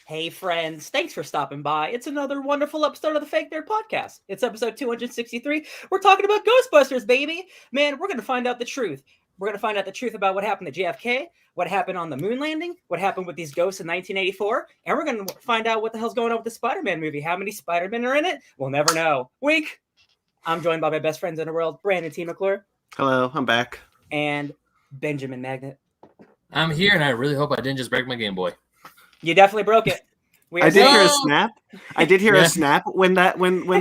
Hey friends, thanks for stopping by. It's another wonderful episode of the Fake Nerd Podcast. It's episode 263. We're talking about Ghostbusters, baby. Man, we're going to find out the truth. We're going to find out the truth about what happened to JFK, what happened on the moon landing, what happened with these ghosts in 1984, and we're going to find out what the hell's going on with the Spider-Man movie. How many Spider-Men are in it? We'll never know. Wink! I'm joined by my best friends in the world, Brandon T. McClure. Hello, I'm back. And Benjamin Magnet. I'm here, and I really hope I didn't just break my Game Boy. You definitely broke it. I did hear a snap. I did hear a snap when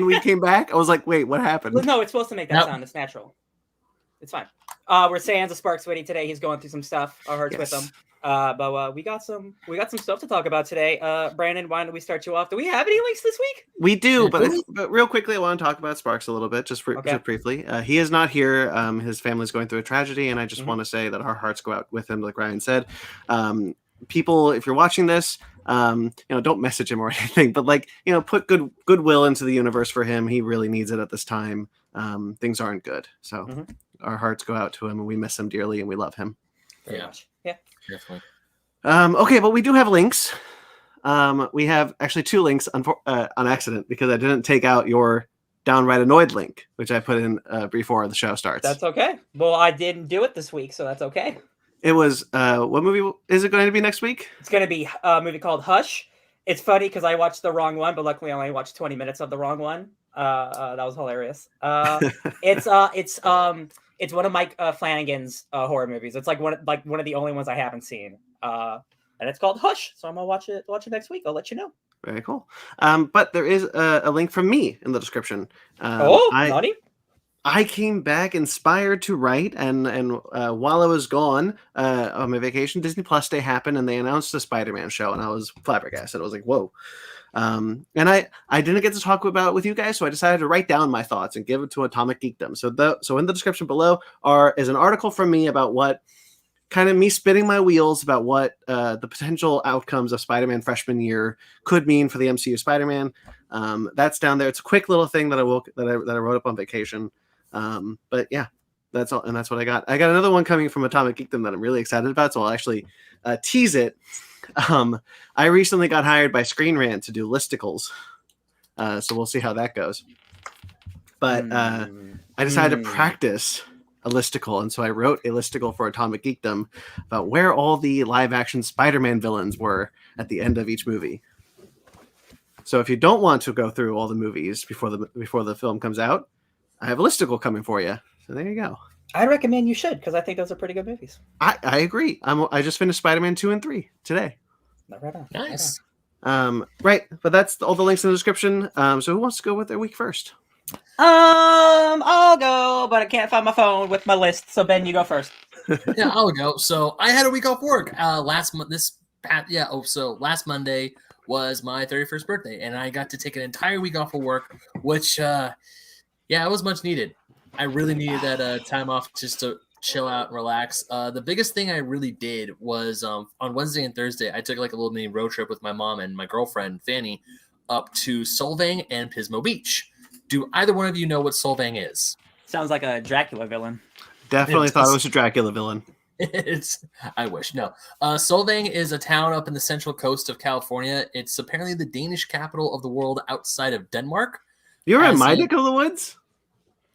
we came back. I was like, wait, what happened? Well, no, it's supposed to make that sound. It's natural. It's fine. We're saying the Sparks Witty today. He's going through some stuff. Our hearts with him. But we got some stuff to talk about today. Brandon, why don't we start you off? Do we have any links this week? We do, but real quickly, I want to talk about Sparks a little bit, just briefly. He is not here. His family's going through a tragedy, and I just want to say that our hearts go out with him, like Ryan said. People, if you're watching this, don't message him or anything, but put goodwill into the universe for him. He really needs it at this time. Things aren't good, so our hearts go out to him, and we miss him dearly, and we love him. Very much. Yeah, definitely. Okay, but we do have links. We have actually two links on accident because I didn't take out your downright annoyed link, which I put in before the show starts. That's okay. Well, I didn't do it this week, so that's okay. It was, what movie is it going to be next week? It's going to be a movie called Hush. It's funny because I watched the wrong one, but luckily I only watched 20 minutes of the wrong one. That was hilarious. It's one of Mike Flanagan's horror movies. It's like one of the only ones I haven't seen. And it's called Hush. So I'm going to watch it next week. I'll let you know. Very cool. But there is a link from me in the description. Naughty? I came back inspired to write, and while I was gone on my vacation, Disney Plus Day happened, and they announced a Spider-Man show, and I was flabbergasted. I was like, whoa. And I didn't get to talk about it with you guys, so I decided to write down my thoughts and give it to Atomic Geekdom. So in the description below is an article from me about what kind of me spinning my wheels about what the potential outcomes of Spider-Man freshman year could mean for the MCU Spider-Man. That's down there. It's a quick little thing that I wrote up on vacation. But yeah, that's all, and that's what I got. I got another one coming from Atomic Geekdom that I'm really excited about, so I'll actually tease it. I recently got hired by Screen Rant to do listicles, so we'll see how that goes. But I decided to practice a listicle, and so I wrote a listicle for Atomic Geekdom about where all the live-action Spider-Man villains were at the end of each movie. So if you don't want to go through all the movies before the film comes out, I have a listicle coming for you. So there you go. I recommend you should, because I think those are pretty good movies. I agree. I just finished Spider-Man 2 and 3 today. Right on. Nice. Right, but that's all the links in the description. So who wants to go with their week first? I'll go, but I can't find my phone with my list. So Ben, you go first. Yeah, I'll go. So I had a week off work last Monday was my 31st birthday, and I got to take an entire week off of work, which it was much needed. I really needed that time off just to chill out and relax. The biggest thing I really did was on Wednesday and Thursday, I took like a little mini road trip with my mom and my girlfriend, Fanny, up to Solvang and Pismo Beach. Do either one of you know what Solvang is? Sounds like a Dracula villain. Definitely thought it was a Dracula villain. I wish. No. Solvang is a town up in the central coast of California. It's apparently the Danish capital of the world outside of Denmark. You were in my neck of the woods?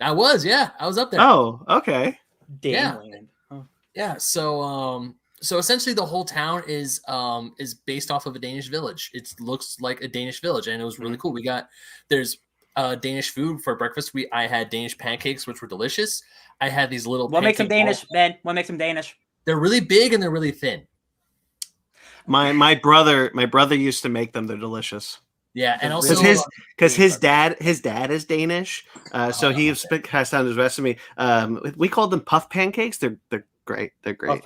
I was, yeah. I was up there. Oh, okay. Danland. Yeah. So essentially the whole town is based off of a Danish village. It looks like a Danish village, and it was really cool. There's Danish food for breakfast. I had Danish pancakes, which were delicious. I had these little. What makes them Danish, Ben? What makes them Danish? They're really big and they're really thin. My brother used to make them. They're delicious. Yeah, and also because his dad is Danish, so he passed down his recipe. We called them puff pancakes. They're great. They're great.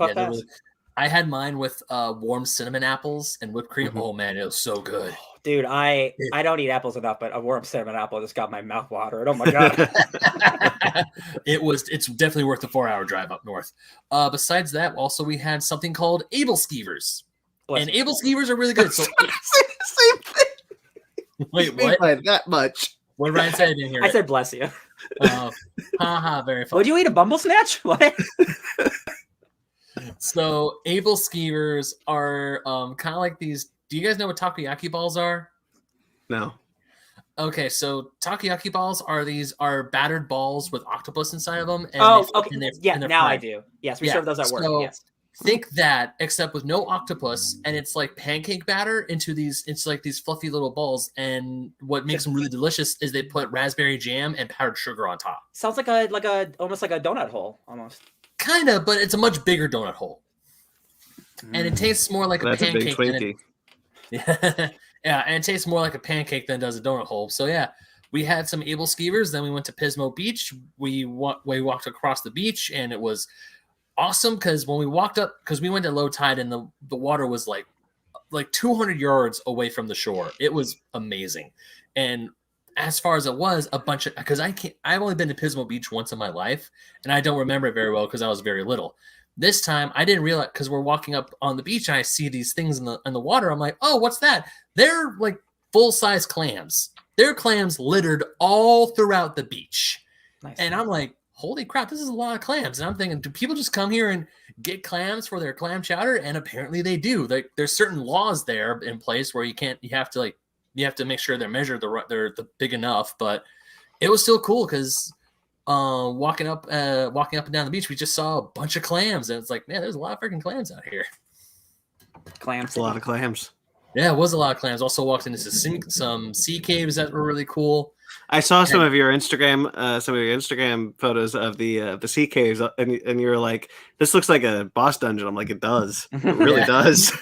I had mine with warm cinnamon apples and whipped cream. Mm-hmm. Oh man, it was so good. Dude, I don't eat apples enough, but a warm cinnamon apple just got my mouth watered. Oh my god. It's definitely worth the 4-hour drive up north. Besides that, also we had something called Able Skeevers. And Able Skeevers are really good. So same thing. Wait, what? By that much. What did Ryan say? I didn't hear it. I said bless you. Very funny. Would you eat a bumble snatch? What? So Able Skeevers are kind of like these do you guys know what takoyaki balls are? No. Okay, so takoyaki balls are battered balls with octopus inside of them. And Okay. Yeah, now fried. I do. Yes, we serve those at work. Yes. Think that, except with no octopus, and it's like pancake batter into these. It's like these fluffy little balls, and what makes them really delicious is they put raspberry jam and powdered sugar on top. Sounds like almost like a donut hole, almost. Kind of, but it's a much bigger donut hole, and it tastes more like a pancake. Yeah, and it tastes more like a pancake than it does a donut hole. So yeah, we had some able skeevers. Then we went to Pismo Beach. We walked across the beach, and it was awesome because when we walked up, because we went at low tide and the water was like 200 yards away from the shore. It was amazing. And as far as it was, a bunch of, because I've only been to Pismo Beach once in my life, and I don't remember it very well because I was very little. This time I didn't realize, because we're walking up on the beach and I see these things in the water. I'm like, oh, what's that? They're like full-size clams. They're clams littered all throughout the beach. Nice. And I'm like, holy crap, this is a lot of clams. And I'm thinking, do people just come here and get clams for their clam chowder? And apparently they do. There's certain laws there in place where you have to make sure they're measured, they're big enough. But it was still cool because walking up and down the beach, we just saw a bunch of clams, and it's like, man, there's a lot of freaking clams out here. Clams, a lot of clams. Yeah, it was a lot of clams. Also walked into some sea caves that were really cool. I saw some of your Instagram photos of the sea caves, and you're like, this looks like a boss dungeon. I'm like, it does. It really does.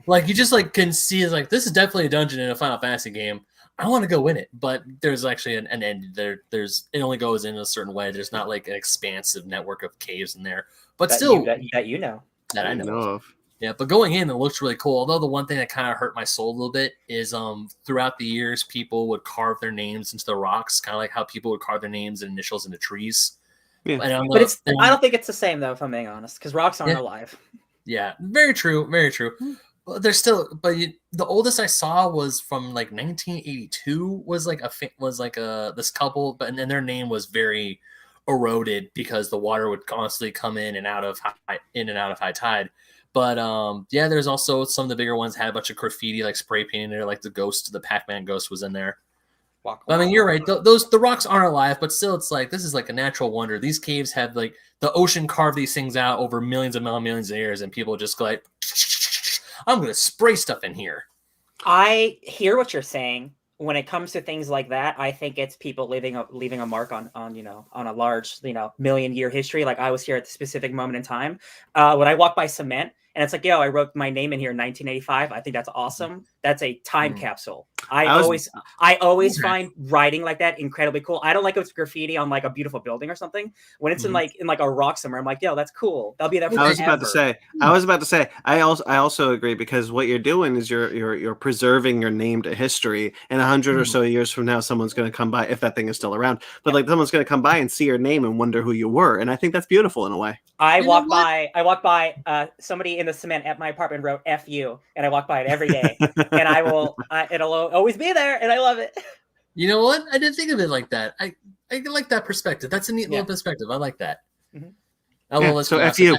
Like, you just like can see, it's like, this is definitely a dungeon in a Final Fantasy game. I want to go in it, but there's actually an end there. It only goes in a certain way. There's not like an expansive network of caves in there, but that I know of. Yeah, but going in, it looks really cool. Although the one thing that kind of hurt my soul a little bit is throughout the years, people would carve their names into the rocks, kind of like how people would carve their names and initials into trees. Yeah. I don't think it's the same, though, if I'm being honest, because rocks aren't alive. Yeah, very true, very true. Well, there's still, but the oldest I saw was from like 1982. Was like this couple, but and then their name was very eroded because the water would constantly come in and out of high tide. But yeah, there's also some of the bigger ones had a bunch of graffiti, like spray painting there, like the Pac-Man ghost was in there. But, I mean, you're right. The rocks aren't alive, but still, it's like, this is like a natural wonder. These caves had like the ocean carved these things out over millions of years, and people just like, I'm going to spray stuff in here. I hear what you're saying. When it comes to things like that, I think it's people leaving a mark on a large, million-year history. Like, I was here at the specific moment in time. When I walk by cement and it's like, yo, I wrote my name in here in 1985. I think that's awesome. That's a time capsule. I always find writing like that incredibly cool. I don't like if it's graffiti on like a beautiful building or something. When it's in like a rock somewhere, I'm like, yo, that's cool. That'll be there forever. I was about to say. I also agree, because what you're doing is you're preserving your name to history. And 100 or so years from now, someone's going to come by, if that thing is still around. But like, someone's going to come by and see your name and wonder who you were. And I think that's beautiful in a way. I walk by somebody in the cement at my apartment wrote "F you," and I walk by it every day, and it'll always be there, and I love it. You know what? I didn't think of it like that. I like that perspective. That's a neat little perspective. I like that. Mm-hmm. So F you.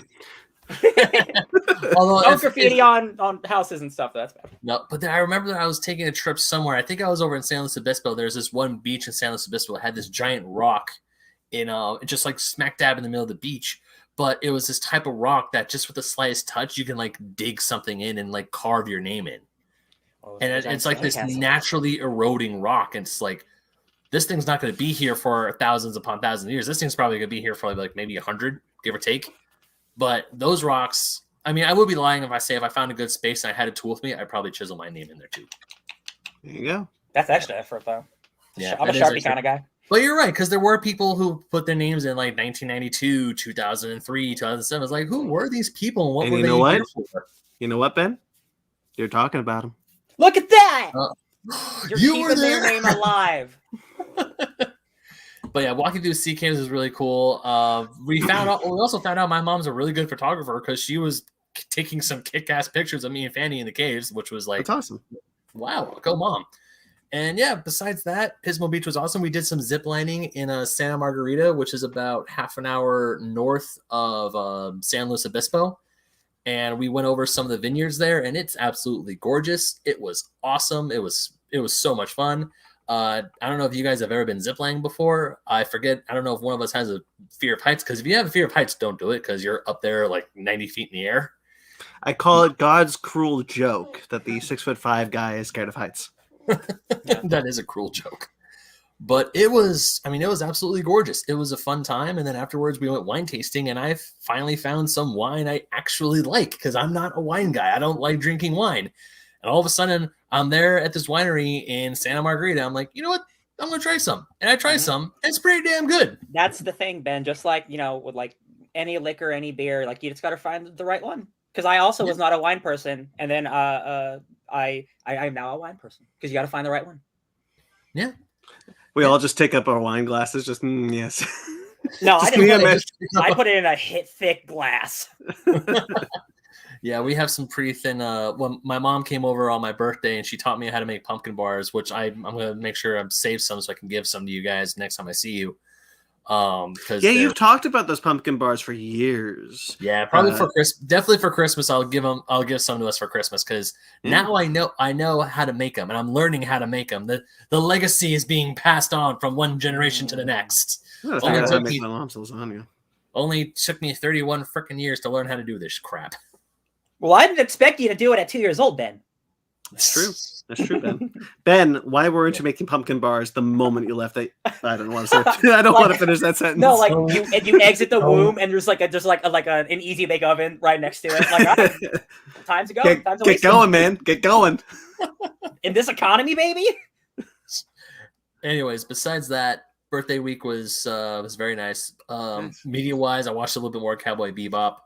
Although graffiti on houses and stuff. That's bad. No, but then I remember that I was taking a trip somewhere. I think I was over in San Luis Obispo. There's this one beach in San Luis Obispo that had this giant rock in just like smack dab in the middle of the beach. But it was this type of rock that just with the slightest touch, you can like dig something in and like carve your name in. And it's like this naturally eroding rock. And it's like, this thing's not going to be here for thousands upon thousands of years. This thing's probably going to be here for like maybe 100, give or take. But those rocks, I mean, I would be lying if I found a good space and I had a tool with me, I'd probably chisel my name in there too. There you go. That's extra effort, though. Yeah, I'm a Sharpie kind of guy. But you're right, because there were people who put their names in like 1992, 2003, 2007. It's like, who were these people and what were they here for? You know what, Ben? You're talking about them. Look at that! You're you keeping their name alive. But yeah, walking through sea caves is really cool. We also found out my mom's a really good photographer because she was taking some kick-ass pictures of me and Fanny in the caves, which was like, that's awesome. Wow, go mom. And yeah, besides that, Pismo Beach was awesome. We did some zip lining in Santa Margarita, which is about half an hour north of San Luis Obispo. and we went over some of the vineyards there, and it's absolutely gorgeous. It was awesome. It was so much fun. I don't know if you guys have ever been ziplining before. I forget. I don't know if one of us has a fear of heights, because if you have a fear of heights, don't do it, because you're up there like 90 feet in the air. I call it God's cruel joke that the 6'5" guy is scared of heights. That is a cruel joke. But it was absolutely gorgeous. It was a fun time. And then afterwards we went wine tasting, and I finally found some wine I actually like, because I'm not a wine guy. I don't like drinking wine. And all of a sudden I'm there at this winery in Santa Margarita. I'm like, you know what? I'm going to try some. And I tried some. And it's pretty damn good. That's the thing, Ben. Just like, with like any liquor, any beer, like you just got to find the right one. Because I also was not a wine person. And then I'm now a wine person, because you got to find the right one. Yeah. We all just take up our wine glasses. Just yes. No, I didn't. I put it in a thick glass. Yeah, we have some pretty thin. When my mom came over on my birthday, and she taught me how to make pumpkin bars, which I'm going to make sure I save some so I can give some to you guys next time I see you. You've talked about those pumpkin bars for years. Yeah, probably for Christmas. Definitely for Christmas, I'll give some to us for Christmas, because now I know how to make them, and I'm learning how to make them. The legacy is being passed on from one generation to the next. Only took me 31 freaking years to learn how to do this crap. Well, I didn't expect you to do it at 2 years old, Ben. That's true. That's true, Ben. Ben, why weren't you making pumpkin bars the moment you left? I don't want to say. I don't want to finish that sentence. No, like you exit the womb, and there's an easy bake oven right next to it. Like, all right, time to go. Get going, man. Get going. In this economy, baby. Anyways, besides that, birthday week was very nice. Media wise, I watched a little bit more Cowboy Bebop.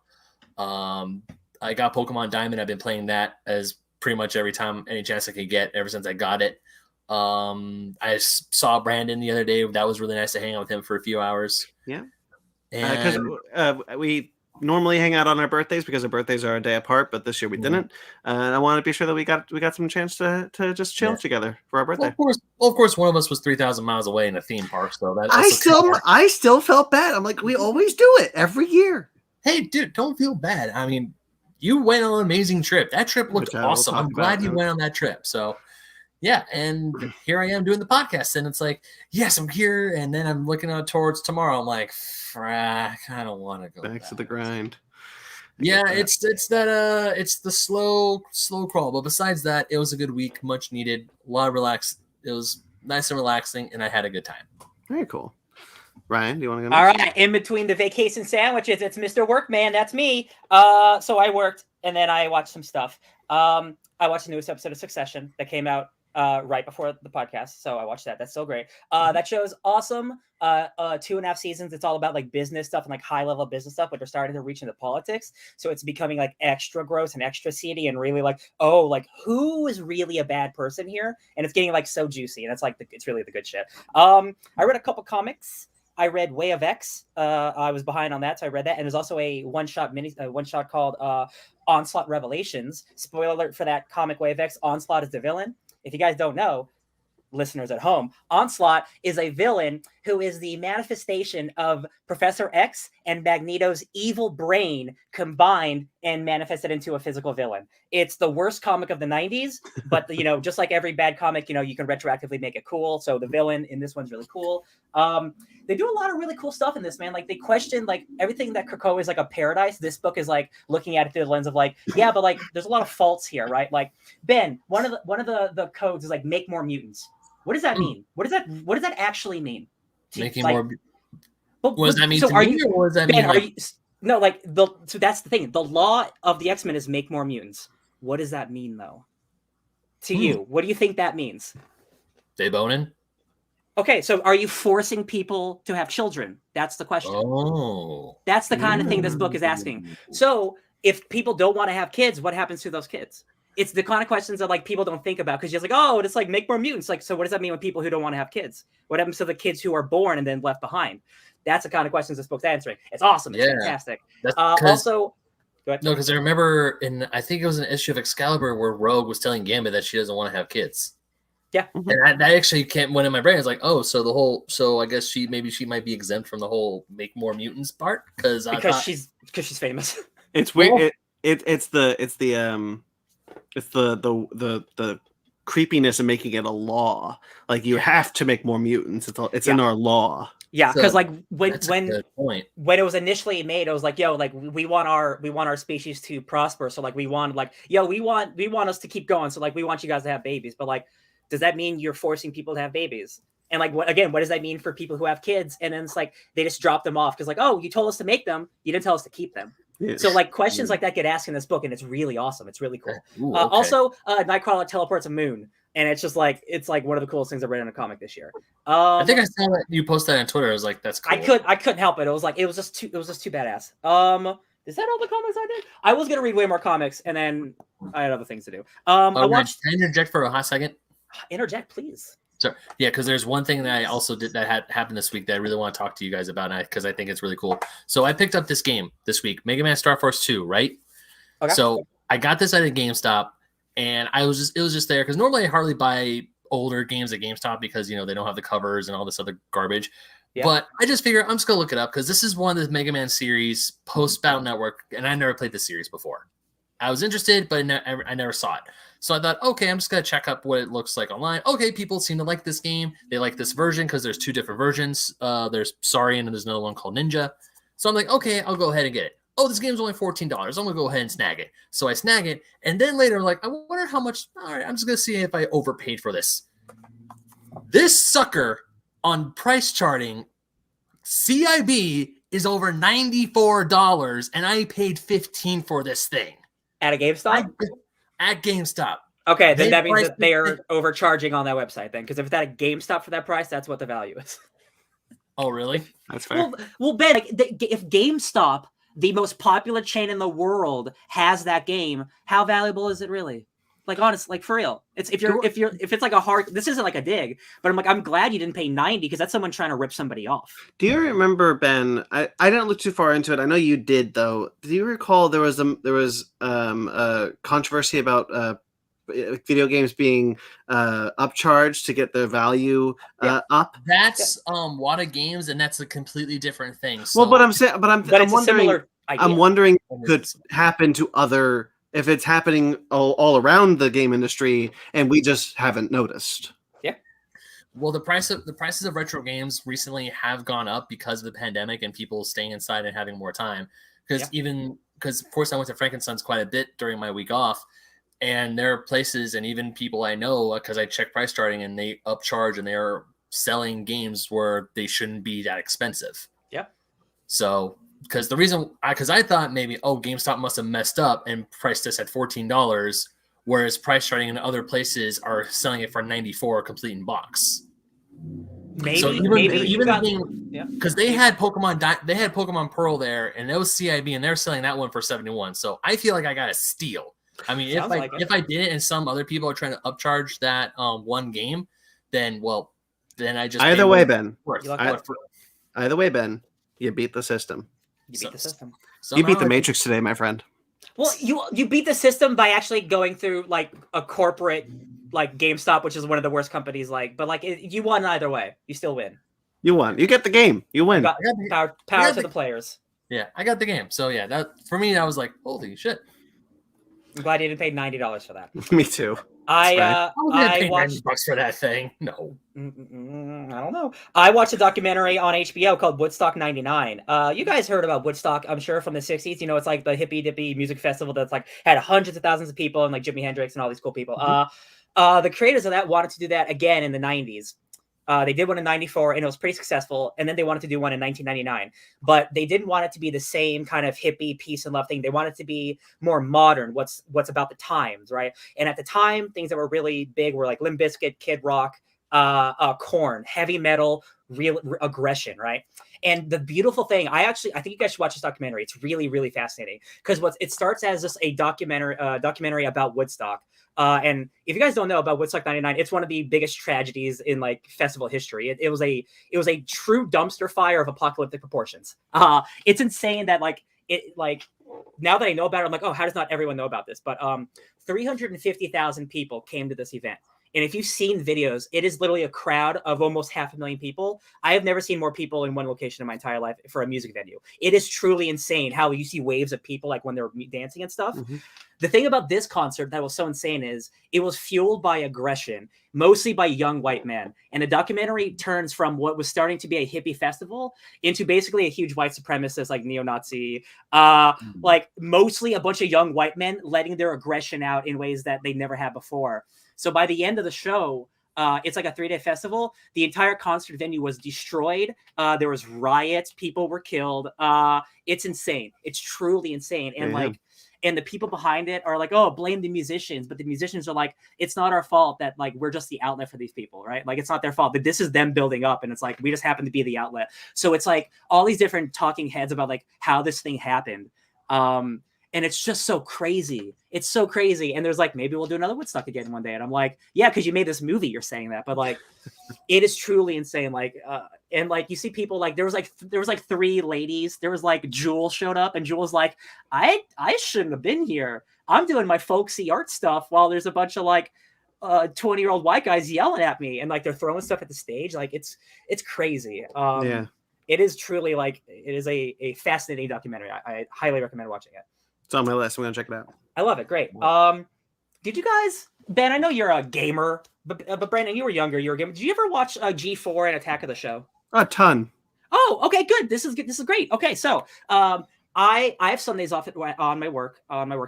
I got Pokemon Diamond. I've been playing that as pretty much every time, any chance I could get, ever since I got it. I saw Brandon the other day. That was really nice to hang out with him for a few hours. Yeah. Because we normally hang out on our birthdays, because our birthdays are a day apart, but this year we didn't. And I want to be sure that we got some chance to just chill together for our birthday. Well, of course, one of us was 3,000 miles away in a theme park, so that I still felt bad. I'm like, we always do it every year. Hey, dude, don't feel bad. I mean, you went on an amazing trip. That trip looked awesome. I'm glad you went on that trip. So, yeah, and here I am doing the podcast, and it's like, yes, I'm here, and then I'm looking out towards tomorrow. I'm like, frack, I don't want to go back to the grind. Yeah, it's the slow crawl. But besides that, it was a good week, much needed. A lot of relax. It was nice and relaxing, and I had a good time. Very cool. Ryan, do you want to go next? All right, in between the vacation sandwiches, it's Mr. Workman. That's me. So I worked, and then I watched some stuff. I watched the newest episode of Succession that came out right before the podcast. So I watched that. That's so great. That show's awesome. 2.5 seasons. It's all about like business stuff and like high level business stuff, but they're starting to reach into politics. So it's becoming like extra gross and extra seedy, and really like, oh, like who is really a bad person here? And it's getting like so juicy, and it's like it's really the good shit. I read a couple comics. I read Way of X. I was behind on that, so I read that. And there's also a one-shot called Onslaught Revelations. Spoiler alert for that comic, Way of X. Onslaught is the villain. If you guys don't know, listeners at home, Onslaught is a villain who is the manifestation of Professor X and Magneto's evil brain combined and manifested into a physical villain. It's the worst comic of the 90s, but just like every bad comic, you can retroactively make it cool. So the villain in this one's really cool. They do a lot of really cool stuff in this, man. Like they question like everything that Krakoa is like a paradise. This book is like looking at it through the lens of like, yeah, but like there's a lot of faults here, right? Like Ben, one of the codes is like make more mutants. What does that mean? What does that actually mean? Making like, more. What does that mean to me? Or what does that Ben, mean? So that's the thing. The law of the X-Men is make more mutants. What does that mean, though? To you, what do you think that means? They boning? Okay, so are you forcing people to have children? That's the question. Oh. That's the kind of thing this book is asking. So if people don't want to have kids, what happens to those kids? It's the kind of questions that like people don't think about, because you're like, oh, it's like make more mutants. Like, so what does that mean with people who don't want to have kids? What happens to the kids who are born and then left behind? That's the kind of questions this book's answering. It's awesome. It's fantastic. Also, go ahead. No, because I remember I think it was an issue of Excalibur where Rogue was telling Gambit that she doesn't want to have kids. Yeah. And that actually went in my brain. It's like, oh, so I guess she might be exempt from the whole make more mutants part because she's famous. It's weird. it's the creepiness of making it a law. Like you have to make more mutants. It's in our law. Yeah, because like when good point. when it was initially made, it was like, yo, like we want our species to prosper. So like we want us to keep going. So like we want you guys to have babies. But like, does that mean you're forcing people to have babies? And like what does that mean for people who have kids? And then it's like they just drop them off because like, oh, you told us to make them, you didn't tell us to keep them. Yeah. So like questions like that get asked in this book, and it's really awesome. It's really cool. Ooh, okay. Also, Nightcrawler teleports a moon. And it's just like one of the coolest things I've read in a comic this year. I think I saw that you posted that on Twitter. I was like, "That's cool." I couldn't help it. It was just too badass. Is that all the comics I did? I was gonna read way more comics, and then I had other things to do. I watched. Can I interject for a hot second? Interject, please. So yeah, because there's one thing that I also did that had happened this week that I really want to talk to you guys about, because I think it's really cool. So I picked up this game this week, Mega Man Star Force 2, right? Okay. So I got this at a GameStop. And it was just there because normally I hardly buy older games at GameStop because, they don't have the covers and all this other garbage. Yeah. But I just figured I'm just going to look it up because this is one of the Mega Man series post Battle Network, and I never played this series before. I was interested, but I never saw it. So I thought, okay, I'm just going to check up what it looks like online. Okay, people seem to like this game. They like this version because there's two different versions. There's Saurian and there's another one called Ninja. So I'm like, okay, I'll go ahead and get it. Oh, this game's only $14. I'm going to go ahead and snag it. So I snag it. And then later, I'm like, I wonder how much. All right, I'm just going to see if I overpaid for this. This sucker on price charting, CIB, is over $94. And I paid $15 for this thing. At a GameStop? At GameStop. Okay, then that means that they are overcharging on that website then. Because if it's at a GameStop for that price, that's what the value is. Oh, really? That's fair. Well, Ben, like, if GameStop, the most popular chain in the world, has that game, how valuable is it really? Like, honestly, like for real. It's if it's like a hard, this isn't like a dig, but I'm glad you didn't pay $90 because that's someone trying to rip somebody off. Do you remember, Ben? I didn't look too far into it. I know you did though. Do you recall there was a controversy about video games being upcharged to get their value up? That's Wata Games, and that's a completely different thing. So. Well, but I'm wondering if it could happen to other. If it's happening all around the game industry and we just haven't noticed. Yeah. Well, the prices of retro games recently have gone up because of the pandemic and people staying inside and having more time. Because of course I went to Frankenson's quite a bit during my week off, and there are places and even people I know, because I check price charting, and they upcharge and they're selling games where they shouldn't be that expensive. Yeah. So. Because I thought maybe, GameStop must have messed up and priced this at $14, whereas price charting in other places are selling it for $94 complete in box. Maybe because they had Pokemon Pearl there, and it was CIB, and they're selling that one for $71. So I feel like I got a steal. I mean, if I did it, and some other people are trying to upcharge that one game, then I just either way, Ben. Either way, Ben, you beat the system. You beat the system. You beat the Matrix today, my friend. Well, you beat the system by actually going through like a corporate, like GameStop, which is one of the worst companies. But you won either way. You still win. You won. You get the game. You win. Power to the players. Yeah, I got the game. So yeah, that for me, I was like, holy shit. I'm glad you didn't pay $90 for that. Me too. I watched $90 for that thing. No, I don't know. I watched a documentary on HBO called Woodstock '99. You guys heard about Woodstock, I'm sure, from the '60s. It's like the hippie dippy music festival that's like had hundreds of thousands of people and like Jimi Hendrix and all these cool people. Mm-hmm. The creators of that wanted to do that again in the '90s. They did one in '94 and it was pretty successful. And then they wanted to do one in 1999, but they didn't want it to be the same kind of hippie peace and love thing. They wanted it to be more modern. What's about the times, right? And at the time, things that were really big were like Limp Bizkit, Kid Rock, Korn, heavy metal, real aggression, right? And the beautiful thing, I think you guys should watch this documentary. It's really, really fascinating because it starts as just a documentary about Woodstock. And if you guys don't know about Woodstock '99, it's one of the biggest tragedies in like festival history. It was a true dumpster fire of apocalyptic proportions. It's insane that now that I know about it, I'm like, oh, how does not everyone know about this? But 350,000 people came to this event. And if you've seen videos, it is literally a crowd of almost 500,000 people. I have never seen more people in one location in my entire life for a music venue. It is truly insane how you see waves of people like when they're dancing and stuff. Mm-hmm. The thing about this concert that was so insane is it was fueled by aggression, mostly by young white men. And the documentary turns from what was starting to be a hippie festival into basically a huge white supremacist, like neo-Nazi, like mostly a bunch of young white men letting their aggression out in ways that they never had before. So by the end of the show, it's like a 3-day festival. The entire concert venue was destroyed. There was riots. People were killed. It's insane. It's truly insane. And and the people behind it are like, oh, blame the musicians. But the musicians are like, it's not our fault that like we're just the outlet for these people, right? Like it's not their fault, but this is them building up. And it's like, we just happen to be the outlet. So it's like all these different talking heads about like how this thing happened. And it's just so crazy. It's so crazy. And there's like, maybe we'll do another Woodstock again one day. And I'm like, yeah, because you made this movie, you're saying that. But like, it is truly insane. Like, and like you see people like there was like 3 ladies. There was like Jewel showed up, and Jewel was like, I shouldn't have been here. I'm doing my folksy art stuff while there's a bunch of like 20-year-old white guys yelling at me, and like they're throwing stuff at the stage. Like it's crazy. It is truly like it is a fascinating documentary. I highly recommend watching it. It's on my list. I'm gonna check it out. I love it. Great. Did you guys, Ben? I know you're a gamer, but Brandon, you were younger. You were a gamer. Did you ever watch G4 and Attack of the Show? A ton. Oh, okay, good. This is good. This is great. Okay, so I have Sundays off on my work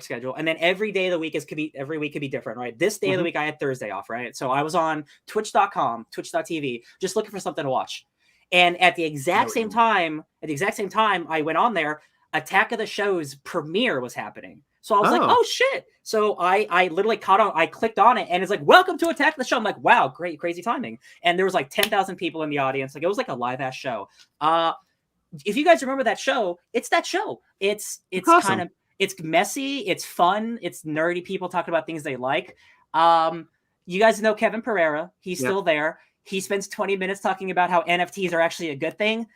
schedule, and then every day of the week every week could be different, right? This day of the week I had Thursday off, right? So I was on Twitch.com, Twitch.tv, just looking for something to watch. And at the exact same time, I went on there. Attack of the Show's premiere was happening. So I was like, oh shit. So I literally I clicked on it, and it's like, welcome to Attack of the Show. I'm like, wow, great, crazy timing. And there was like 10,000 people in the audience. Like it was like a live ass show. If you guys remember that show, it's that show. It's awesome. Kind of, it's messy. It's fun. It's nerdy people talking about things they like. You guys know Kevin Pereira. He's still there. He spends 20 minutes talking about how NFTs are actually a good thing.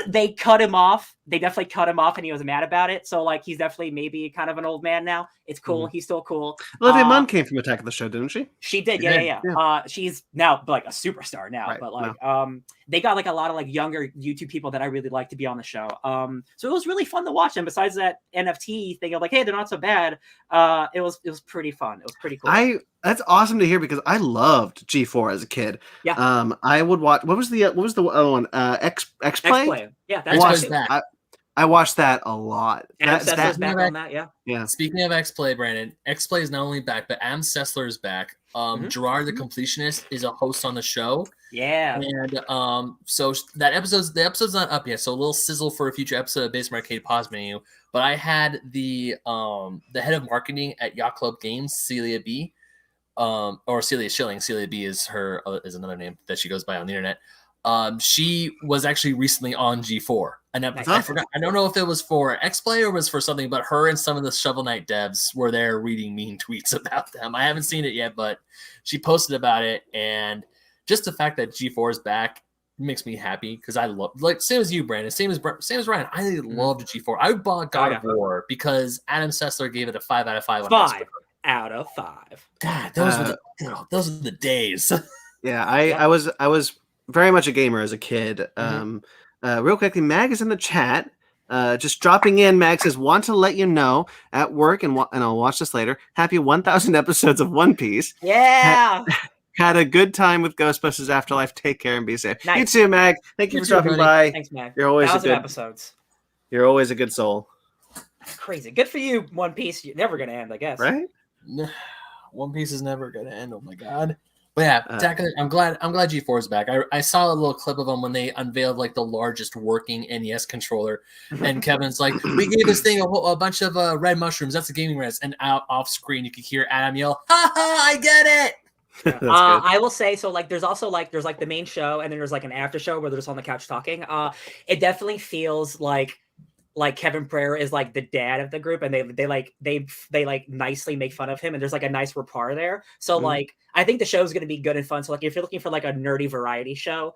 They cut him off. They definitely cut him off, and he was mad about it. So like he's definitely maybe kind of an old man now. It's cool. He's still cool. Olivia Munn came from Attack of the Show, didn't she? She did. Yeah. She's now like a superstar now. Right. But like they got like a lot of like younger YouTube people that I really like to be on the show. So it was really fun to watch. And besides that NFT thing of like, hey, they're not so bad. It was pretty fun. It was pretty cool. That's awesome to hear because I loved G4 as a kid. Yeah. I would watch. What was the other one? X-Play? Yeah, that's I watched that a lot. That's back on that, yeah. Speaking of X-Play, Brandon, X-Play is not only back, but Adam Sessler is back. Gerard the Completionist is a host on the show. Yeah. And so the episode's not up yet, so a little sizzle for a future episode of Basement Arcade Pause Menu. But I had the head of marketing at Yacht Club Games, Celia B. Or Celia Schilling. Celia B is her is another name that she goes by on the internet. She was actually recently on G4, and I forgot. I don't know if it was for X-Play or was for something, but her and some of the Shovel Knight devs were there reading mean tweets about them. I haven't seen it yet, but she posted about it, and just the fact that G4 is back makes me happy because I love, like, same as you, Brandon, same as Ryan. I loved G4. I bought God of War because Adam Sessler gave it a 5 out of 5. 5 out of 5. God, those were the days. Yeah, I was very much a gamer as a kid. Real quickly, Mag is in the chat. Just dropping in. Mag says, want to let you know at work, and I'll watch this later. Happy 1,000 episodes of One Piece. Yeah. Had a good time with Ghostbusters Afterlife. Take care and be safe. Nice. You too, Mag. Thank you for dropping by. Thanks, Mag. You're always 1,000 episodes. You're always a good soul. Crazy. Good for you, One Piece. You're never gonna end, I guess. Right? One Piece is never gonna end. Oh my god. But yeah, I'm glad G4 is back. I saw a little clip of them when they unveiled like the largest working NES controller, and Kevin's like, "We gave this thing a bunch of red mushrooms. That's the gaming reds." And out off screen, you could hear Adam yell, "Ha ha! I get it." I will say, so like there's also like the main show, and then there's like an after show where they're just on the couch talking. It definitely feels like Kevin Pereira is like the dad of the group, and they nicely make fun of him, and there's like a nice rapport there. So like I think the show is going to be good and fun. So like if you're looking for like a nerdy variety show,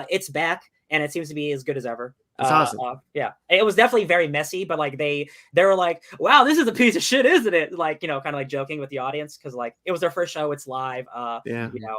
it's back, and it seems to be as good as ever. That's awesome. Yeah, it was definitely very messy, but like they were like, "Wow, this is a piece of shit, isn't it?" Like, you know, kind of like joking with the audience because like it was their first show. It's live. Yeah. You know,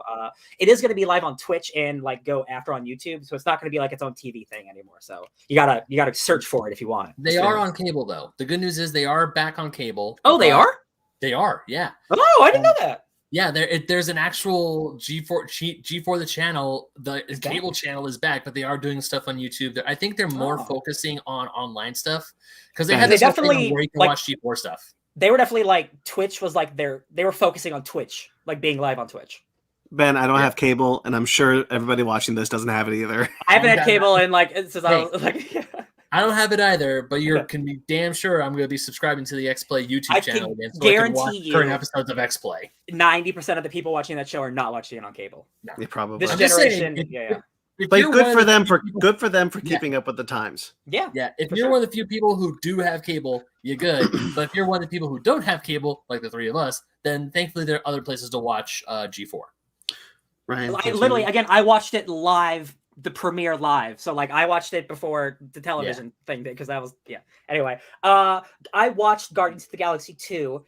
it is going to be live on Twitch and like go after on YouTube, so it's not going to be like its own TV thing anymore. So you gotta search for it if you want it. They are on cable though. The good news is they are back on cable. Oh, they are. They are. Yeah. Oh, I didn't know that. Yeah, there's an actual G4 the channel. The cable channel is back, but they are doing stuff on YouTube. I think they're more focusing on online stuff because they had this definitely where you can watch G4 stuff. They were definitely like Twitch was like they were focusing on Twitch, like being live on Twitch. Ben, I don't have cable, and I'm sure everybody watching this doesn't have it either. I haven't had cable in like since I was like. Yeah. I don't have it either, but you can be damn sure I'm going to be subscribing to the X-Play YouTube channel again, so guarantee I can watch current episodes of X-Play. 90% of the people watching that show are not watching it on cable. No. Yeah, probably. This generation, But good for them for keeping up with the times. Yeah, yeah. If you're one of the few people who do have cable, you're good. But if you're one of the people who don't have cable, like the three of us, then thankfully there are other places to watch G4. Right. Literally, again, I watched it live. The premiere live, so like I watched it before the television thing because that was Anyway, I watched Guardians of the Galaxy 2,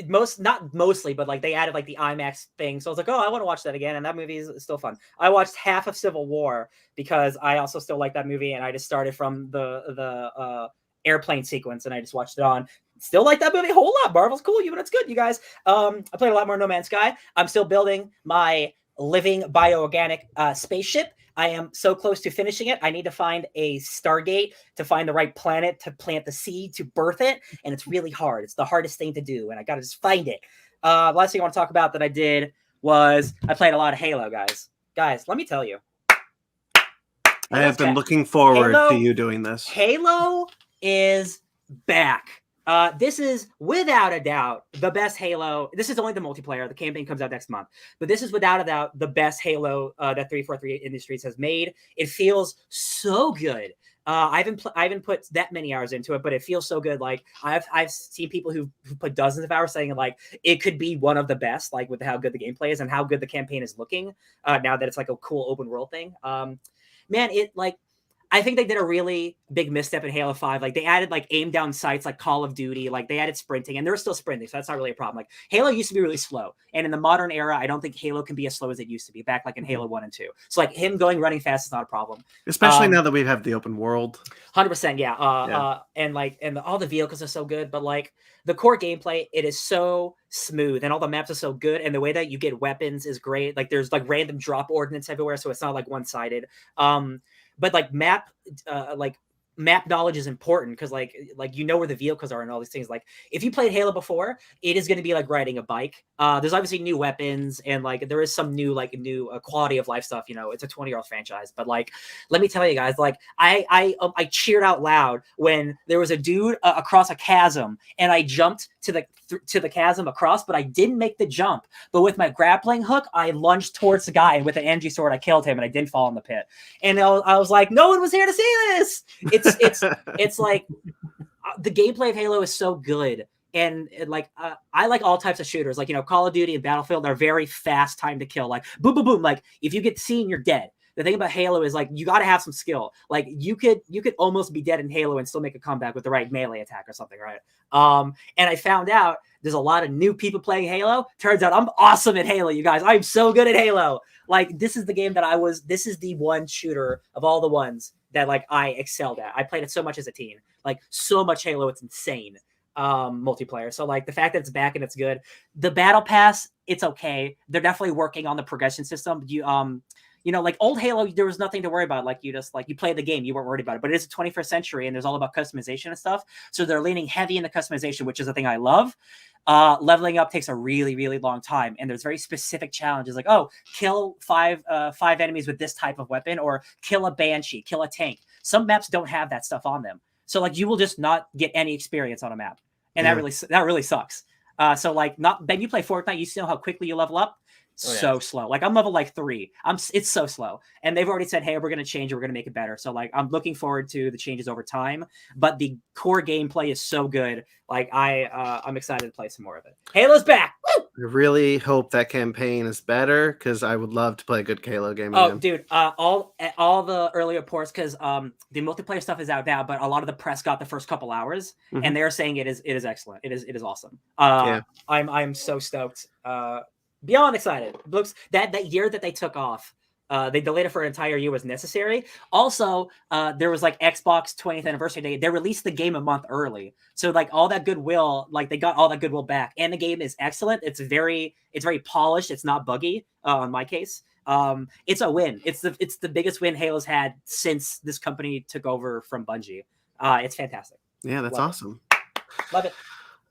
not mostly, but like they added like the IMAX thing, so I was like, oh, I want to watch that again, and that movie is still fun. I watched half of Civil War because I also still like that movie, and I just started from the airplane sequence, and I just watched it on. Still like that movie a whole lot. Marvel's cool, even it's good, you guys. I played a lot more No Man's Sky. I'm still building my living bioorganic spaceship. I am so close to finishing it. I need to find a Stargate to find the right planet to plant the seed to birth it. And it's really hard. It's the hardest thing to do. And I got to just find it. Last thing I want to talk about that I did was I played a lot of Halo, guys. Guys, let me tell you. I have been looking forward to you doing this. Halo is back. This is without a doubt the best Halo. This is only the multiplayer. The campaign comes out next month, but this is without a doubt the best Halo that 343 Industries has made. It feels so good. I haven't put that many hours into it, but it feels so good. Like I've seen people who put dozens of hours saying like it could be one of the best, like with how good the gameplay is and how good the campaign is looking. Now that it's like a cool open world thing. Man, I think they did a really big misstep in Halo 5. Like they added like aim down sights like Call of Duty, like they added sprinting, and they're still sprinting, so that's not really a problem. Like Halo used to be really slow, and in the modern era, I don't think Halo can be as slow as it used to be back like in Halo 1 and 2. So like him running fast is not a problem. Especially now that we have the open world. 100%, yeah. And all the vehicles are so good, but like the core gameplay, it is so smooth, and all the maps are so good, and the way that you get weapons is great. Like there's like random drop ordnance everywhere, so it's not like one-sided. But like map knowledge is important because like you know where the vehicles are and all these things. Like if you played Halo before, it is going to be like riding a bike. There's obviously new weapons and like there is some new quality of life stuff. You know, it's a 20-year-old franchise, but like let me tell you guys, like I cheered out loud when there was a dude across a chasm and I jumped to the chasm across, but I didn't make the jump. But with my grappling hook, I lunged towards the guy, and with an energy sword, I killed him, and I didn't fall in the pit. And I was like, no one was here to see this. It's like the gameplay of Halo is so good. And like I like all types of shooters, like, you know, Call of Duty and Battlefield are very fast time to kill. Like boom, boom, boom. Like if you get seen, you're dead. The thing about Halo is like you got to have some skill. Like you could almost be dead in Halo and still make a comeback with the right melee attack or something, right? And I found out there's a lot of new people playing Halo. Turns out I'm awesome at Halo, you guys. I'm so good at Halo. Like this is the game that this is the one shooter of all the ones that like I excelled at. I played it so much as a teen, like so much Halo, it's insane. Multiplayer. So like the fact that it's back and it's good. The battle pass, it's okay. They're definitely working on the progression system. You know, like old Halo, there was nothing to worry about. Like you just like you play the game, you weren't worried about it. But it is the 21st century, and there's all about customization and stuff. So they're leaning heavy into customization, which is the thing I love. Leveling up takes a really, really long time, and there's very specific challenges. Like, oh, kill five enemies with this type of weapon, or kill a banshee, kill a tank. Some maps don't have that stuff on them, so like you will just not get any experience on a map, and that really sucks. So like, Ben, you play Fortnite, you see how quickly you level up. So slow. Like I'm level like 3. It's so slow. And they've already said, hey, we're going to change it. We're going to make it better. So like, I'm looking forward to the changes over time, but the core gameplay is so good. Like I'm excited to play some more of it. Halo's back. Woo! really hope that campaign is better because I would love to play a good Halo game Oh, again. dude, all the early reports, because the multiplayer stuff is out now, but a lot of the press got the first couple hours, and they're saying it is excellent. It is awesome. Yeah. I'm so stoked. Beyond excited. Looks that year that they took off. They delayed it for an entire year was necessary. Also, there was like Xbox 20th anniversary day. They released the game a month early, so like all that goodwill, like they got all that goodwill back, and the game is excellent. It's very polished. It's not buggy. In my case, it's a win. It's the biggest win Halo's had since this company took over from Bungie. It's fantastic. Yeah, that's Love awesome. Love it.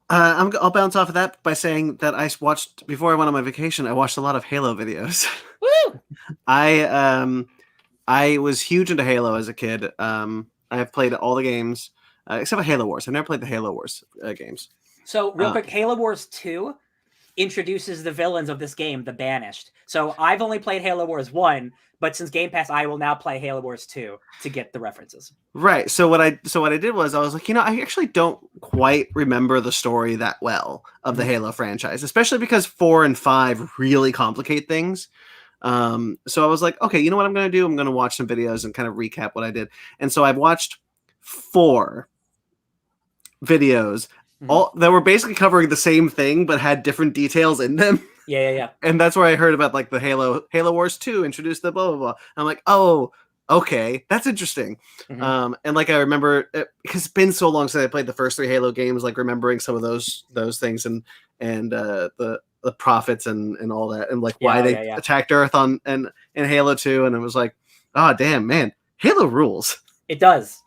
I'll bounce off of that by saying that I watched before I went on my vacation. I watched a lot of Halo videos. Woo! I was huge into Halo as a kid. I've played all the games except for Halo Wars. I've never played the Halo Wars games. So real quick, Halo Wars 2 introduces the villains of this game, the Banished. So I've only played Halo Wars 1, but since Game Pass, I will now play Halo Wars 2 to get the references. Right. So what I did was I was like, I actually don't quite remember the story that well of the Halo franchise, especially because 4 and 5 really complicate things. So I was like, okay, you know what I'm going to do? I'm going to watch some videos and kind of recap what I did. And so I've watched 4 videos all that were basically covering the same thing, but had different details in them. Yeah. And that's where I heard about like the Halo Wars 2 introduced the blah, blah, blah. I'm like, oh, okay, that's interesting. And like, I remember because it's been so long since I played the first 3 Halo games, like remembering some of those things and the prophets and all that, and like why they attacked Earth in Halo 2. And it was like, oh damn, man, Halo rules. It does.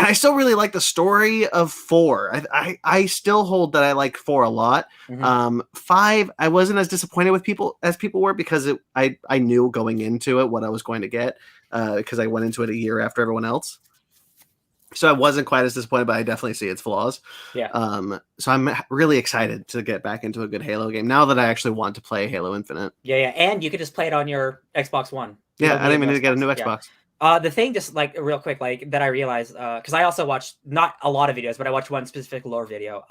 I still really like the story of 4. I still hold that I like 4 a lot. 5, I wasn't as disappointed with people were because I knew going into it what I was going to get because I went into it a year after everyone else. So I wasn't quite as disappointed, but I definitely see its flaws. Yeah. So I'm really excited to get back into a good Halo game now that I actually want to play Halo Infinite. Yeah. And you could just play it on your Xbox One. Yeah, I didn't even need to get a new Xbox. The thing, just like real quick, like that I realized, because I also watched not a lot of videos, but I watched one specific lore video.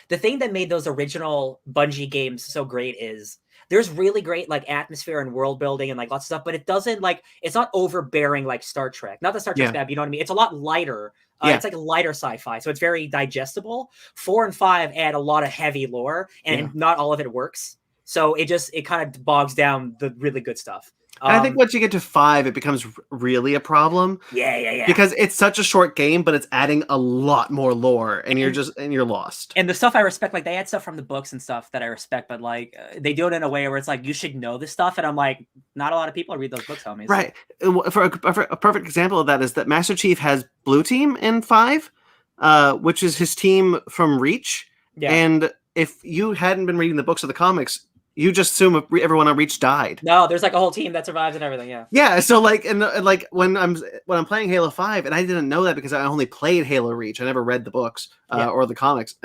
The thing that made those original Bungie games so great is there's really great like atmosphere and world building and like lots of stuff, but it doesn't like it's not overbearing like Star Trek. Not that Star Trek's bad, but you know what I mean. It's a lot lighter. It's like lighter sci-fi, so it's very digestible. 4 and 5 add a lot of heavy lore, and not all of it works. So it kind of bogs down the really good stuff. And I think once you get to 5, it becomes really a problem. Yeah. Because it's such a short game, but it's adding a lot more lore, and you're lost. And the stuff I respect, like they add stuff from the books and stuff that I respect, but like they do it in a way where it's like you should know this stuff, and I'm like, not a lot of people read those books, homies. Right. For a perfect example of that is that Master Chief has Blue Team in 5, which is his team from Reach. Yeah. And if you hadn't been reading the books of the comics, you just assume everyone on Reach died. No, there's like a whole team that survives and everything. Yeah. Yeah. So like, and like when I'm playing Halo 5, and I didn't know that because I only played Halo Reach. I never read the books or the comics.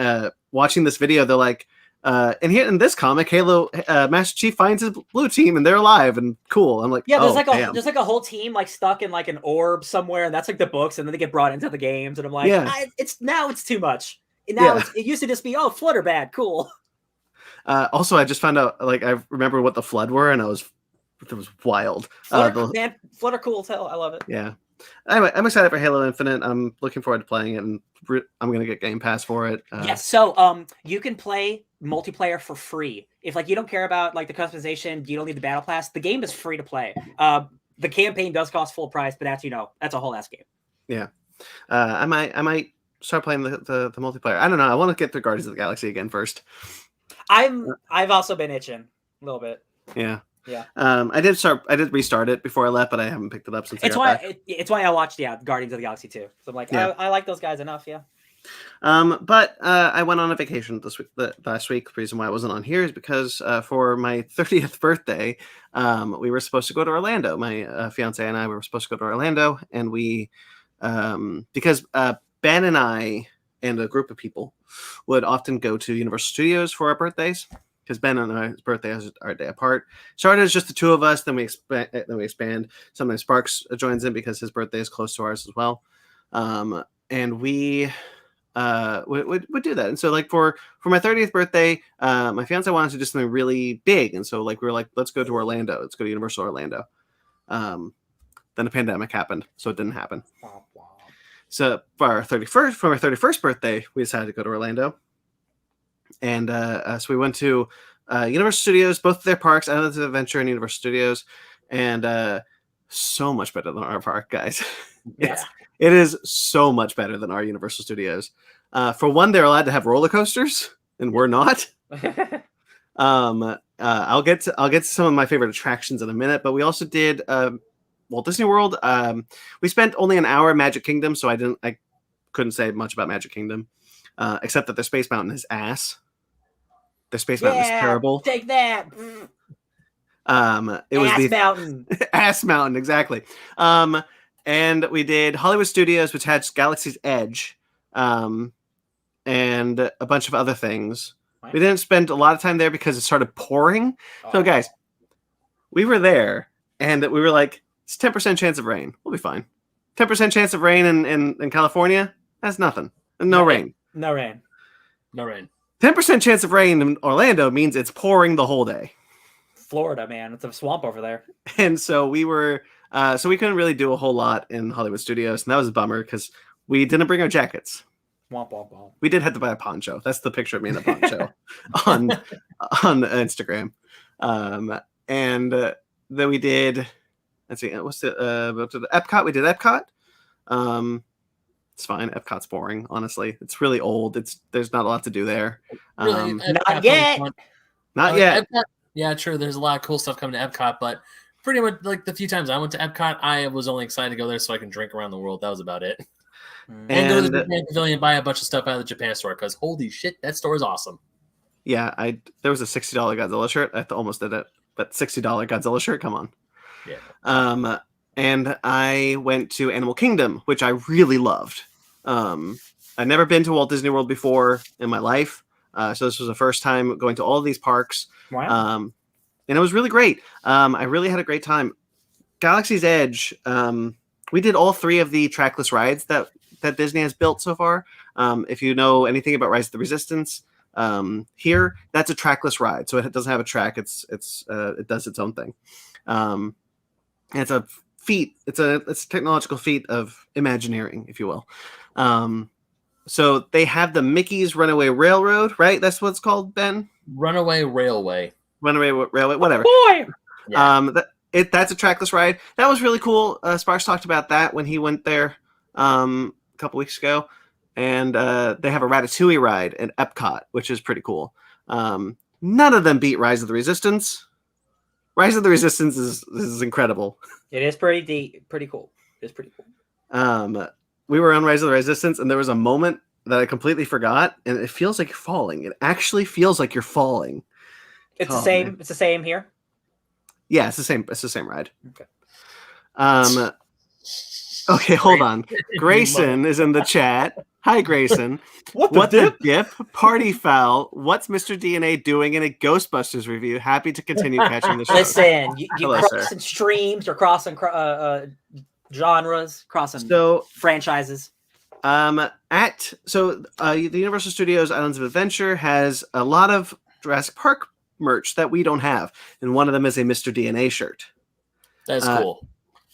Watching this video, they're like, and here in this comic, Halo Master Chief finds his blue team and they're alive and cool. I'm like, there's like a whole team like stuck in like an orb somewhere, and that's like the books, and then they get brought into the games, and I'm like, it's too much. And now it used to just be Flood are bad, cool. Also, I just found out, like, I remember what the Flood were, and it was wild. Flood are cool as hell. I love it. Yeah. Anyway, I'm excited for Halo Infinite. I'm looking forward to playing it, and I'm going to get Game Pass for it. Yes, so you can play multiplayer for free. If, like, you don't care about, like, the customization, you don't need the Battle Pass, the game is free to play. The campaign does cost full price, but that's a whole ass game. Yeah. I might start playing the multiplayer. I don't know. I want to get through Guardians of the Galaxy again first. I've also been itching a little bit. Yeah. Yeah. I did restart it before I left, but I haven't picked it up since. It's why I watched Guardians of the Galaxy 2. So I'm like, I like those guys enough. Yeah. But I went on a vacation last week. The reason why I wasn't on here is because for my 30th birthday, we were supposed to go to Orlando. My fiance and I were supposed to go to Orlando, and we because Ben and I and a group of people would often go to Universal Studios for our birthdays, because Ben and I's birthday is our day apart. Started as just the two of us, then we expand. Sometimes Sparks joins in because his birthday is close to ours as well. And we would do that. And so like for my 30th birthday, my fiance wanted to do something really big, and so like we were like, let's go to Orlando. Let's go to Universal Orlando. Then the pandemic happened, so it didn't happen. So for our 31st birthday, we decided to go to Orlando, and so we went to Universal Studios, both of their parks, Islands of Adventure and Universal Studios, and so much better than our park, guys. Yeah. It is so much better than our Universal Studios. For one, they're allowed to have roller coasters, and we're not. I'll get to some of my favorite attractions in a minute, but we also did Walt Disney World. We spent only an hour at Magic Kingdom, so I couldn't say much about Magic Kingdom, except that their Space Mountain is ass. Their Space Mountain is terrible. Take that. It was Ass the Mountain. Ass Mountain, exactly. And we did Hollywood Studios, which had Galaxy's Edge, and a bunch of other things. Right. We didn't spend a lot of time there because it started pouring. Oh. So, guys, we were there, and we were like, it's 10% chance of rain. We'll be fine. 10% chance of rain in California? That's nothing. No rain. No rain. No rain. 10% chance of rain in Orlando means it's pouring the whole day. Florida, man. It's a swamp over there. And so we were, so we couldn't really do a whole lot in Hollywood Studios. And that was a bummer because we didn't bring our jackets. Womp, womp, womp. We did have to buy a poncho. That's the picture of me in a poncho on Instagram. And then we did, let's see, what's the Epcot? We did Epcot. It's fine. Epcot's boring, honestly. It's really old. There's not a lot to do there. Really, Not yet. Not yet. Epcot, yeah, true. There's a lot of cool stuff coming to Epcot, but pretty much like the few times I went to Epcot, I was only excited to go there so I can drink around the world. That was about it. And go to the Japan Pavilion and buy a bunch of stuff out of the Japan store because holy shit, that store is awesome. Yeah, there was a $60 Godzilla shirt. I almost did it, but $60 Godzilla shirt, come on. Yeah. And I went to Animal Kingdom, which I really loved. I'd never been to Walt Disney World before in my life, so this was the first time going to all of these parks. Wow. And it was really great. I really had a great time. Galaxy's Edge, we did all three of the trackless rides that Disney has built so far. If you know anything about Rise of the Resistance, here that's a trackless ride, so it doesn't have a track. It does its own thing. And it's a feat. It's a technological feat of Imagineering, if you will. So they have the Mickey's Runaway Railroad, right? That's what it's called, Ben. Runaway Railway, whatever. Boy. Yeah. That's a trackless ride. That was really cool. Sparks talked about that when he went there a couple weeks ago. And they have a Ratatouille ride at Epcot, which is pretty cool. None of them beat Rise of the Resistance. Rise of the Resistance is incredible. It is pretty cool. It's pretty cool. We were on Rise of the Resistance, and there was a moment that I completely forgot, and it feels like you're falling. It actually feels like you're falling. It's the same. Man. It's the same here. Yeah, it's the same. It's the same ride. Okay. Okay, hold on. Grayson is in the chat. Hi, Grayson. What the dip? Party foul. What's Mr. DNA doing in a Ghostbusters review? Happy to continue catching the show. Listen, you crossing streams or crossing genres, crossing franchises. The Universal Studios Islands of Adventure has a lot of Jurassic Park merch that we don't have, and one of them is a Mr. DNA shirt. That's cool.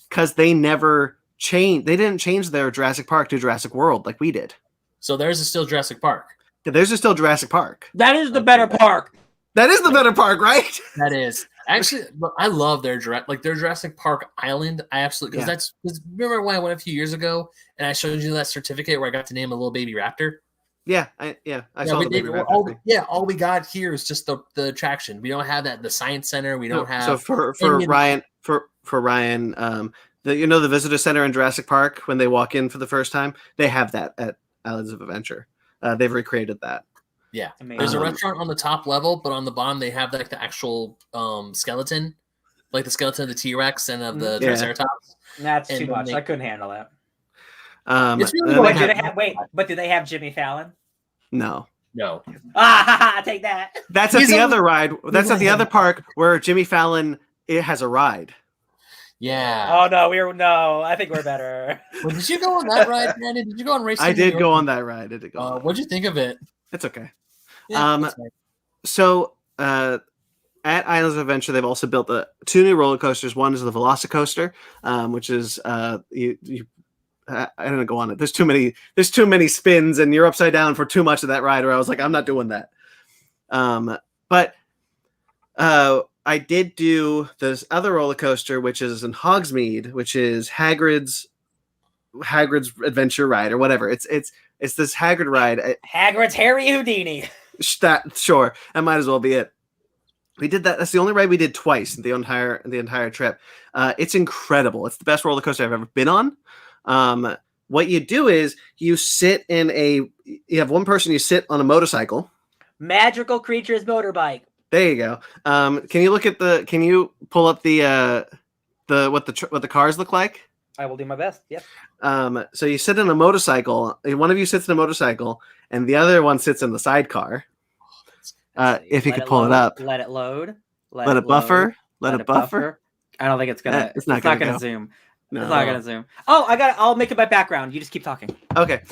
Because they never changed. They didn't change their Jurassic Park to Jurassic World like we did. So theirs is still Jurassic Park. Theirs is still Jurassic Park. That is the better park. That is the better park, right? That is. Actually, I love their Jurassic Park Island. I absolutely because remember when I went a few years ago and I showed you that certificate where I got to name a little baby raptor. I saw the baby raptor. All we got here is just the attraction. We don't have that in the Science Center. We don't have. So for Ryan, the visitor center in Jurassic Park when they walk in for the first time, they have that at Islands of Adventure. They've recreated that. Yeah, there's a restaurant on the top level, but on the bottom they have like the actual skeleton, like the skeleton of the T-Rex and of the Triceratops. That's too much. I couldn't handle that. It's really but do they have Jimmy Fallon? No. Take that. That's at the other ride. That's at the other park where Jimmy Fallon has a ride. Yeah. Oh no, I think we're better. Well, did you go on that ride, Brandon? Did you go on Racing? I did go on that ride. I did go on that What'd you think of it? It's okay. Yeah, that's fine. So at Islands of Adventure, they've also built two new roller coasters. One is the Velocicoaster, which is I don't know, go on it. There's too many spins, and you're upside down for too much of that ride. Where I was like, I'm not doing that. But I did do this other roller coaster, which is in Hogsmeade, which is Hagrid's Adventure Ride or whatever. It's this Hagrid ride. Hagrid's Harry Houdini. Sure, that might as well be it. We did that. That's the only ride we did twice in the entire trip. It's incredible. It's the best roller coaster I've ever been on. What you do is you have one person, you sit on a motorcycle. Magical Creatures motorbike. There you go. Can you pull up what the cars look like? I will do my best. Yep. So you sit in a motorcycle. One of you sits in a motorcycle, and the other one sits in the sidecar. If you could pull it up. Let it load. Let it buffer. Let it buffer. I don't think it's gonna. It's not gonna zoom. No. It's not gonna zoom. Oh, I'll make it my background. You just keep talking. Okay.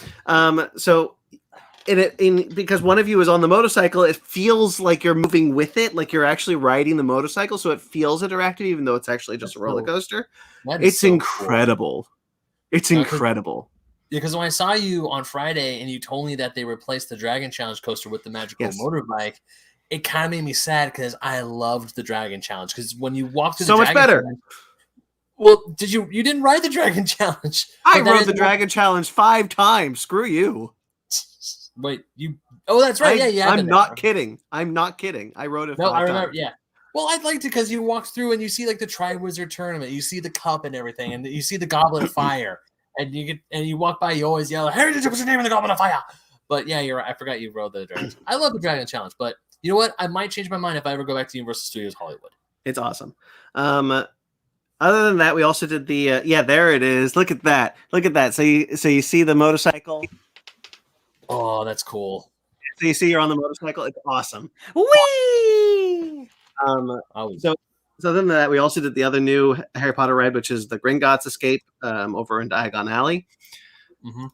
So because one of you is on the motorcycle, it feels like you're moving with it, like you're actually riding the motorcycle, so it feels interactive, even though it's actually just a roller coaster. It's incredible. Cool. It's incredible. Because when I saw you on Friday and you told me that they replaced the Dragon Challenge coaster with the magical motorbike, it kind of made me sad because I loved the Dragon Challenge. Because when you walk through so much better. Well, you didn't ride the Dragon Challenge? I rode the Dragon Challenge 5 times. Screw you. Wait, you? Oh, that's right. Yeah. I'm not kidding. I rode it 5 times. I remember. Yeah. Well, I'd like to because you walk through and you see like the Triwizard Tournament, you see the cup and everything, and you see the Goblet of Fire. And you walk by, you always yell, "Heritage, what's your name in the Goblet of Fire?" But yeah, you're right. I forgot you rode the Dragon. I love the Dragon Challenge, but you know what? I might change my mind if I ever go back to Universal Studios Hollywood. It's awesome. Other than that, we also did the there it is. Look at that. So you see the motorcycle. Oh, that's cool. So you see you're on the motorcycle. It's awesome. Whee! So other than that, we also did the other new Harry Potter ride, which is the Gringotts Escape over in Diagon Alley. Mm-hmm.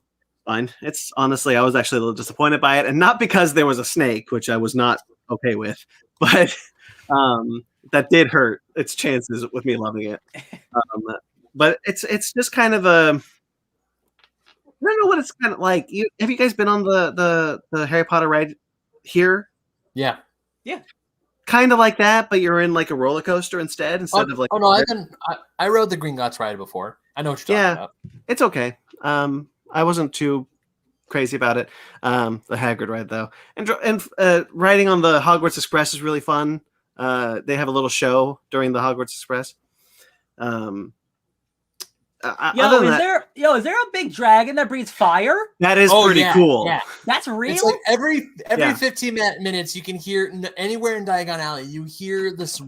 Fine. It's honestly, I was actually a little disappointed by it, and not because there was a snake, which I was not okay with, but that did hurt its chances with me loving it. But it's just kind of a. I don't know what it's kind of like. Have you guys been on the Harry Potter ride here? Yeah. Kind of like that, but you're in like a roller coaster instead of like. Oh no, I rode the Gringotts ride before. I know what you're talking about. It's okay. I wasn't too crazy about it. The Hagrid ride though, and riding on the Hogwarts Express is really fun. They have a little show during the Hogwarts Express. Is there a big dragon that breathes fire? That is pretty cool. Yeah. That's real. It's like every 15 minutes you can hear anywhere in Diagon Alley, you hear this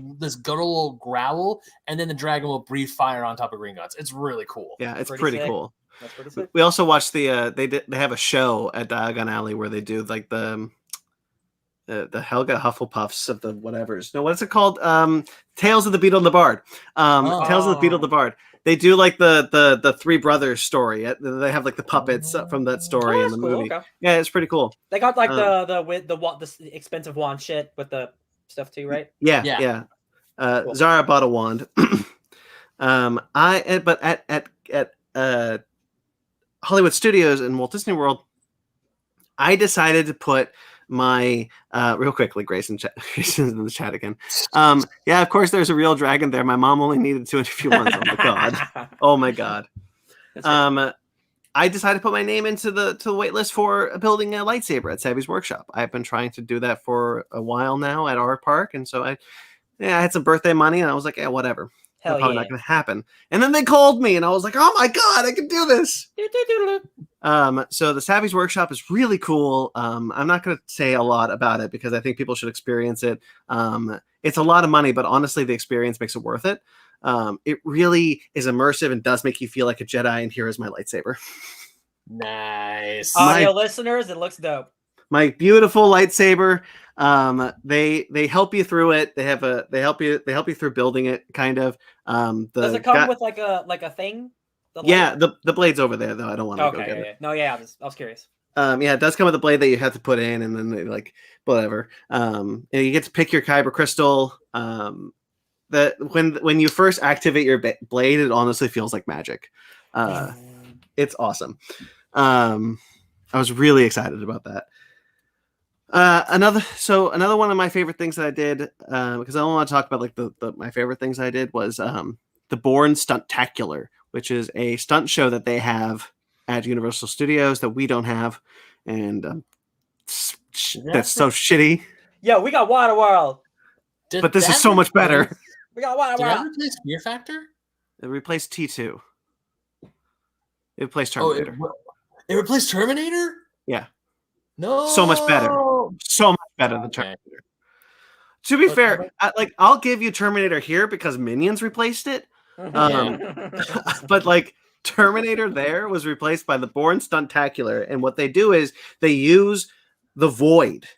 guttural growl, and then the dragon will breathe fire on top of Gringotts. It's really cool. Yeah, it's pretty cool. That's pretty sick. We also watched they have a show at Diagon Alley where they do like the Helga Hufflepuffs of the whatevers. No, what's it called? Tales of the Beetle and the Bard. Tales of the Beetle and the Bard. They do like the Three Brothers story. They have like the puppets from that story in the movie. Okay. Yeah, it's pretty cool. They got like the expensive wand shit with the stuff too, right? Yeah. Cool. Zara bought a wand. But at Hollywood Studios and Walt Disney World, I decided to put my real quickly, Grayson's in the chat again. Of course there's a real dragon there. My mom only needed 250 ones. Oh my god. I decided to put my name into the wait list for building a lightsaber at Savvy's Workshop. I've been trying to do that for a while now at our park, and so I had some birthday money, and I was like, whatever. That's probably not going to happen. And then they called me, and I was like, oh my god, I can do this. So the Savvy's Workshop is really cool. I'm not going to say a lot about it because I think people should experience it. It's a lot of money, but honestly, the experience makes it worth it. It really is immersive and does make you feel like a Jedi, and here is my lightsaber. Nice. Audio listeners, it looks dope. My beautiful lightsaber. They help you through it. They help you through building it, kind of. Does it come with like a thing? Yeah, the blade's over there though. I don't want to go get it. Yeah. No, yeah, I was curious. Yeah, it does come with a blade that you have to put in, and then they, like, whatever. And you get to pick your kyber crystal. That when you first activate your blade, it honestly feels like magic. It's awesome. I was really excited about that. Another one of my favorite things that I did, because I don't want to talk about like my favorite things I did, was the Bourne Stuntacular, which is a stunt show that they have at Universal Studios that we don't have, and that's so shitty. Yo, we got Waterworld, but this is so much better. We got Waterworld. Did that replace Fear Factor? It replaced T2. It replaced Terminator. It replaced Terminator? Yeah. No. So much better. So much better than Terminator. To be fair, I'll give you Terminator here because Minions replaced it. But like Terminator there was replaced by the Bourne Stuntacular, and what they do is they use the Void.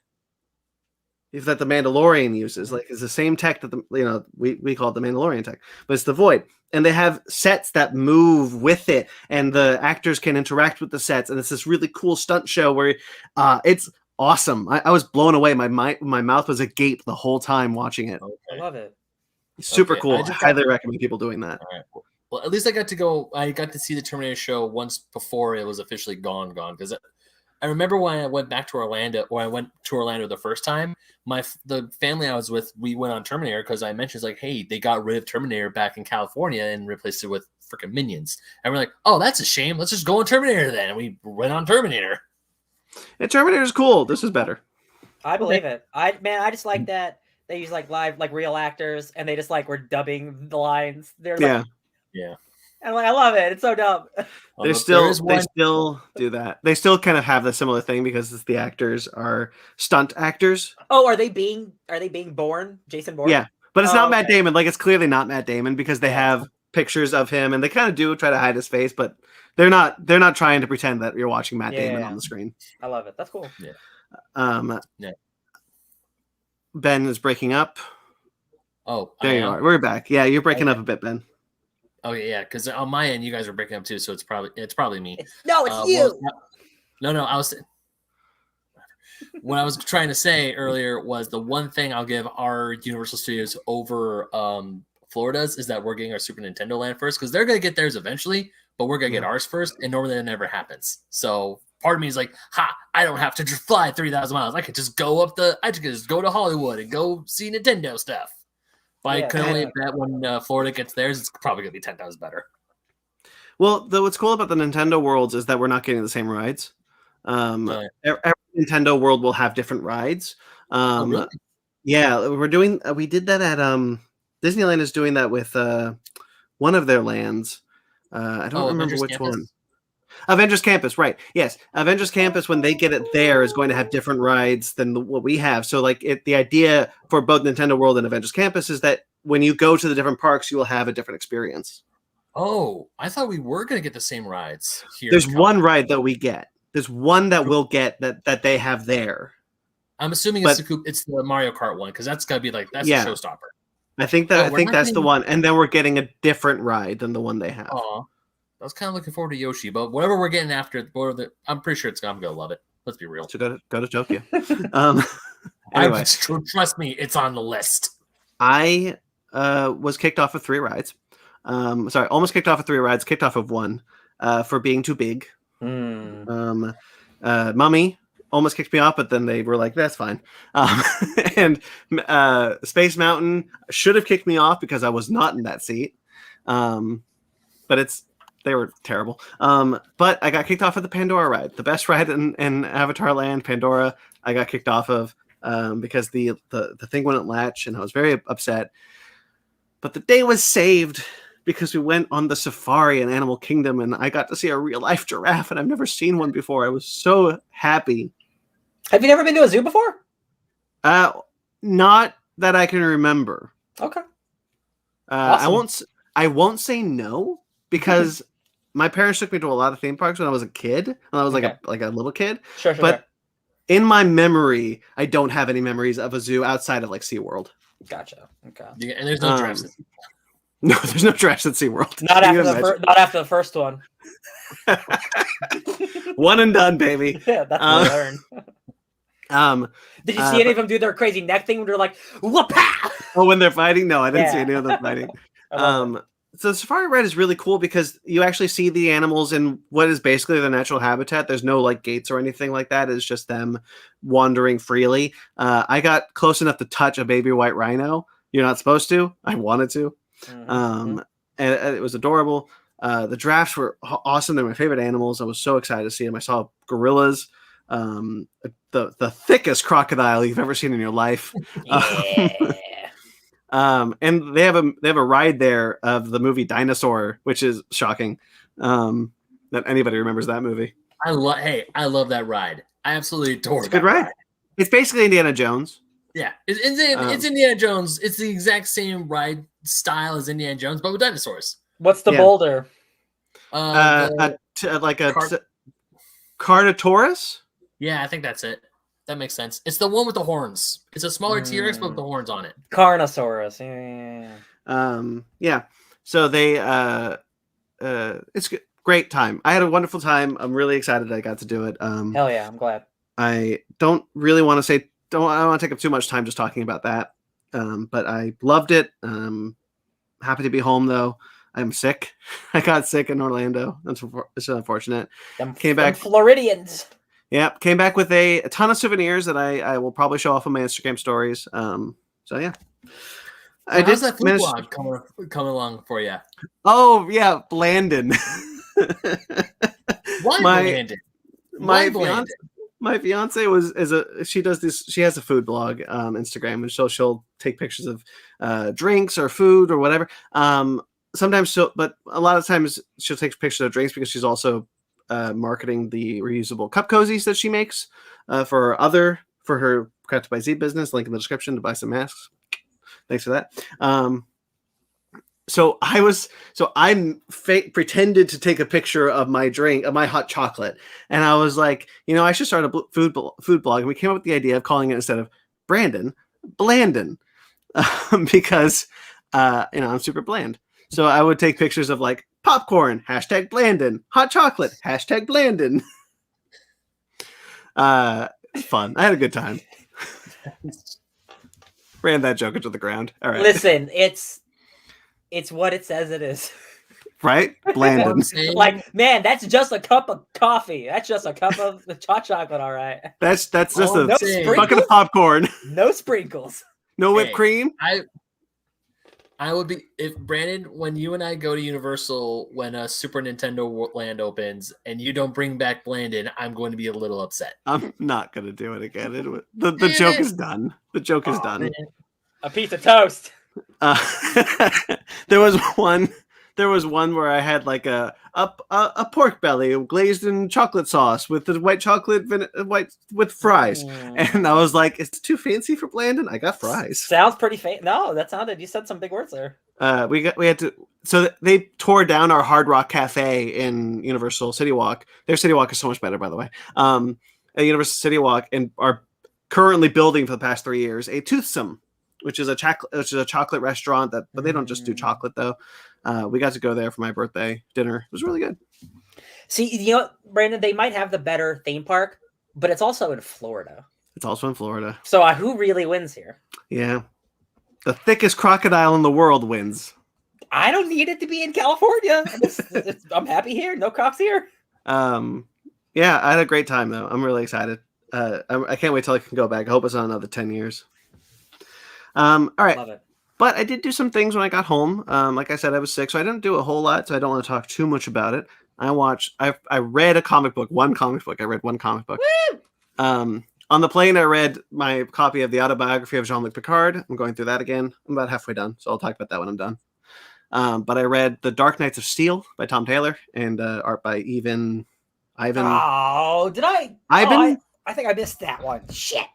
If that the Mandalorian uses, like, it's the same tech that we call it the Mandalorian tech, but it's the Void, and they have sets that move with it, and the actors can interact with the sets, and it's this really cool stunt show where it's awesome. I was blown away. My mouth was agape the whole time watching it. Okay. I love it. Super cool. I highly recommend people doing that. All right. Well, at least I got to see the Terminator show once before it was officially gone, because I remember when I went back to Orlando, or I went to Orlando the first time, the family I was with, we went on Terminator because I mentioned, like, hey, they got rid of Terminator back in California and replaced it with freaking Minions. And we're like, oh, that's a shame. Let's just go on Terminator then. And we went on Terminator. Yeah, Terminator's cool. This is better. I believe it. I just like that they use like live, like real actors, and they just like were dubbing the lines. They're like, yeah. And like, I love it. It's so dumb. They still do that. They still kind of have the similar thing because the actors are stunt actors. Oh, are they being Bourne? Jason Bourne? Yeah, but it's not Matt Damon. Like, it's clearly not Matt Damon because they have pictures of him, and they kind of do try to hide his face, but they're not trying to pretend that you're watching Matt Damon on the screen. I love it. That's cool. Yeah. Ben is breaking up. Oh, there you are. We're back. Yeah, you're breaking up a bit, Ben. Oh yeah, because on my end you guys are breaking up too, so it's probably me. It's you. No, what I was trying to say earlier was the one thing I'll give our Universal Studios over Florida's is that we're getting our Super Nintendo Land first, because they're gonna get theirs eventually, but we're gonna get ours first, and normally that never happens. So part of me is like, I don't have to fly 3,000 miles. I could just go to Hollywood and go see Nintendo stuff. But I can only bet when Florida gets theirs, it's probably going to be 10 times better. Well, what's cool about the Nintendo Worlds is that we're not getting the same rides. Every Nintendo World will have different rides. Really? Yeah, we did that at Disneyland is doing that with one of their lands. I don't remember Avengers which Campus? one. Avengers Campus, right? Yes, Avengers Campus. When they get it there, is going to have different rides than what we have. So, like, the idea for both Nintendo World and Avengers Campus is that when you go to the different parks, you will have a different experience. Oh, I thought we were going to get the same rides here. There's one ride that we get. There's one that we'll get that they have there. I'm assuming it's the Mario Kart one, because that's got to be like a showstopper. I think that's the one, and then we're getting a different ride than the one they have. Oh. I was kind of looking forward to Yoshi, but whatever we're getting after, I'm pretty sure I'm going to love it. Let's be real. So go to Tokyo. Anyway. Trust me, it's on the list. I was kicked off of 3 rides. Almost kicked off of 3 rides, kicked off of 1 for being too big. Mummy almost kicked me off, but then they were like, that's fine. And Space Mountain should have kicked me off because I was not in that seat. But they were terrible. But I got kicked off of the Pandora ride, the best ride in Avatar Land, Pandora. I got kicked off of because the thing wouldn't latch, and I was very upset. But the day was saved because we went on the safari in Animal Kingdom, and I got to see a real life giraffe, and I've never seen one before. I was so happy. Have you never been to a zoo before? Not that I can remember. Okay. Awesome. I won't say no because my parents took me to a lot of theme parks when I was a kid, when I was like a little kid. Sure. But in my memory, I don't have any memories of a zoo outside of like SeaWorld. Gotcha. Okay. Yeah, and there's no giraffes. No, there's no giraffes at SeaWorld. Not after the first one. One and done, baby. Yeah, that's what I learned. Did you see any of them do their crazy neck thing when they're like, whoop-ah! Oh, when they're fighting? No, I didn't see any of them fighting. So Safari Ride is really cool because you actually see the animals in what is basically their natural habitat. There's no like gates or anything like that. It's just them wandering freely. I got close enough to touch a baby white rhino. You're not supposed to. I wanted to. And it was adorable. The giraffes were awesome. They're my favorite animals. I was so excited to see them. I saw gorillas, the thickest crocodile you've ever seen in your life. Yeah. And they have a ride there of the movie Dinosaur, which is shocking. That anybody remembers that movie. I love that ride. I absolutely adore it. It's a good ride. It's basically Indiana Jones. Yeah, it's Indiana Jones. It's the exact same ride style as Indiana Jones, but with dinosaurs. What's the boulder? Like a Carnotaurus? Yeah, I think that's it. That makes sense. It's the one with the horns. It's a smaller T-Rex, but with the horns on it. Carnosaurus. Yeah. So they it's great time. I had a wonderful time. I'm really excited I got to do it. Hell yeah, I'm glad. I don't really want to say I don't want to take up too much time just talking about that. But I loved it. Happy to be home though. I'm sick. I got sick in Orlando. It's unfortunate. Came back Floridians. Yeah, came back with a ton of souvenirs that I will probably show off on my Instagram stories. So yeah, how's that food blog coming along for you? Oh yeah, Blandon. Why Blandon? My fiance she has a food blog Instagram, and so she'll take pictures of drinks or food or whatever. Sometimes but a lot of times she'll take pictures of drinks because she's also marketing the reusable cup cozies that she makes for her Crafted by Z business. Link in the description to buy some masks. Thanks for that. So I pretended to take a picture of my drink, of my hot chocolate, and I was like, I should start a food blog, and we came up with the idea of calling it, instead of Brandon, Blandon, because I'm super bland. So I would take pictures of like popcorn, #Blandon, hot chocolate, #Blandon. Fun. I had a good time. Ran that joke into the ground. All right. Listen, it's what it says it is. Right? Blandon. Like, man, that's just a cup of coffee. That's just a cup of hot chocolate, all right. That's just a no bucket of popcorn. No sprinkles. No whipped cream. I would be, if Brandon, when you and I go to Universal when Super Nintendo Land opens and you don't bring back Blandon, I'm going to be a little upset. I'm not going to do it again. The joke is done. The joke is done. Man. A piece of toast. There was one where I had like a pork belly glazed in chocolate sauce with the white chocolate with fries, and I was like, "It's too fancy for Blandon." I got fries. Sounds pretty fancy. No, that sounded. You said some big words there. We had to. So they tore down our Hard Rock Cafe in Universal City Walk. Their City Walk is so much better, by the way. At Universal City Walk, and are currently building for the past 3 years a Toothsome, which is a chocolate restaurant but they don't just do chocolate though. We got to go there for my birthday dinner. It was really good. See, Brandon, they might have the better theme park, but it's also in Florida. It's also in Florida. So who really wins here? Yeah. The thickest crocodile in the world wins. I don't need it to be in California. I'm happy here. No cops here. Yeah, I had a great time though. I'm really excited. I can't wait till I can go back. I hope it's not another 10 years. All right. Love it. But I did do some things when I got home. Like I said, I was sick, so I didn't do a whole lot, so I don't want to talk too much about it. I read a comic book, one comic book. I read one comic book. Woo! On the plane, I read my copy of the autobiography of Jean-Luc Picard. I'm going through that again. I'm about halfway done, so I'll talk about that when I'm done. But I read The Dark Knights of Steel by Tom Taylor and art by Ivan. Oh, did I? Ivan? I think I missed that one. Shit.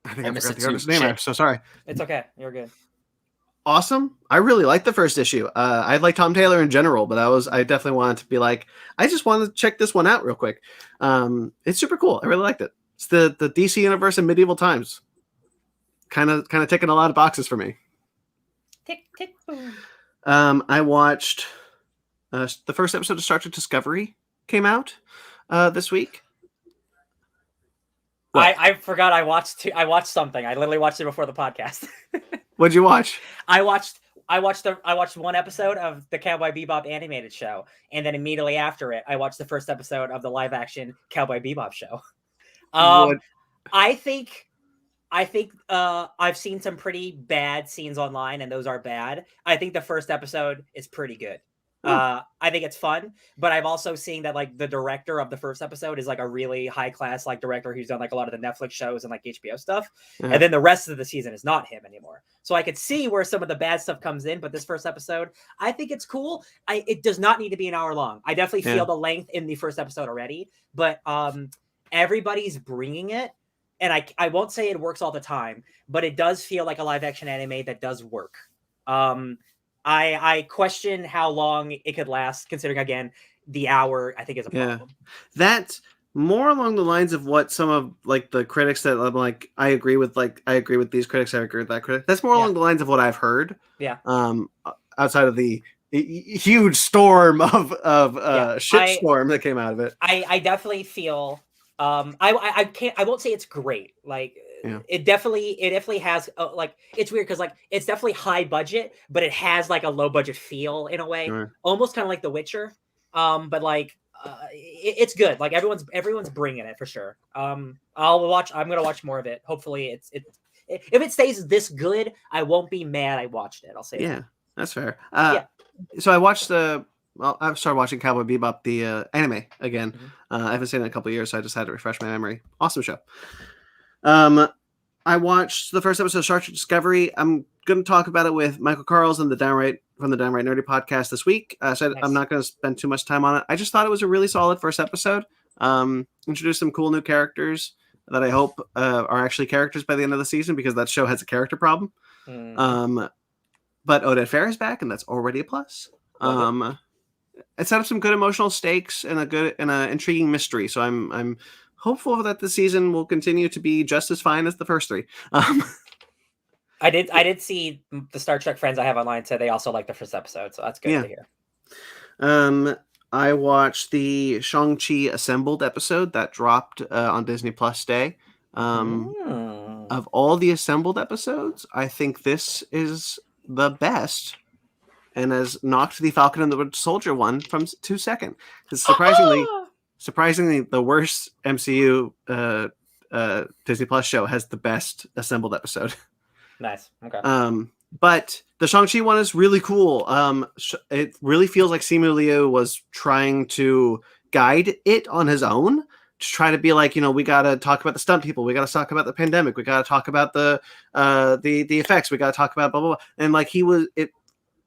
I think I forgot the artist's name. I'm so sorry. It's okay. You're good. Awesome. I really liked the first issue. I like Tom Taylor in general, but I definitely wanted to be like, I just wanted to check this one out real quick. It's super cool. I really liked it. It's the DC universe in medieval times. Kind of ticking a lot of boxes for me. Tick, tick, boom. I watched the first episode of Star Trek Discovery came out this week. What? I forgot I watched something. I literally watched it before the podcast. What'd you watch? I watched one episode of the Cowboy Bebop animated show, and then immediately after it, I watched the first episode of the live action Cowboy Bebop show. What? I think I've seen some pretty bad scenes online, and those are bad. I think the first episode is pretty good. I think it's fun, but I've also seen that like the director of the first episode is like a really high class like director who's done like a lot of the Netflix shows and like HBO stuff, and then the rest of the season is not him anymore. So I could see where some of the bad stuff comes in, but this first episode, I think it's cool. It does not need to be an hour long. I definitely feel the length in the first episode already, but everybody's bringing it, and I won't say it works all the time, but it does feel like a live action anime that does work. I question how long it could last, considering again the hour I think is a problem. That's more along the lines of what some of like the critics that I'm like I agree with these critics, I agree with that critic. That's more along the lines of what I've heard. Yeah. Outside of the huge storm of shitstorm that came out of it. I definitely feel I won't say it's great. Like it definitely has like it's weird because like it's definitely high budget, but it has like a low budget feel in a way, almost kind of like The Witcher. But like it's good. Like everyone's bringing it for sure. I'm gonna watch more of it. Hopefully if it stays this good, I won't be mad I watched it. I'll say that. That's fair. So I watched I've started watching Cowboy Bebop, the anime again. I haven't seen it in a couple of years, so I just had to refresh my memory. Awesome show. I watched the first episode of Star Trek Discovery. I'm going to talk about it with Michael Carls and the Downright Nerdy podcast this week. So I'm not going to spend too much time on it. I just thought it was a really solid first episode. Introduced some cool new characters that I hope are actually characters by the end of the season, because that show has a character problem. But Oded Fair is back, and that's already a plus. It set up some good emotional stakes and an intriguing mystery. So I'm hopeful that the season will continue to be just as fine as the first three. I did see the Star Trek friends I have online say they also like the first episode, so that's good to hear. I watched the Shang-Chi Assembled episode that dropped on Disney Plus Day. Of all the assembled episodes, I think this is the best, and has knocked the Falcon and the Winter Soldier one from 2 seconds. Because surprisingly, the worst MCU Disney Plus show has the best assembled episode. Nice. Okay. But the Shang-Chi one is really cool. It really feels like Simu Liu was trying to guide it on his own, to try to be like, we got to talk about the stunt people, we got to talk about the pandemic, we got to talk about the effects, we got to talk about blah blah blah. And like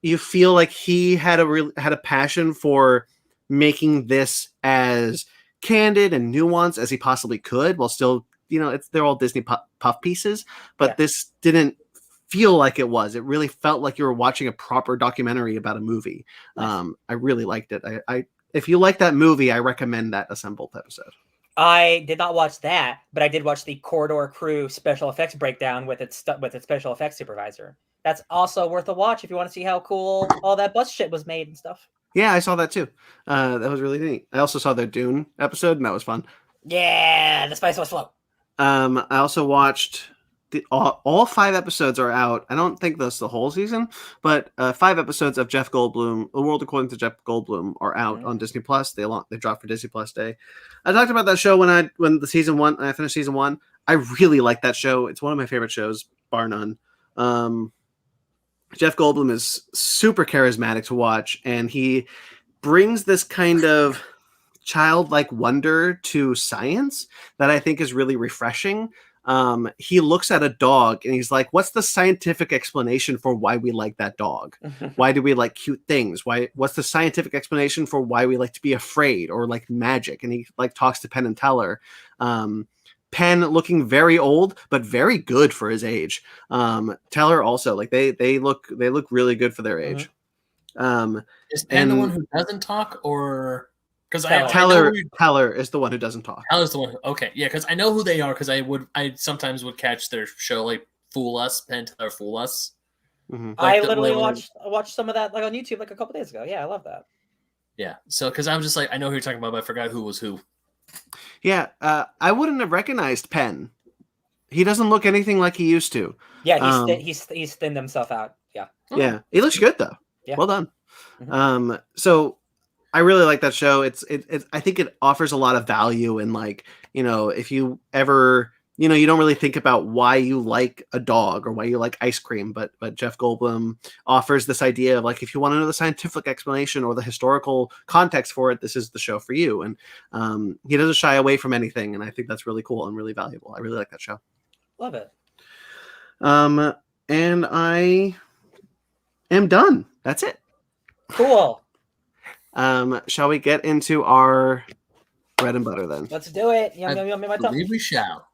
you feel like he had a passion for making this as candid and nuanced as he possibly could, while still, they're all Disney puff pieces, but this didn't feel like it was. It really felt like you were watching a proper documentary about a movie. Nice. I really liked it. I if you like that movie, I recommend that assembled episode. I did not watch that, but I did watch the Corridor Crew special effects breakdown with its special effects supervisor. That's also worth a watch if you want to see how cool all that bus shit was made and stuff. Yeah, I saw that too. That was really neat. I also saw the Dune episode, and that was fun. Yeah, the Spice was float. I also watched all 5 episodes are out. I don't think that's the whole season, but 5 episodes of Jeff Goldblum, The World According to Jeff Goldblum, are out on Disney Plus. They dropped for Disney Plus Day. I talked about that show when I finished season 1. I really like that show. It's one of my favorite shows, bar none. Jeff Goldblum is super charismatic to watch, and he brings this kind of childlike wonder to science that I think is really refreshing. He looks at a dog and he's like, what's the scientific explanation for why we like that dog? Why do we like cute things? What's the scientific explanation for why we like to be afraid or like magic? And he like talks to Penn and Teller. Penn looking very old, but very good for his age. Teller also, like they look really good for their age. Is Penn the one who doesn't talk, or Because Teller is the one who doesn't talk. Teller's the one. Okay, yeah, because I know who they are. Because I sometimes would catch their show like Fool Us, Penn Teller Fool Us. Mm-hmm. I literally watched some of that like on YouTube like a couple days ago. Yeah, I love that. Yeah, so because I was just like, I know who you're talking about, but I forgot who was who. Yeah, I wouldn't have recognized Penn. He doesn't look anything like he used to. Yeah, he's thinned himself out. Yeah. Yeah, he looks good though. Yeah. Well done. Mm-hmm. So I really like that show. It's I think it offers a lot of value in, like, if you ever, you don't really think about why you like a dog or why you like ice cream, but Jeff Goldblum offers this idea of, like, if you want to know the scientific explanation or the historical context for it, this is the show for you. And he doesn't shy away from anything, and I think that's really cool and really valuable. I really like that show. Love it. And I am done. That's it. Cool. Shall we get into our bread and butter then? Let's do it. Yum, yum, yum, in my I tongue. believe we shall.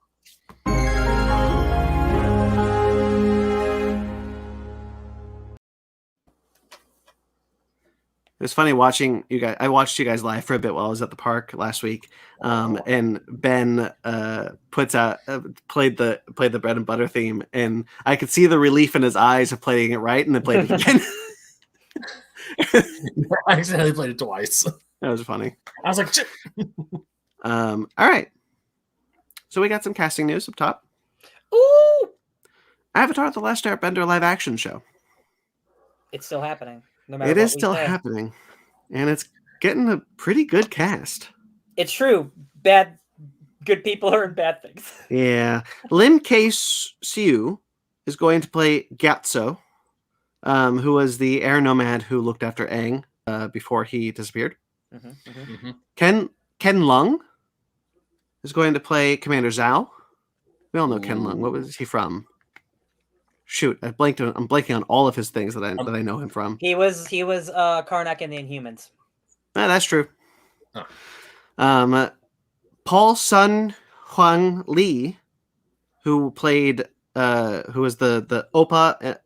It was funny watching you guys. I watched you guys live for a bit while I was at the park last week, and Ben played the bread and butter theme, and I could see the relief in his eyes of playing it right, and then played it again. I accidentally played it twice. That was funny. I was like, shit. All right. So we got some casting news up top. Ooh! Avatar: The Last Airbender live action show. It's still happening. No matter It what is we still say. happening, and it's getting a pretty good cast. It's true. Good people are in bad things. Yeah. Lim K-Siu is going to play Gyatso, who was the air nomad who looked after Aang before he disappeared. Mm-hmm. Ken Lung is going to play Commander Zhao. We all know Ken Lung. What was he from? Shoot, I'm blanking on all of his things that I know him from. He was Karnak in the Inhumans. That's true. Oh. Paul Sun Huang Lee, who played who was the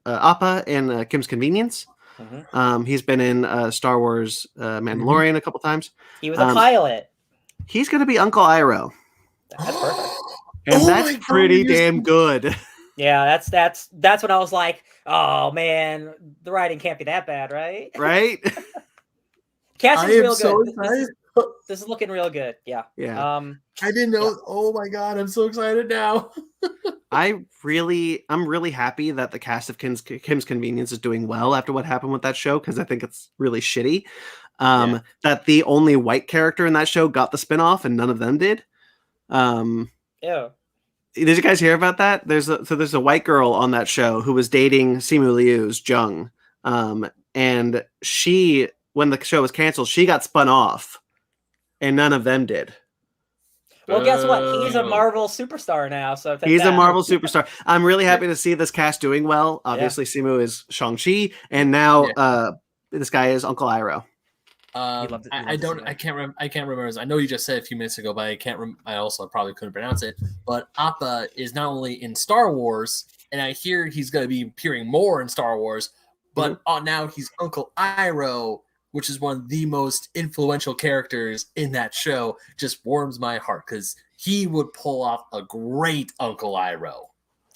Appa in Kim's Convenience. Mm-hmm. He's been in Star Wars Mandalorian a couple times. He was a pilot. He's going to be Uncle Iroh. That's perfect. And that's pretty damn good. Yeah, that's what I was like. Oh man, the writing can't be that bad, right? Right? Casting's real so good. This is looking real good. Yeah. Yeah. I didn't know. Yeah. Oh my god, I'm so excited now. I'm really happy that the cast of Kim's Convenience is doing well after what happened with that show, because I think it's really shitty. That the only white character in that show got the spinoff and none of them did. Yeah. Did you guys hear about that? There's a white girl on that show who was dating Simu Liu's Jung, and she, when the show was canceled, she got spun off, and none of them did. Well, guess what? He's a Marvel superstar now, so he's a Marvel superstar. I'm really happy to see this cast doing well. Obviously, Simu is Shang-Chi, and now this guy is Uncle Iroh. I can't remember. I know you just said a few minutes ago, but I can't. I also probably couldn't pronounce it. But Appa is not only in Star Wars, and I hear he's going to be appearing more in Star Wars, but now he's Uncle Iroh, which is one of the most influential characters in that show. Just warms my heart because he would pull off a great Uncle Iroh.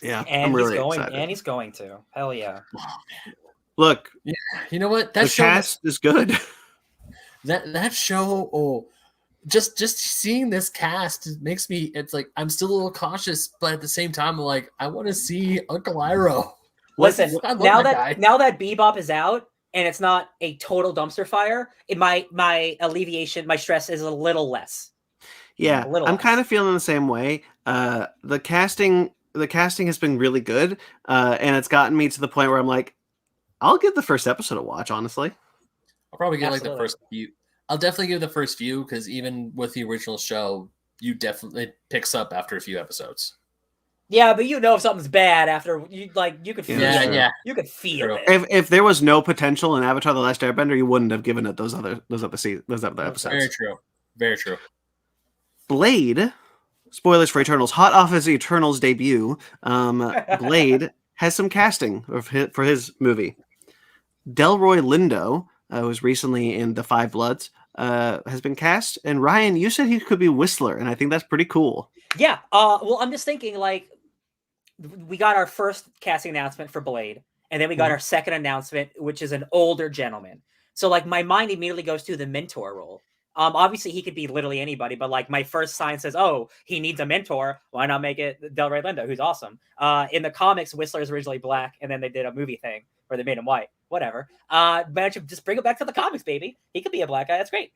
Yeah, and I'm really excited. And he's going to. Hell yeah! Oh, man. Look, you know what? The cast is good. That show, just seeing this cast makes me. It's like I'm still a little cautious, but at the same time, I'm like, I want to see Uncle Iroh. Listen, now that Bebop is out and it's not a total dumpster fire, my alleviation, my stress is a little less. Yeah, I'm kind of feeling the same way. The casting has been really good, and it's gotten me to the point where I'm like, I'll give the first episode a watch. Honestly, I'll probably get the first few. I'll definitely give the first few because even with the original show, it picks up after a few episodes. Yeah, but if something's bad after you could feel it. Yeah. You could feel it. If there was no potential in Avatar: The Last Airbender, you wouldn't have given it those other episodes. Very true. Very true. Blade, spoilers for Eternals, hot off his Eternals debut. Blade has some casting for his movie. Delroy Lindo was recently in The Five Bloods, has been cast. And Ryan, you said he could be Whistler, and I think that's pretty cool. Yeah. Well, I'm just thinking, like, we got our first casting announcement for Blade, and then we got our second announcement, which is an older gentleman. So, like, my mind immediately goes to the mentor role. Obviously, he could be literally anybody, but like my first sign says, "Oh, he needs a mentor. Why not make it Del Rey Lindo, who's awesome?" In the comics, Whistler is originally black, and then they did a movie thing where they made him white. Whatever. Just bring it back to the comics, baby. He could be a black guy. That's great.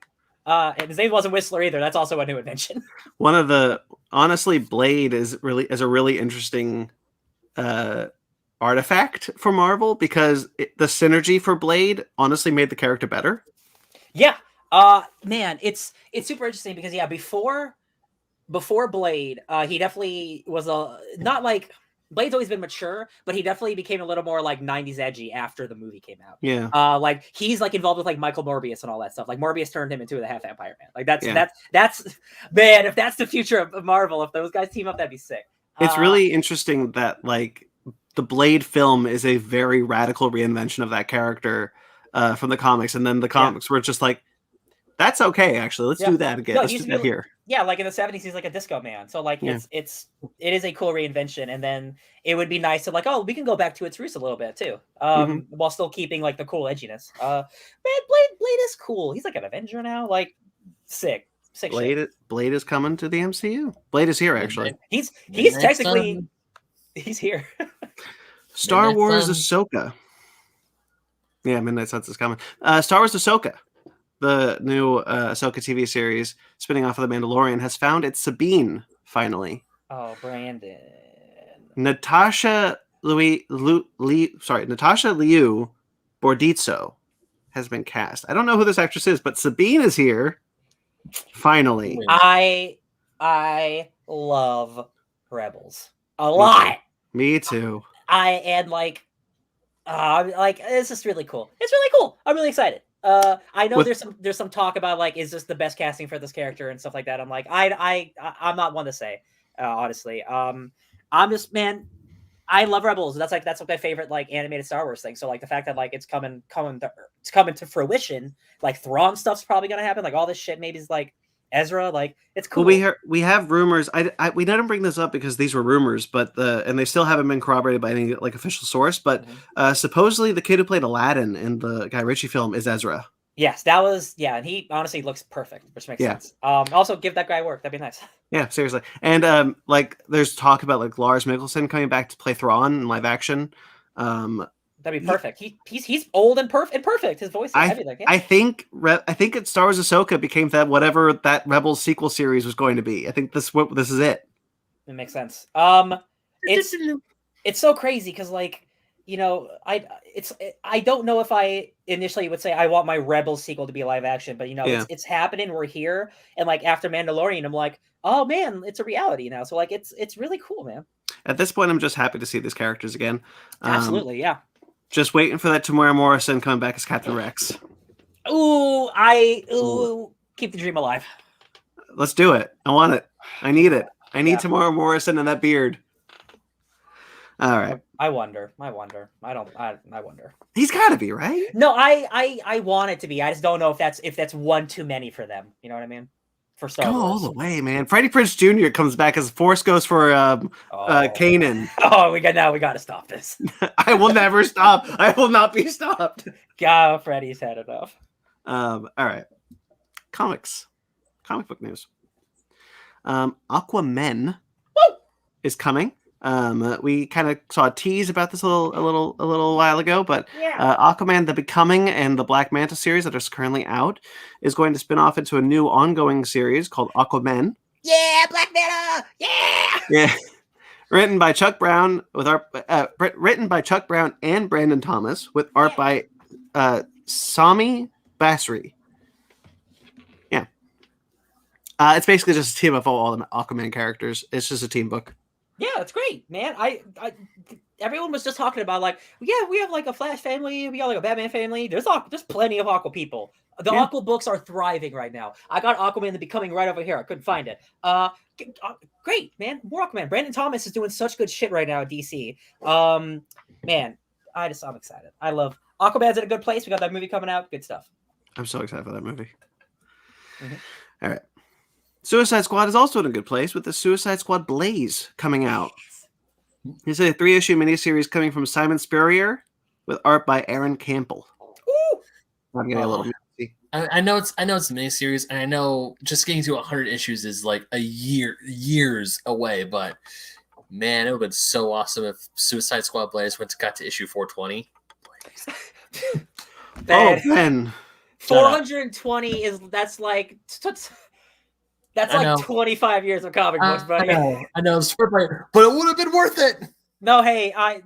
And his name wasn't Whistler either. That's also a new invention. Honestly, Blade is a really interesting artifact for Marvel because the synergy for Blade honestly made the character better. Yeah. Man, it's super interesting because before Blade, he definitely was not like Blade's always been mature, but he definitely became a little more like 90s edgy after the movie came out. Yeah. Like he's like involved with like Michael Morbius and all that stuff. Like Morbius turned him into the half vampire man. Like that's man, if that's the future of Marvel, if those guys team up, that'd be sick. It's really interesting that like the Blade film is a very radical reinvention of that character from the comics, and then the comics were just like, that's okay, actually. Let's do that again. Let's do that here. Yeah, like in the 70s, he's like a disco man. So like it is a cool reinvention. And then it would be nice to like, oh, we can go back to its roots a little bit too. While still keeping like the cool edginess. Man, Blade is cool. He's like an Avenger now. Like sick. Blade is coming to the MCU. Blade is here actually. He's technically he's here. Star Wars Ahsoka. Yeah, Midnight Suns is coming. Star Wars Ahsoka. The new Ahsoka TV series spinning off of The Mandalorian has found its Sabine finally. Oh, Brandon. Natasha Liu Bordizzo has been cast. I don't know who this actress is, but Sabine is here finally. I love Rebels a lot. Me too. It's just really cool. It's really cool. I'm really excited. I know there's some talk about like, is this the best casting for this character and stuff like that. I'm like, I'm not one to say, honestly. I'm just, man, I love Rebels. That's like my favorite like animated Star Wars thing. So like the fact that like it's coming to fruition, like Thrawn stuff's probably gonna happen. Like all this shit maybe is like Ezra, like it's cool. Well, we have rumors. We didn't bring this up because these were rumors, but and they still haven't been corroborated by any like official source. But supposedly the kid who played Aladdin in the Guy Ritchie film is Ezra. Yes, that was and he honestly looks perfect, which makes sense. Also give that guy work. That'd be nice. Yeah, seriously. And like there's talk about like Lars Mikkelsen coming back to play Thrawn in live action. That'd be perfect. He's old and perfect. His voice is everything. Yeah. I think it's Star Wars Ahsoka became that whatever that Rebels sequel series was going to be. I think this is it. It makes sense. It's so crazy because like, you know, I don't know if I initially would say I want my Rebels sequel to be live action, but you know, it's happening. We're here, and like after Mandalorian, I'm like, oh man, it's a reality now. So like, it's really cool, man. At this point, I'm just happy to see these characters again. Absolutely, yeah. Just waiting for that Tamora Morrison coming back as Captain Rex. Keep the dream alive. Let's do it. I want it. I need it. I need Tamora Morrison and that beard. All right. I wonder. I wonder. He's got to be, right? No, I want it to be. I just don't know if that's one too many for them. You know what I mean? For Star Wars. All the way, man. Freddie Prinze Jr. comes back as Force Ghost for Kanan. Oh, we got to stop this. I will never stop. I will not be stopped. God, Freddie's had enough. All right. Comic book news. Aquaman is coming. We kind of saw a tease about this a little while ago, but Aquaman: The Becoming and the Black Manta series that is currently out is going to spin off into a new ongoing series called Aquaman. Yeah, Black Manta. Yeah. Written by Chuck Brown and Brandon Thomas with art by Sami Basri. Yeah. It's basically just a team of all the Aquaman characters. It's just a team book. Yeah, it's great, man. Everyone was just talking about like, yeah, we have like a Flash family, we got like a Batman family. There's plenty of Aqua people. The Aqua books are thriving right now. I got Aquaman: The Becoming right over here. I couldn't find it. Great, man. More Aquaman. Brandon Thomas is doing such good shit right now at DC. Man, I'm excited. I love Aquaman's in a good place. We got that movie coming out. Good stuff. I'm so excited for that movie. Mhm. All right. Suicide Squad is also in a good place with the Suicide Squad Blaze coming out. It's a 3-issue miniseries coming from Simon Spurrier with art by Aaron Campbell. Ooh. I'm getting a little messy. I know it's a miniseries, and I know just getting to 100 issues is like years away. But man, it would have been so awesome if Suicide Squad Blaze got to issue 420. Oh, Ben. 420 that's like 25 years of comic books, buddy. I know, but it would have been worth it. No, hey, I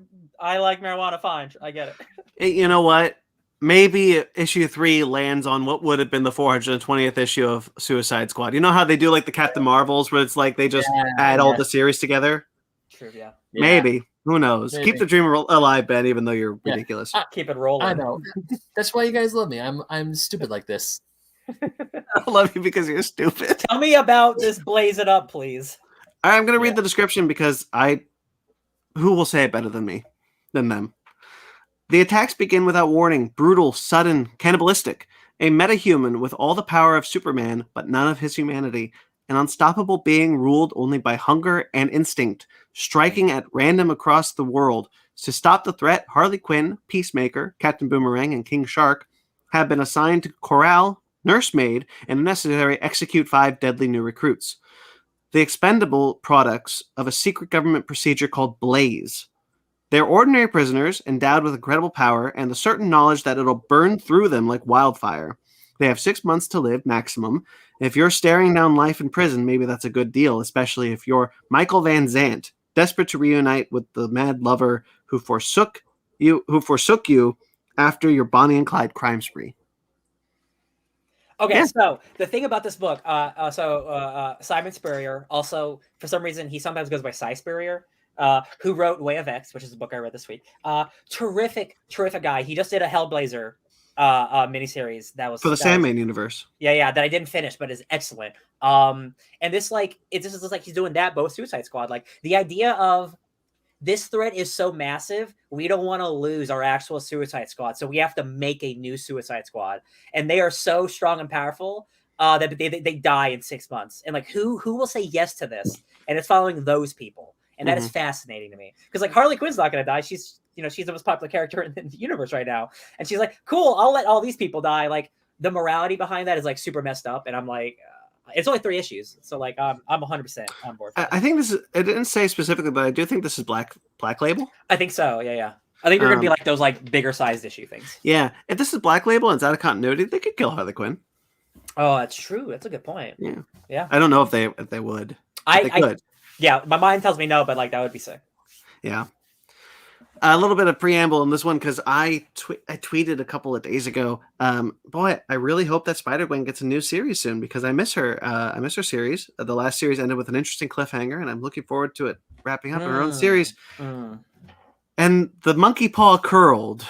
like marijuana fine. I get it. Hey, you know what? Maybe issue 3 lands on what would have been the 420th issue of Suicide Squad. You know how they do like the Captain Marvels, where it's like they just add all the series together? True, yeah. Maybe. Who knows? Maybe. Keep the dream alive, Ben, even though you're ridiculous. Keep it rolling. I know. That's why you guys love me. I'm stupid like this. I love you because you're stupid. Tell me about this Blaze It Up, please. All right, I'm going to read the description because who will say it better than them? The attacks begin without warning, brutal, sudden, cannibalistic. A metahuman with all the power of Superman, but none of his humanity. An unstoppable being ruled only by hunger and instinct, striking at random across the world. To stop the threat, Harley Quinn, Peacemaker, Captain Boomerang, and King Shark have been assigned to corral, nursemaid, and if necessary, execute 5 deadly new recruits. The expendable products of a secret government procedure called Blaze. They're ordinary prisoners endowed with incredible power and the certain knowledge that it'll burn through them like wildfire. They have 6 months to live, maximum. If you're staring down life in prison, maybe that's a good deal, especially if you're Michael Van Zant, desperate to reunite with the mad lover who forsook you after your Bonnie and Clyde crime spree. Okay, so the thing about this book, Simon Spurrier, also, for some reason, he sometimes goes by Cy Spurrier, who wrote Way of X, which is a book I read this week. Terrific guy. He just did a Hellblazer miniseries that was... For the Sandman universe. Yeah, that I didn't finish, but is excellent. And this, like, it just looks like he's doing that, both Suicide Squad. Like, the idea of this threat is so massive, we don't want to lose our actual Suicide Squad, so we have to make a new Suicide Squad. And they are so strong and powerful that they die in 6 months. And like, who will say yes to this? And it's following those people, and that is fascinating to me. Because like Harley Quinn's not going to die. She's the most popular character in the universe right now, and she's like, cool, I'll let all these people die. Like the morality behind that is like super messed up, and I'm like. It's only 3 issues, so like I'm 100% on board. I think this is. It didn't say specifically, but I do think this is Black Label. I think so. Yeah. I think they're gonna be like those like bigger sized issue things. Yeah, if this is Black Label and it's out of continuity, they could kill Harley Quinn. Oh, that's true. That's a good point. Yeah. I don't know if they would. They could. Yeah, my mind tells me no, but like that would be sick. Yeah. A little bit of preamble on this one because I tweeted a couple of days ago. Boy, I really hope that Spider-Gwen gets a new series soon because I miss her. I miss her series. The last series ended with an interesting cliffhanger, and I'm looking forward to it wrapping up in her own series. And the monkey paw curled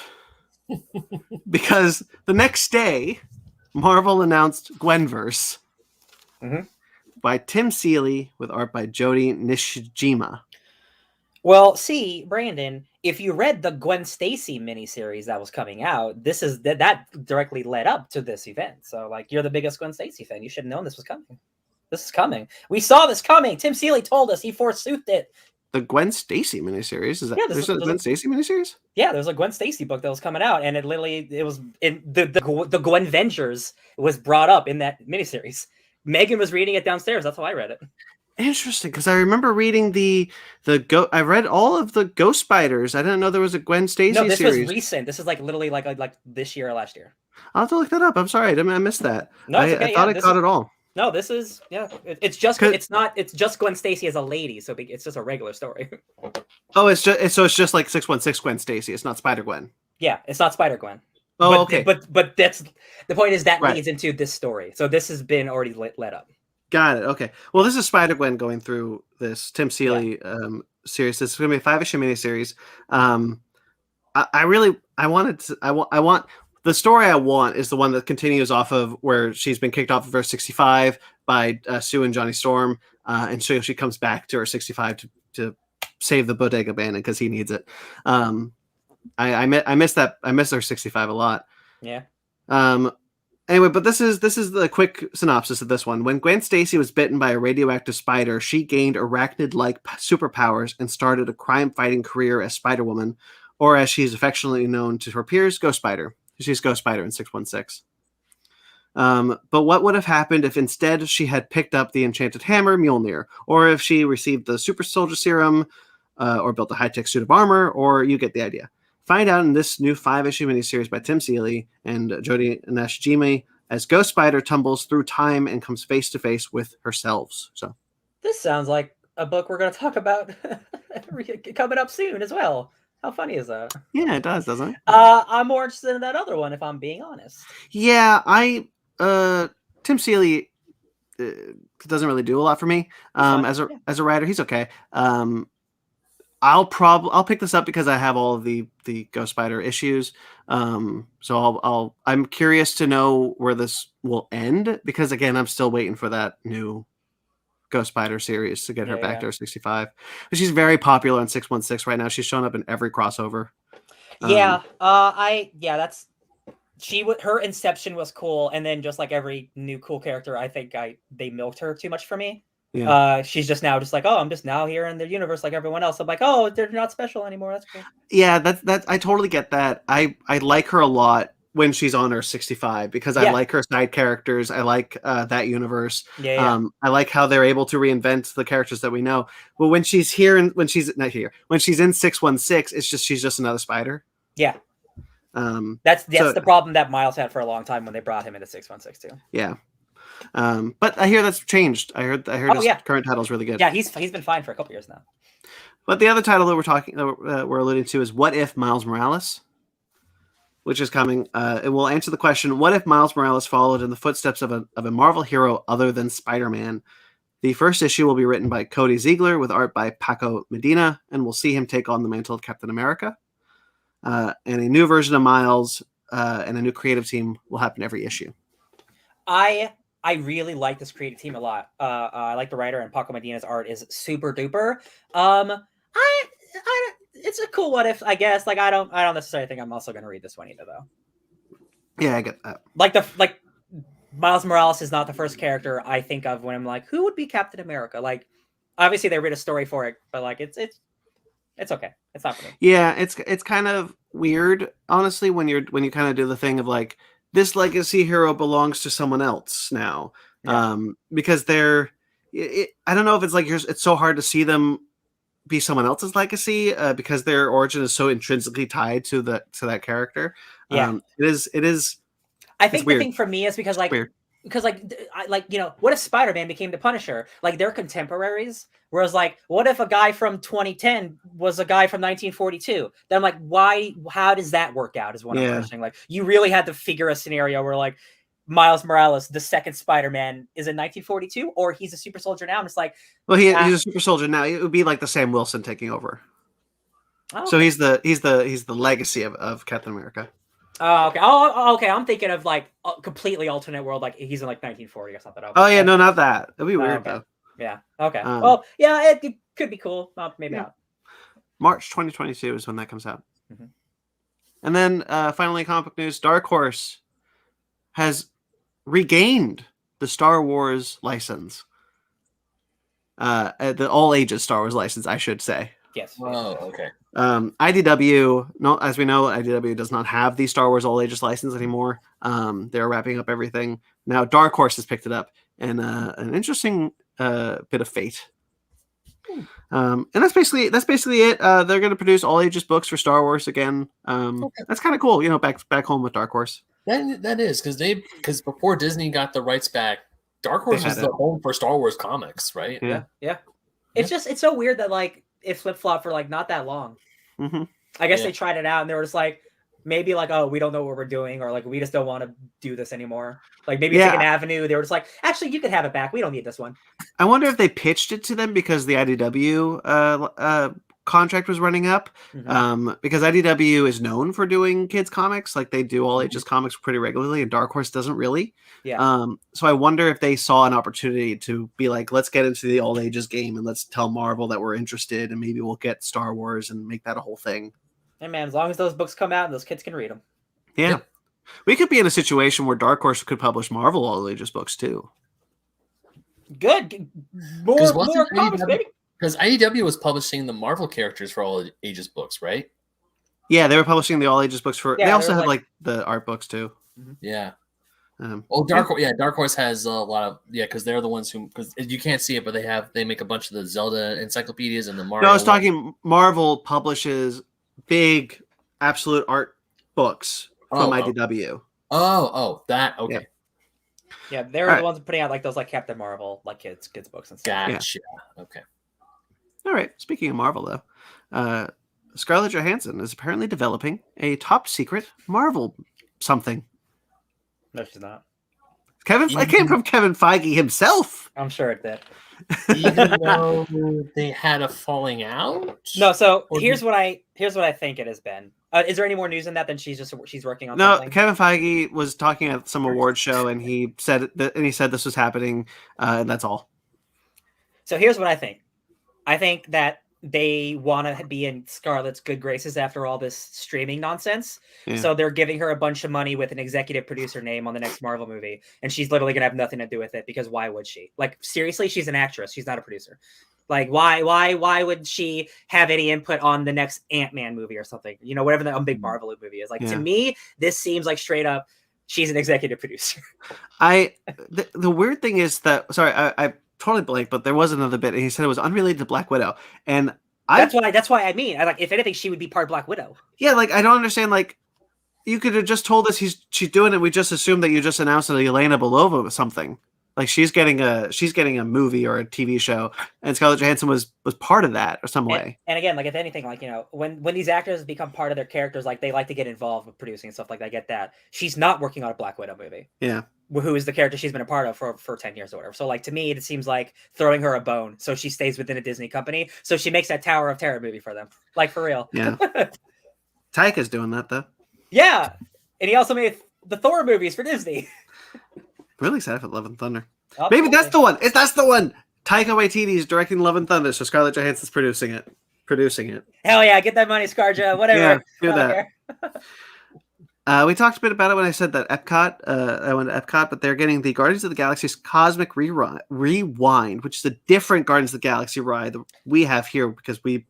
because the next day, Marvel announced Gwenverse by Tim Seeley with art by Jody Nishijima. Well, see, Brandon, if you read the Gwen Stacy miniseries that was coming out, that directly led up to this event. So, like, you're the biggest Gwen Stacy fan. You should have known this was coming. This is coming. We saw this coming. Tim Seeley told us. He forsoothed it. The Gwen Stacy miniseries? Is that there's a Gwen Stacy miniseries? Yeah, there's a Gwen Stacy book that was coming out, and it was in the Gwen Vengers was brought up in that miniseries. Megan was reading it downstairs. That's how I read it. Interesting, because I remember reading I read all of the Ghost Spiders. I didn't know there was a Gwen Stacy series. No, this was recent. This is like literally like this year or last year. I'll have to look that up. I'm sorry, I missed that. No, it's okay. I thought I caught it all. No, this is it's just Gwen Stacy as a lady, so it's just a regular story. Oh, it's just like 616 Gwen Stacy. It's not Spider Gwen. Yeah, it's not Spider Gwen. Oh, okay. But that's the point is that leads into this story. So this has been already led up. Got it. Okay. Well, this is Spider-Gwen going through this Tim Seeley series. This is going to be a 5-issue miniseries. I want the story I want is the one that continues off of where she's been kicked off of her 65 by Sue and Johnny Storm, and so she comes back to her 65 to save the Bodega Bandit because he needs it. I miss that. I miss her 65 a lot. Yeah. Anyway, but this is the quick synopsis of this one. When Gwen Stacy was bitten by a radioactive spider, she gained arachnid-like superpowers and started a crime-fighting career as Spider-Woman, or as she's affectionately known to her peers, Ghost Spider. She's Ghost Spider in 616. But what would have happened if instead she had picked up the enchanted hammer Mjolnir, or if she received the super soldier serum, or built a high-tech suit of armor, or you get the idea. Find out in this new 5-issue miniseries by Tim Seeley and Jodie Nashijimi as Ghost Spider tumbles through time and comes face to face with herself. So this sounds like a book we're going to talk about coming up soon as well. How funny is that? Yeah, it does, doesn't it? I'm more interested in that other one, if I'm being honest. Yeah, Tim Seeley doesn't really do a lot for me. As a writer, he's okay. I'll pick this up because I have all of the Ghost Spider issues. So I'm curious to know where this will end, because again, I'm still waiting for that new Ghost Spider series to get her back to her 65. But she's very popular on 616 right now. She's shown up in every crossover. That's her inception was cool, and then just like every new cool character, I think they milked her too much for me. Yeah. She's just now just like, oh, I'm just now here in the universe like everyone else. I'm like, oh, they're not special anymore. That's cool. Yeah, that's I totally get that. I like her a lot when she's on her 65 because I like her side characters. I like that universe. I like how they're able to reinvent the characters that we know. But when she's here and when she's not here, when she's in 616, she's just another spider. Yeah. That's the problem that Miles had for a long time when they brought him into 616 too. Yeah. But I hear that's changed. I heard his current title is really good. Yeah, he's been fine for a couple years now. But the other title that we're alluding to is What If Miles Morales, which is coming. It will answer the question: what if Miles Morales followed in the footsteps of a Marvel hero other than Spider-Man? The first issue will be written by Cody Ziegler with art by Paco Medina, and we'll see him take on the mantle of Captain America. And a new version of Miles and a new creative team will happen every issue. I really like this creative team a lot. I like the writer, and Paco Medina's art is super duper. It's a cool what if, I guess. Like I don't necessarily think I'm also going to read this one either, though. Yeah, I get that. Like Miles Morales is not the first character I think of when I'm like, who would be Captain America? Like, obviously they wrote a story for it, but like it's okay. It's not for me. Yeah, it's kind of weird, honestly, when you kind of do the thing of like, this legacy hero belongs to someone else now, because I don't know if it's like it's so hard to see them be someone else's legacy because their origin is so intrinsically tied to that character. Yeah, it is. I think the thing for me is because what if Spider-Man became the Punisher? Like they're contemporaries. Whereas like, what if a guy from 2010 was a guy from 1942? Then I'm like, why? How does that work out? Is one I'm questioning. Like, you really had to figure a scenario where like Miles Morales, the second Spider-Man, is in 1942, or he's a super soldier now. And it's like, well, he's a super soldier now. It would be like the Sam Wilson taking over. Oh, okay. So he's the legacy of Captain America. Oh, okay. Oh, okay. I'm thinking of like a completely alternate world, like he's in like 1940 or something. Okay. Oh yeah, no, not that. It'd be weird though. Yeah. Okay. Well, yeah, it could be cool. Maybe not. March 2022 is when that comes out. Mm-hmm. And then finally, comic book news: Dark Horse has regained the Star Wars license, the all ages Star Wars license, I should say. Yes. Oh, okay. IDW, as we know, IDW does not have the Star Wars all ages license anymore. They're wrapping up everything now. Dark Horse has picked it up, and an interesting bit of fate. And that's basically it. They're going to produce all ages books for Star Wars again. That's kind of cool, back home with Dark Horse. That is because before Disney got the rights back, Dark Horse was the home for Star Wars comics, right? Yeah. It's so weird that like it flip flopped for like not that long. Mm-hmm. I guess they tried it out and they were just like, maybe like, oh, we don't know what we're doing, or like we just don't want to do this anymore. Like maybe take an avenue. They were just like, actually, you could have it back. We don't need this one. I wonder if they pitched it to them because the IDW contract was running up. Mm-hmm. Because IDW is known for doing kids comics, like they do all ages comics pretty regularly, and Dark Horse doesn't really. Yeah. So I wonder if they saw an opportunity to be like, let's get into the all ages game and let's tell Marvel that we're interested, and maybe we'll get Star Wars and make that a whole thing. Hey man, as long as those books come out and those kids can read them. Yeah. Yep. We could be in a situation where Dark Horse could publish Marvel All Ages books too. Good. More comics, baby. Because IDW was publishing the Marvel characters for All Ages books, right? Yeah, they were publishing the All Ages books for. Yeah, they also they were had like- like the art books too. Yeah. Well, Dark Horse has a lot of because they're the ones who because you can't see it, but they make a bunch of the Zelda encyclopedias and the Mario. No, I was talking. Marvel publishes big, absolute art books from IDW. That okay. Yeah, they're the ones putting out like those like Captain Marvel, like kids books and stuff. Gotcha. Yeah. Okay. All right. Speaking of Marvel, though, Scarlett Johansson is apparently developing a top secret Marvel something. No, she's not. It came from Kevin Feige himself. I'm sure it did. Even though they had a falling out. No, so here's what I think it has been. Is there any more news on that than she's working on something? No, Kevin Feige was talking at some award show and he said this was happening, and that's all. So here's what I think. I think that they want to be in Scarlett's good graces after all this streaming nonsense. Yeah. So they're giving her a bunch of money with an executive producer name on the next Marvel movie. And she's literally going to have nothing to do with it because why would she? Like, seriously, she's an actress. She's not a producer. Like, why would she have any input on the next Ant-Man movie or something? You know, whatever the big Marvel movie is. Like, to me, this seems like straight up, she's an executive producer. The weird thing is that, sorry, I totally blanked, but there was another bit, and he said it was unrelated to Black Widow, and that's why I mean, like, if anything, she would be part Black Widow. Yeah, like I don't understand. Like, you could have just told us she's doing it. We just assumed that you just announced that Yelena Belova was something. Like she's getting a movie or a TV show, and Scarlett Johansson was part of that or some way. And again, like if anything, like you know, when these actors become part of their characters, like they like to get involved with producing and stuff like that. I get that. She's not working on a Black Widow movie. Yeah. Who is the character she's been a part of for 10 years or whatever. So like to me, it seems like throwing her a bone so she stays within a Disney company. So she makes that Tower of Terror movie for them. Like for real. Yeah. Taika's doing that though. Yeah. And he also made the Thor movies for Disney. Really excited for Love and Thunder. Maybe that's the one. That's the one. Taika Waititi is directing Love and Thunder, so Scarlett Johansson's producing it. Hell yeah, get that money, ScarJo. Whatever. Yeah, do that. We talked a bit about it when I said that Epcot. I went to Epcot, but they're getting the Guardians of the Galaxy's Cosmic Rewind, which is a different Guardians of the Galaxy ride that we have here because we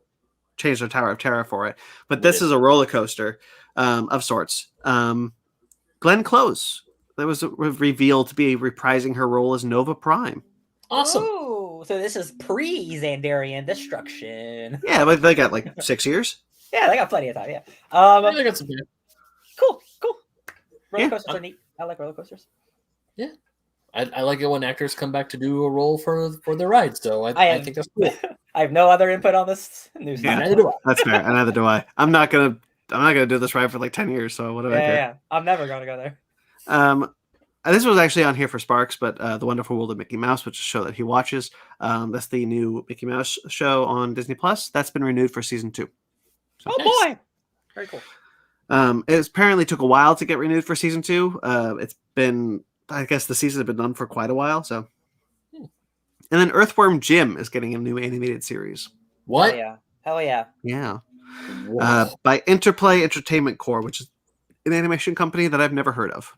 changed our Tower of Terror for it. But this is a roller coaster of sorts. Glenn Close, that was revealed to be reprising her role as Nova Prime. Awesome. Ooh, so this is pre-Xandarian destruction. Yeah, but they got like 6 years. Yeah, they got plenty of time. Yeah. They got some time. Cool. Roller coasters are neat. I like roller coasters. Yeah. I like it when actors come back to do a role for their rides, though. I think that's cool. I have no other input on this news. Yeah, neither do I. That's fair. And neither do I. I'm not gonna do this ride for like 10 years. So what do I care? Yeah. I'm never gonna go there. This was actually on here for Sparks, but The Wonderful World of Mickey Mouse, which is a show that he watches. That's the new Mickey Mouse show on Disney Plus. That's been renewed for season 2. So, boy, very cool. It apparently took a while to get renewed for season 2. It's been, I guess, the season has been done for quite a while. So, and then Earthworm Jim is getting a new animated series. What? Hell yeah! Yeah. By Interplay Entertainment Corp, which is an animation company that I've never heard of.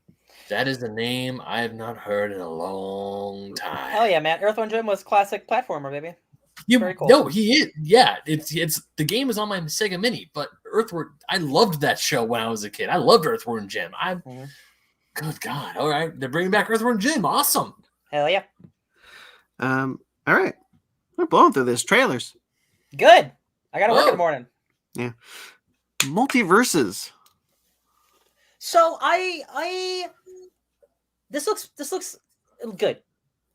That is the name I have not heard in a long time. Hell yeah, man! Earthworm Jim was classic platformer, baby. Very cool. No, he is. Yeah, it's the game is on my Sega Mini, but Earthworm. I loved that show when I was a kid. I loved Earthworm Jim. Good God! All right, they're bringing back Earthworm Jim. Awesome. Hell yeah. All right, we're blowing through this trailers. Good. I got to work in the morning. Yeah. Multiverses. So this looks good.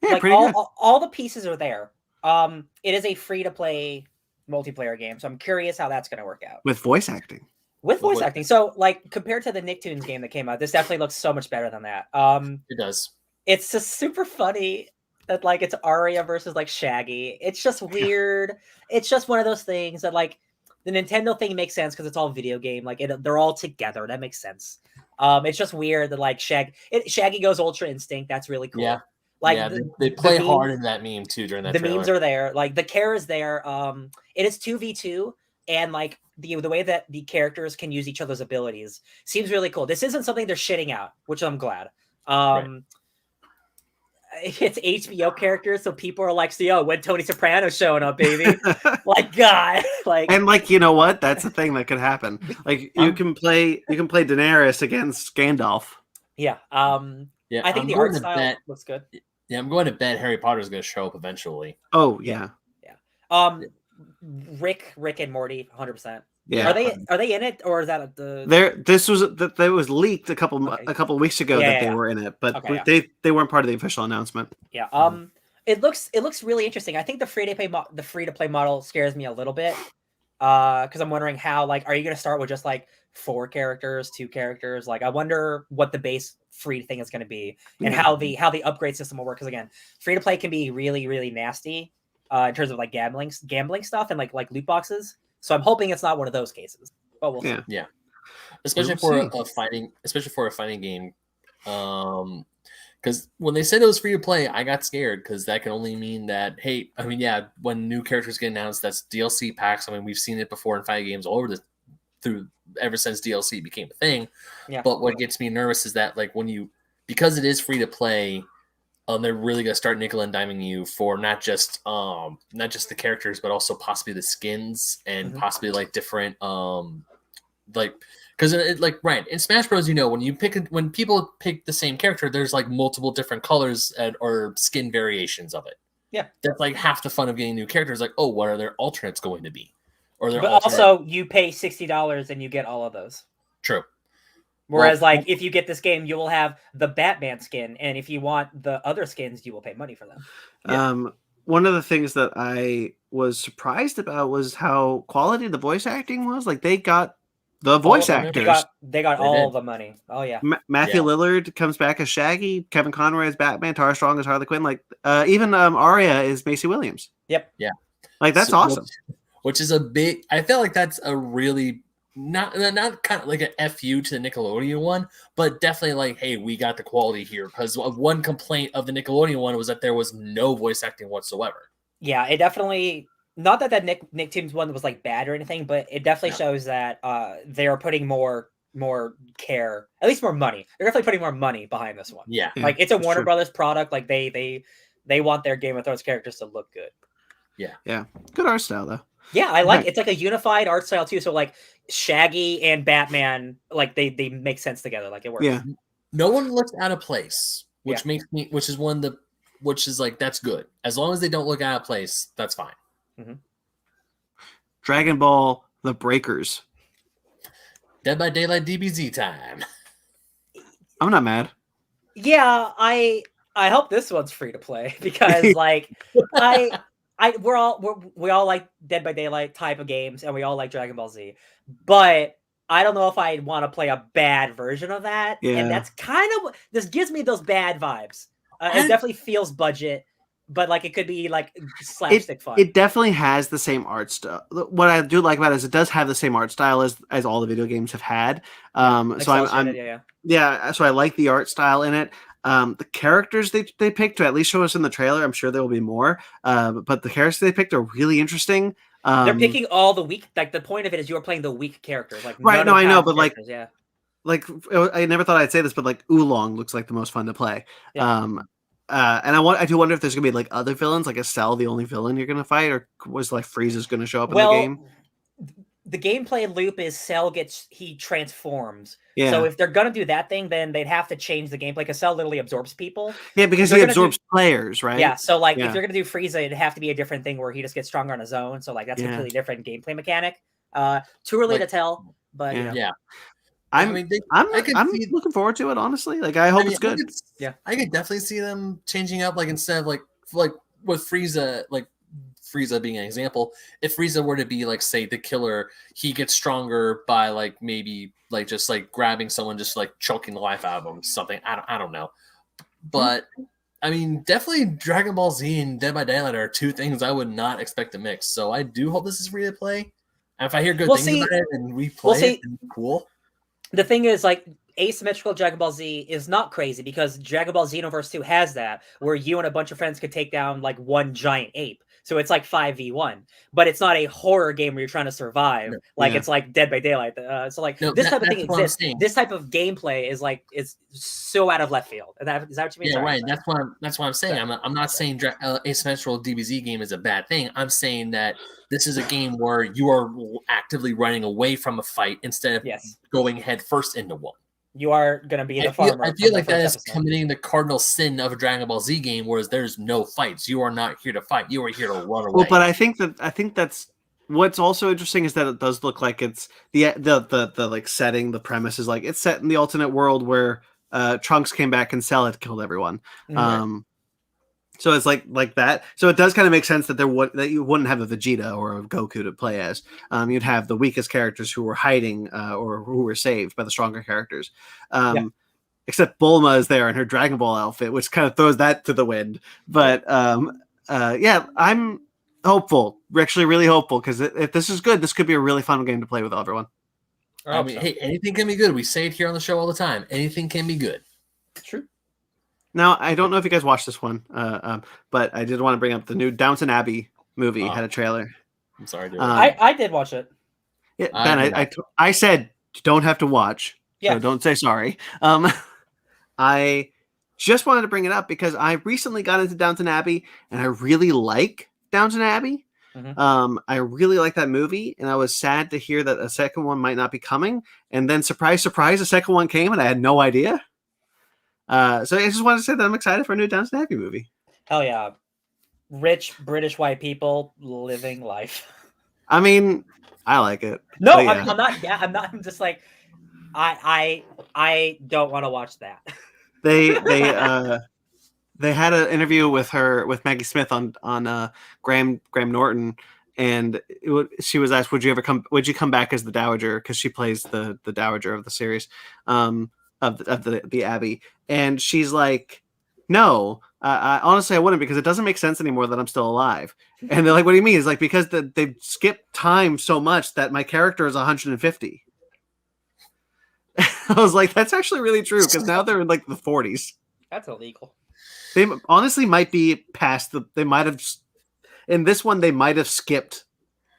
Yeah, like pretty good. All the pieces are there. It is a free to play multiplayer game, so I'm curious how that's going to work out with voice acting. With voice acting, so like compared to the Nicktoons game that came out, this definitely looks so much better than that. It does. It's just super funny that like it's Arya versus like Shaggy. It's just weird. It's just one of those things that like the Nintendo thing makes sense because it's all video game. Like they're all together. That makes sense. It's just weird that like Shaggy goes Ultra Instinct. That's really cool. Yeah. Like they play hard in that meme too during that. The memes are there. Like the care is there. It is 2v2. and like the way that the characters can use each other's abilities seems really cool. This isn't something they're shitting out, which I'm glad. It's HBO characters, so people are like, "So, when Tony Soprano's showing up, baby?" Like, God, like, and like, you know what? That's a thing that could happen. Like, you can play Daenerys against Gandalf. Yeah. Yeah, I think the art style looks good. Yeah, I'm going to bet Harry Potter's going to show up eventually. Oh yeah. Rick and Morty, 100%. Yeah. Are they in it, or is that the? That was leaked a couple weeks ago that they were in it, but they weren't part of the official announcement. Yeah. It looks really interesting. I think the free to play model scares me a little bit, because I'm wondering how, like, are you going to start with just like 4 characters, 2 characters? Like, I wonder what the base free thing is going to be, and how the upgrade system will work. Because again, free to play can be really, really nasty in terms of like gambling stuff and like loot boxes. So I'm hoping it's not one of those cases. But we'll see. Yeah. Especially for a fighting game. Because when they said it was free to play, I got scared, because that can only mean that, hey, I mean, yeah, when new characters get announced, that's DLC packs. I mean, we've seen it before in fighting games all over ever since DLC became a thing. Yeah. But what gets me nervous is that, like, because it is free to play, they're really gonna start nickel and diming you for not just the characters, but also possibly the skins and possibly like different like, because right in Smash Bros, when people pick the same character, there's like multiple different colors or skin variations of it. Yeah, that's like half the fun of getting new characters. Like, oh, what are their alternates going to be? But also, you pay $60 and you get all of those. True. Whereas, like, if you get this game, you will have the Batman skin, and if you want the other skins, you will pay money for them. Yeah. One of the things that I was surprised about was how quality the voice acting was. Like, they got the voice actors. They got all the money. Oh yeah. Matthew Lillard comes back as Shaggy. Kevin Conroy as Batman. Tara Strong as Harley Quinn. Like, even Arya is Macy Williams. Yep. Yeah. Like, that's awesome. Which is a big. I feel like that's a really. Not kind of like an FU to the Nickelodeon one, but definitely like, hey, we got the quality here. Because one complaint of the Nickelodeon one was that there was no voice acting whatsoever. Yeah, it definitely, not that Nicktoons one was like bad or anything, but it definitely shows that they are putting more care, at least more money. They're definitely putting more money behind this one. Yeah, like it's a Warner Brothers product. Like they want their Game of Thrones characters to look good. Yeah, good art style though. Yeah, I like it's like a unified art style too. So like Shaggy and Batman, like they make sense together. Like it works. Yeah. No one looks out of place, which makes me, which is like, that's good. As long as they don't look out of place, that's fine. Mm-hmm. Dragon Ball: The Breakers. Dead by Daylight DBZ time. I'm not mad. Yeah, I hope this one's free to play, because like we all like Dead by Daylight type of games, and we all like Dragon Ball Z, but I don't know if I'd want to play a bad version of that. Yeah. And that's kind of, this gives me those bad vibes. It definitely feels budget, but like it could be like slapstick fun. It definitely has the same art style. What I do like about it is it does have the same art style as all the video games have had. So I like the art style in it. The characters they picked, to at least show us in the trailer, I'm sure there will be more. But the characters they picked are really interesting. They're picking all the weak. Like the point of it is you're playing the weak characters. Like right? No, I know, but like, yeah. Like I never thought I'd say this, but like Oolong looks like the most fun to play. Yeah. And I do wonder if there's gonna be like other villains, like is Cell the only villain you're gonna fight, or was like Frieza's gonna show up in the game? The gameplay loop is Cell he transforms. Yeah. So if they're gonna do that thing, then they'd have to change the gameplay, because Cell literally absorbs people. Yeah, because he absorbs players, right? Yeah. So like if you're gonna do Frieza, it'd have to be a different thing where he just gets stronger on his own. So like that's a completely different gameplay mechanic. Too early to tell, but I'm looking forward to it, honestly. Like I hope it's good. I could definitely see them changing up, like instead of like with Frieza, like Frieza being an example, if Frieza were to be like, say, the killer, he gets stronger by like maybe like just like grabbing someone, just like choking the life out of him, something. I don't know. But I mean, definitely Dragon Ball Z and Dead by Daylight are two things I would not expect to mix. So I do hope this is free to play. And if I hear good things about it and we play it, then cool. The thing is, like, asymmetrical Dragon Ball Z is not crazy, because Dragon Ball Xenoverse 2 has that, where you and a bunch of friends could take down like one giant ape. So it's like 5v1, but it's not a horror game where you're trying to survive. Like it's like Dead by Daylight. So like this type of thing exists. This type of gameplay is so out of left field. Is that what you mean? Yeah, Sorry, right. That's what I'm saying. I'm not saying asymmetrical DBZ game is a bad thing. I'm saying that this is a game where you are actively running away from a fight instead of going head first into one. You are going to be the farmer. I feel like that is committing the cardinal sin of a Dragon Ball Z game, whereas there's no fights. You are not here to fight. You are here to run away. Well, but I think that's what's also interesting is that it does look like it's the like setting, the premise is like it's set in the alternate world where Trunks came back and Cell had killed everyone. So it's like that. So it does kind of make sense that that you wouldn't have a Vegeta or a Goku to play as. You'd have the weakest characters who were hiding or who were saved by the stronger characters. Except Bulma is there in her Dragon Ball outfit, which kind of throws that to the wind. But I'm hopeful. We're actually really hopeful because if this is good, this could be a really fun game to play with everyone. I mean, hey, anything can be good. We say it here on the show all the time. Anything can be good. True. Now, I don't know if you guys watched this one, but I did want to bring up the new Downton Abbey movie had a trailer. I'm sorry, dude. I did watch it. Yeah, Ben, I said you don't have to watch, so don't say sorry. I just wanted to bring it up because I recently got into Downton Abbey, and I really like Downton Abbey. I really like that movie, and I was sad to hear that a second one might not be coming. And then, surprise, surprise, a second one came, and I had no idea. So I just wanted to say that I'm excited for a new Downton Abbey movie. Hell yeah. Rich British white people living life. I mean, I like it. No, I'm not. Yeah, I'm not. I'm just like, I don't want to watch that. They had an interview with Maggie Smith on Graham Norton, and she was asked, would you come back as the Dowager, because she plays the Dowager of the series, of the Abbey, and she's like, no, honestly I wouldn't, because it doesn't make sense anymore that I'm still alive. And they're like, what do you mean? It's like, because they've skipped time so much that my character is 150. I was like, that's actually really true, because now they're in like the 40s. That's illegal. They honestly might be past they might have, in this one, they might have skipped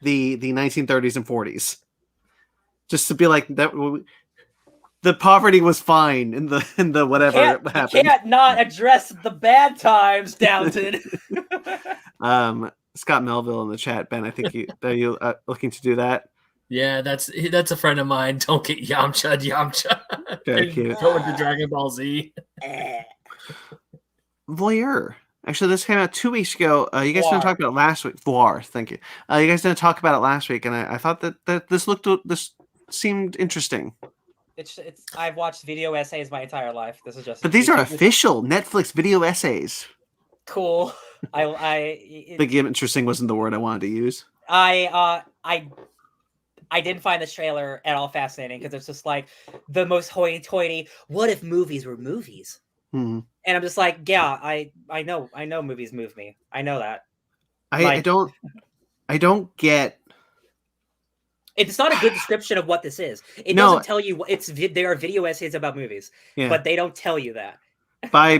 the 1930s and 40s. Just to be like, that the poverty was fine in the whatever happened. You can't not address the bad times, Downton. Scott Melville in the chat, Ben, I think are you looking to do that? Yeah, that's a friend of mine. Don't get Yamcha. Very cute. Go with the Dragon Ball Z. Voyeur. Actually, this came out 2 weeks ago. You guys didn't talk about it last week. Voir, thank you. You guys didn't talk about it last week, and I thought that this seemed interesting. It's. I've watched video essays my entire life. This is just. But these are official Netflix video essays. Cool. Think interesting wasn't the word I wanted to use. I didn't find this trailer at all fascinating, because it's just like the most hoity-toity, what if movies were movies? Mm-hmm. And I'm just like, yeah, I know movies move me. I know that. I don't get. It's not a good description of what this is. It doesn't tell you they are video essays about movies, but they don't tell you that. by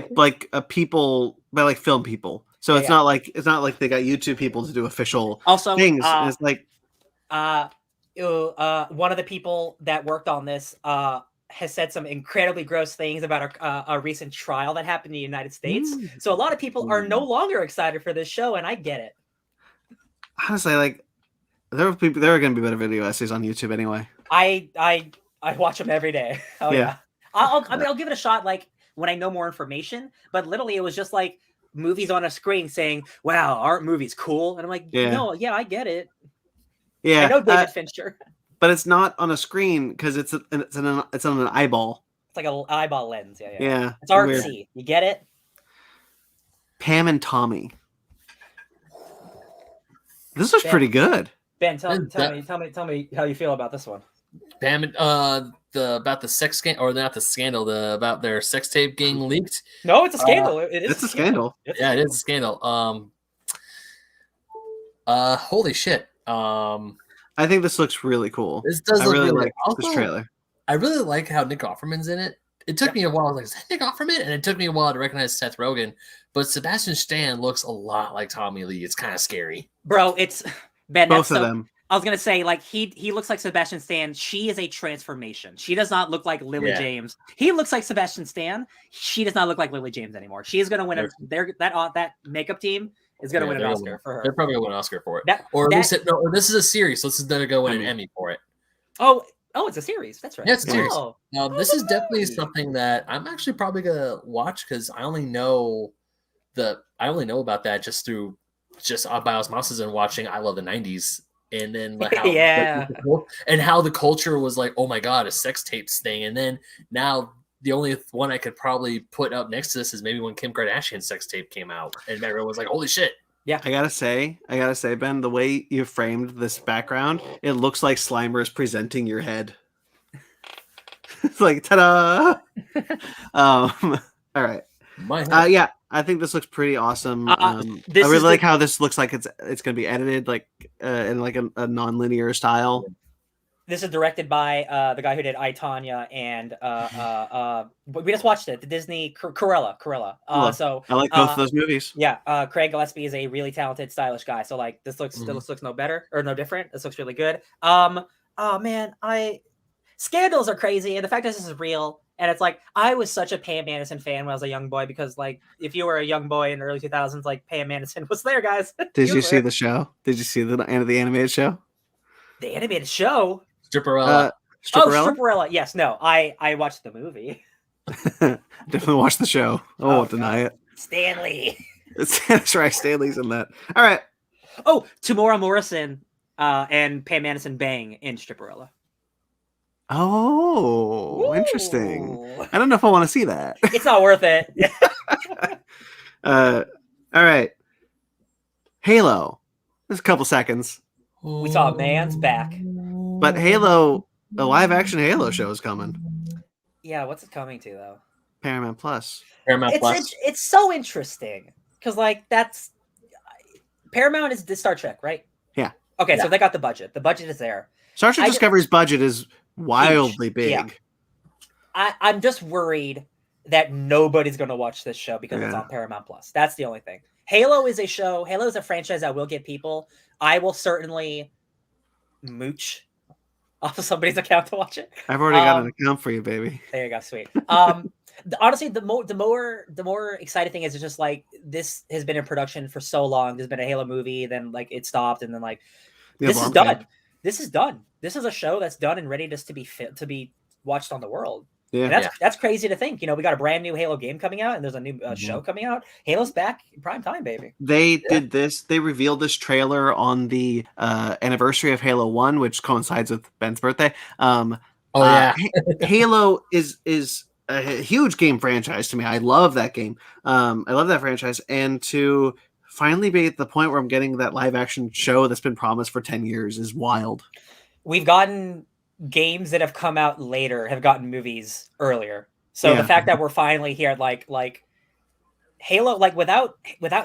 film people. So it's not like they got YouTube people to do official things. It's like one of the people that worked on this has said some incredibly gross things about a recent trial that happened in the United States. So a lot of people are no longer excited for this show, and I get it. Honestly, like there are going to be better video essays on YouTube anyway. I watch them every day. Oh yeah. I'll give it a shot, like when I know more information. But literally, it was just like movies on a screen saying, "Wow, aren't movies cool?" And I'm like, "No, yeah, I get it." Yeah, I know David Fincher. But it's not on a screen because it's on an eyeball. It's like an eyeball lens. Yeah. Yeah. It's artsy. Weird. You get it? Pam and Tommy. This was pretty good. Ben, tell me how you feel about this one. Pam, about the sex scandal, or not the scandal, about their sex tape getting leaked. No, it's a scandal. It's a scandal. It is a scandal. Holy shit. I think this looks really cool. This does. I really like this trailer. I really like how Nick Offerman's in it. it took me a while. I was like, is that thing off from it? And it took me a while to recognize Seth Rogen. But Sebastian Stan looks a lot like Tommy Lee. It's kind of scary. Bro, it's man. Both of them. I was gonna say, like, he looks like Sebastian Stan. She is a transformation. She does not look like Lily James. He looks like Sebastian Stan. She does not look like Lily James anymore. She is gonna win that makeup team is gonna win an Oscar for her. They're probably gonna win an Oscar for it. This is a series, so they're gonna win an Emmy for it. Oh, it's a series. That's right. Yeah, it's a series. Now, this is definitely something that I'm actually probably gonna watch because I only know about that just by osmosis and watching I Love the 90s. And then how the culture was like, oh my god, a sex tapes thing. And then now the only one I could probably put up next to this is maybe when Kim Kardashian's sex tape came out, and everyone was like, holy shit. Yeah, I gotta say, Ben, the way you framed this background, it looks like Slimer is presenting your head. It's like, ta-da! All right. Yeah, I think this looks pretty awesome. I really like how this looks like it's going to be edited like in like a non-linear style. This is directed by the guy who did I, Tonya, and we just watched it, the Disney Cruella. So I like both of those movies. Yeah, Craig Gillespie is a really talented, stylish guy. So like this looks no better or no different. This looks really good. Oh man, scandals are crazy, and the fact that this is real. And it's like, I was such a Pam Anderson fan when I was a young boy because, like, if you were a young boy in the early 2000s, like, Pam Anderson was there, guys. Did you see the show? Did you see the animated show? The animated show? Stripperella. Stripperella. Yes, no. I watched the movie. Definitely watched the show. I won't deny it. Stanley. That's right. Stanley's in that. All right. Oh, Tamora Morrison and Pam Anderson bang in Stripperella. Oh, Ooh. Interesting. I don't know if I want to see that. It's not worth it. All right. Halo. There's a couple seconds. We saw a man's back. But Halo, a live action Halo show is coming. Yeah, what's it coming to, though? Paramount Plus. It's so interesting. Because, like, Paramount is the Star Trek, right? Yeah. Okay, so they got the budget. The budget is there. Star Trek Discovery's budget is wildly big. Yeah. I'm just worried that nobody's going to watch this show because it's on Paramount Plus. That's the only thing. Halo is a franchise that will get people. I will certainly mooch off of somebody's account to watch it. I've already got an account for you, baby. There you go, sweet. Honestly, the more exciting thing is it's just like this has been in production for so long. There's been a Halo movie, then like it stopped, and then like this is done. This is done. This is a show that's done and ready just to be watched on the world. Yeah, and that's crazy to think. You know, we got a brand new Halo game coming out, and there's a new show coming out. Halo's back in prime time, baby. They did this. They revealed this trailer on the anniversary of Halo 1, which coincides with Ben's birthday. Halo is a huge game franchise to me. I love that game. I love that franchise, and to finally be at the point where I'm getting that live action show that's been promised for 10 years is wild. We've gotten games that have come out later have gotten movies earlier. So the fact that we're finally here, like Halo, like without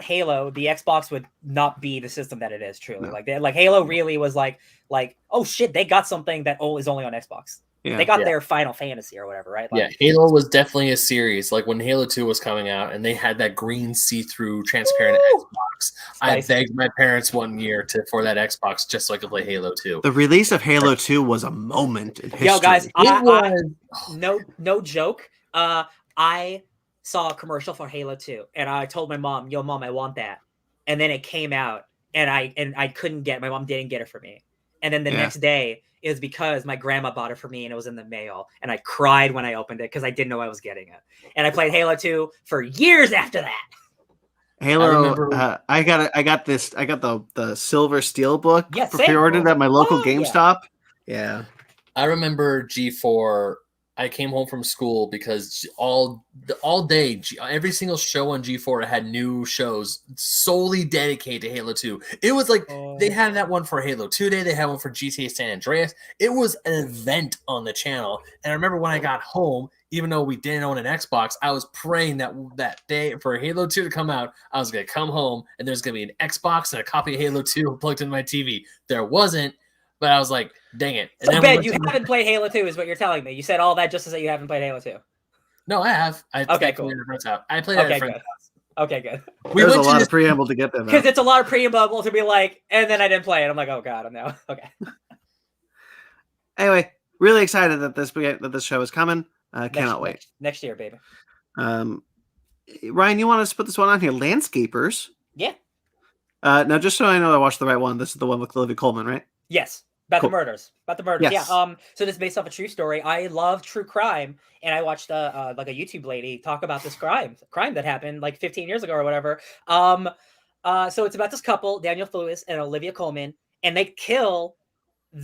Halo, the Xbox would not be the system that it is truly. No. Like Halo really was like, oh shit, they got something that is only on Xbox. Yeah. They got their Final Fantasy or whatever, right? Like, Halo was definitely a series. Like when Halo 2 was coming out and they had that green see-through transparent Xbox. I begged my parents one year for that Xbox just so I could play Halo 2. The release of Halo 2 was a moment in history. Yo, guys, no joke. I saw a commercial for Halo 2 and I told my mom, yo, mom, I want that. And then it came out and I couldn't get it. My mom didn't get it for me. And then the next day, is because my grandma bought it for me and it was in the mail. And I cried when I opened it because I didn't know I was getting it. And I played Halo 2 for years after that. Halo, I got the Silver Steel book pre-ordered at my local GameStop. Yeah. I remember G4. I came home from school because all day, every single show on G4 had new shows solely dedicated to Halo 2. It was like they had that one for Halo 2 Day. They had one for GTA San Andreas. It was an event on the channel. And I remember when I got home, even though we didn't own an Xbox, I was praying that day for Halo 2 to come out. I was going to come home and there's going to be an Xbox and a copy of Halo 2 plugged into my TV. There wasn't. But I was like, dang it. So, Ben, you haven't played Halo 2 is what you're telling me. You said all that just to say you haven't played Halo 2. No, I have. Okay, cool. Played it at a friend's house. I played it at a Okay, friend's good. house. Okay, good. There's a lot of preamble to get there, Because though. it's a lot of preamble to be like, and then I didn't play it. I'm like, oh god, I'm now okay. Anyway, really excited that this show is coming. Cannot wait. Next year, baby. Ryan, you want us to put this one on here? Landscapers. Yeah. Now, just so I know I watched the right one, this is the one with Olivia Colman, right? Yes. About Cool. the murders. Yes. Yeah. So this is based off a true story. I love true crime, and I watched like a YouTube lady talk about this crime that happened like 15 years ago or whatever. So it's about this couple, Daniel Lewis and Olivia Colman, and they kill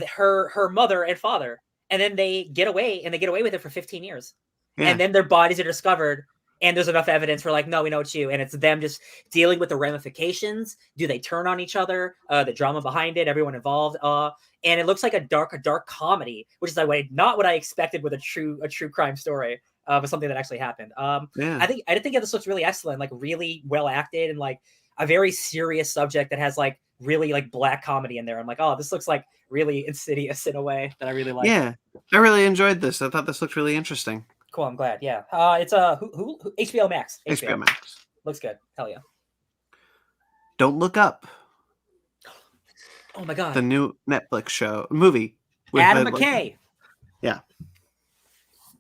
her mother and father, and then they get away with it for 15 years. Yeah. And then their bodies are discovered, and there's enough evidence for like, no, we know it's you. And it's them just dealing with the ramifications. Do they turn on each other? The drama behind it, everyone involved. And it looks like a dark comedy, which is like not what I expected with a true crime story, but something that actually happened. I think this looks really excellent, like really well acted, and like a very serious subject that has like really like black comedy in there. I'm like, oh, this looks like really insidious in a way that I really like. Yeah, I really enjoyed this. I thought this looked really interesting. Cool, I'm glad. Yeah, it's who HBO Max. HBO Max looks good. Hell yeah. Don't Look Up. Oh my god, the new Netflix movie with Adam McKay. Yeah,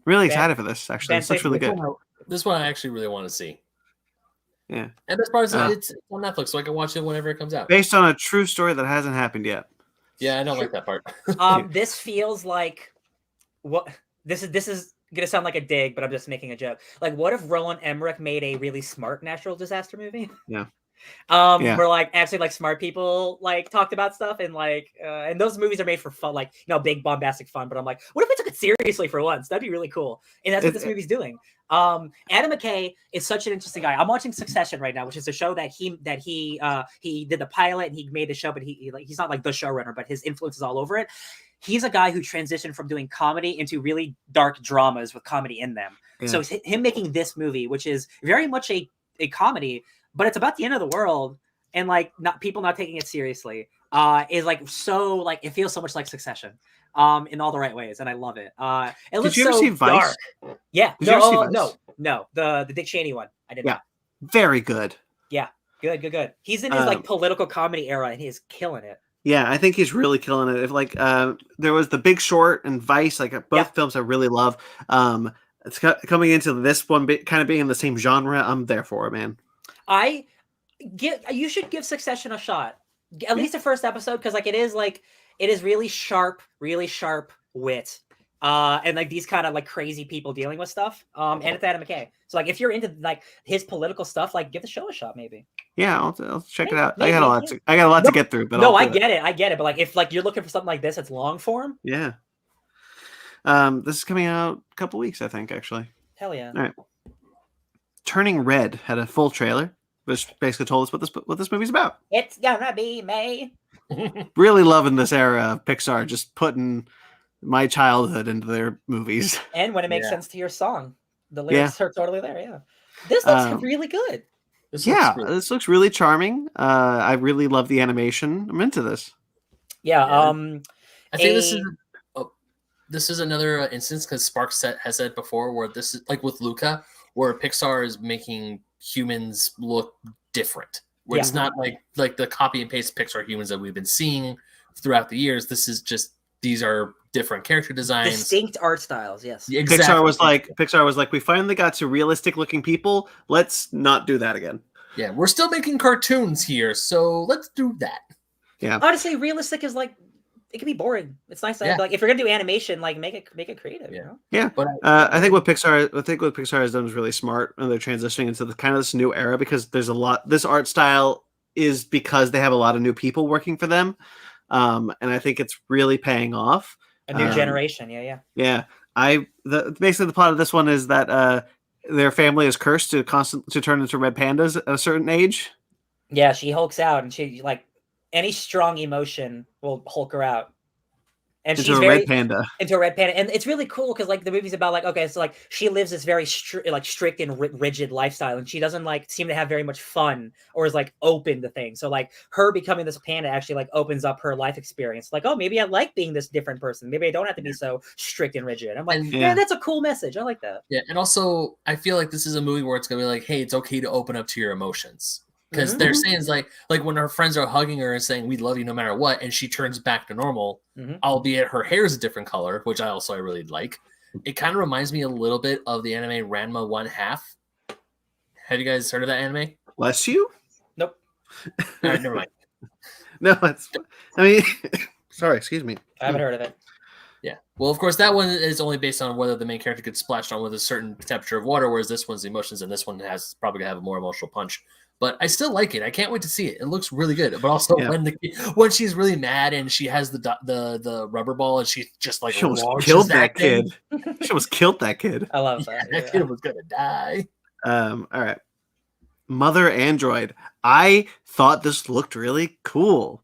really excited for this. Actually, this looks really good. This one I actually really want to see. Yeah, and this part is it's on Netflix, so I can watch it whenever it comes out. Based on a true story that hasn't happened yet. Yeah, I don't like that part. This feels like what this is gonna sound like a dig, but I'm just making a joke. Like, what if Roland Emmerich made a really smart natural disaster movie? Yeah. Where like actually like smart people like talked about stuff, and like and those movies are made for fun, like, you know, big bombastic fun. But I'm like, what if we took it seriously for once? That'd be really cool. And that's what this movie's doing. Adam McKay is such an interesting guy. I'm watching Succession right now, which is a show that he did the pilot and he made the show, but he's not like the showrunner, but his influence is all over it. He's a guy who transitioned from doing comedy into really dark dramas with comedy in them. Yeah. So him making this movie, which is very much a comedy, but it's about the end of the world and like people not taking it seriously, is like so like it feels so much like Succession, in all the right ways, and I love it. It looks so see Vice? Dark. Yeah, Did you ever see Vice? No, the Dick Cheney one. I didn't. Yeah, very good. Yeah, good. He's in his like political comedy era, and he's killing it. Yeah, I think he's really killing it. If like there was The Big Short and Vice, like both films I really love. It's coming into this one kind of being in the same genre. I'm there for it, man. You should give Succession a shot, at least the first episode, because like it is really sharp wit, and like these kind of like crazy people dealing with stuff. And it's Adam McKay, so like if you're into like his political stuff, like give the show a shot, maybe. Yeah, I'll check it out. Maybe, I got a lot to get through, but I get it. But like if like you're looking for something like this, it's long form. Yeah. This is coming out a couple weeks, I think, actually. Hell yeah! All right. Turning Red had a full trailer, which basically told us what this movie's about. It's gonna be May. Really loving this era of Pixar, just putting my childhood into their movies. And when it makes sense to your song, the lyrics are totally there. Yeah, this looks really good. This looks really charming. I really love the animation. I'm into this. Yeah. I think this is another instance, because Sparks has said before, where this is like with Luca, where Pixar is making humans look different. Where it's not like the copy and paste Pixar humans that we've been seeing throughout the years. This is just, these are different character designs, distinct art styles. Yes, exactly. Pixar was like, we finally got to realistic looking people. Let's not do that again. Yeah, we're still making cartoons here, so let's do that. Yeah, honestly, realistic is like, it can be boring. It's nice to have, like, if you're gonna do animation, like make it creative. Yeah, you know? Yeah. But I think what Pixar has done is really smart, and they're transitioning into the kind of this new era, because there's a lot. This art style is because they have a lot of new people working for them, and I think it's really paying off. A new generation. Yeah. Basically the plot of this one is that their family is cursed to turn into red pandas at a certain age. Yeah, she hulks out, and she like any strong emotion will Hulk her out. And into she's a very red panda. into a red panda, and it's really cool because like the movie's about like okay, so like she lives this very strict and rigid lifestyle, and she doesn't like seem to have very much fun or is like open to things. So like her becoming this panda actually like opens up her life experience. Like oh, maybe I like being this different person. Maybe I don't have to be so strict and rigid. I'm like, man, that's a cool message. I like that. Yeah, and also I feel like this is a movie where it's gonna be like, hey, it's okay to open up to your emotions. Because they're saying it's like when her friends are hugging her and saying we love you no matter what, and she turns back to normal, albeit her hair is a different color, which I really like. It kind of reminds me a little bit of the anime Ranma 1/2. Have you guys heard of that anime? Bless you? Nope. All right, never mind. No, it's. I mean, sorry, excuse me. I haven't heard of it. Yeah. Well, of course, that one is only based on whether the main character gets splashed on with a certain temperature of water, whereas this one's the emotions, and this one has probably gonna have a more emotional punch. But I still like it. I can't wait to see it. It looks really good. But also when she's really mad and she has the rubber ball and she just like she almost killed that kid. She almost killed that kid. I love that. That kid was gonna die. All right. Mother Android. I thought this looked really cool.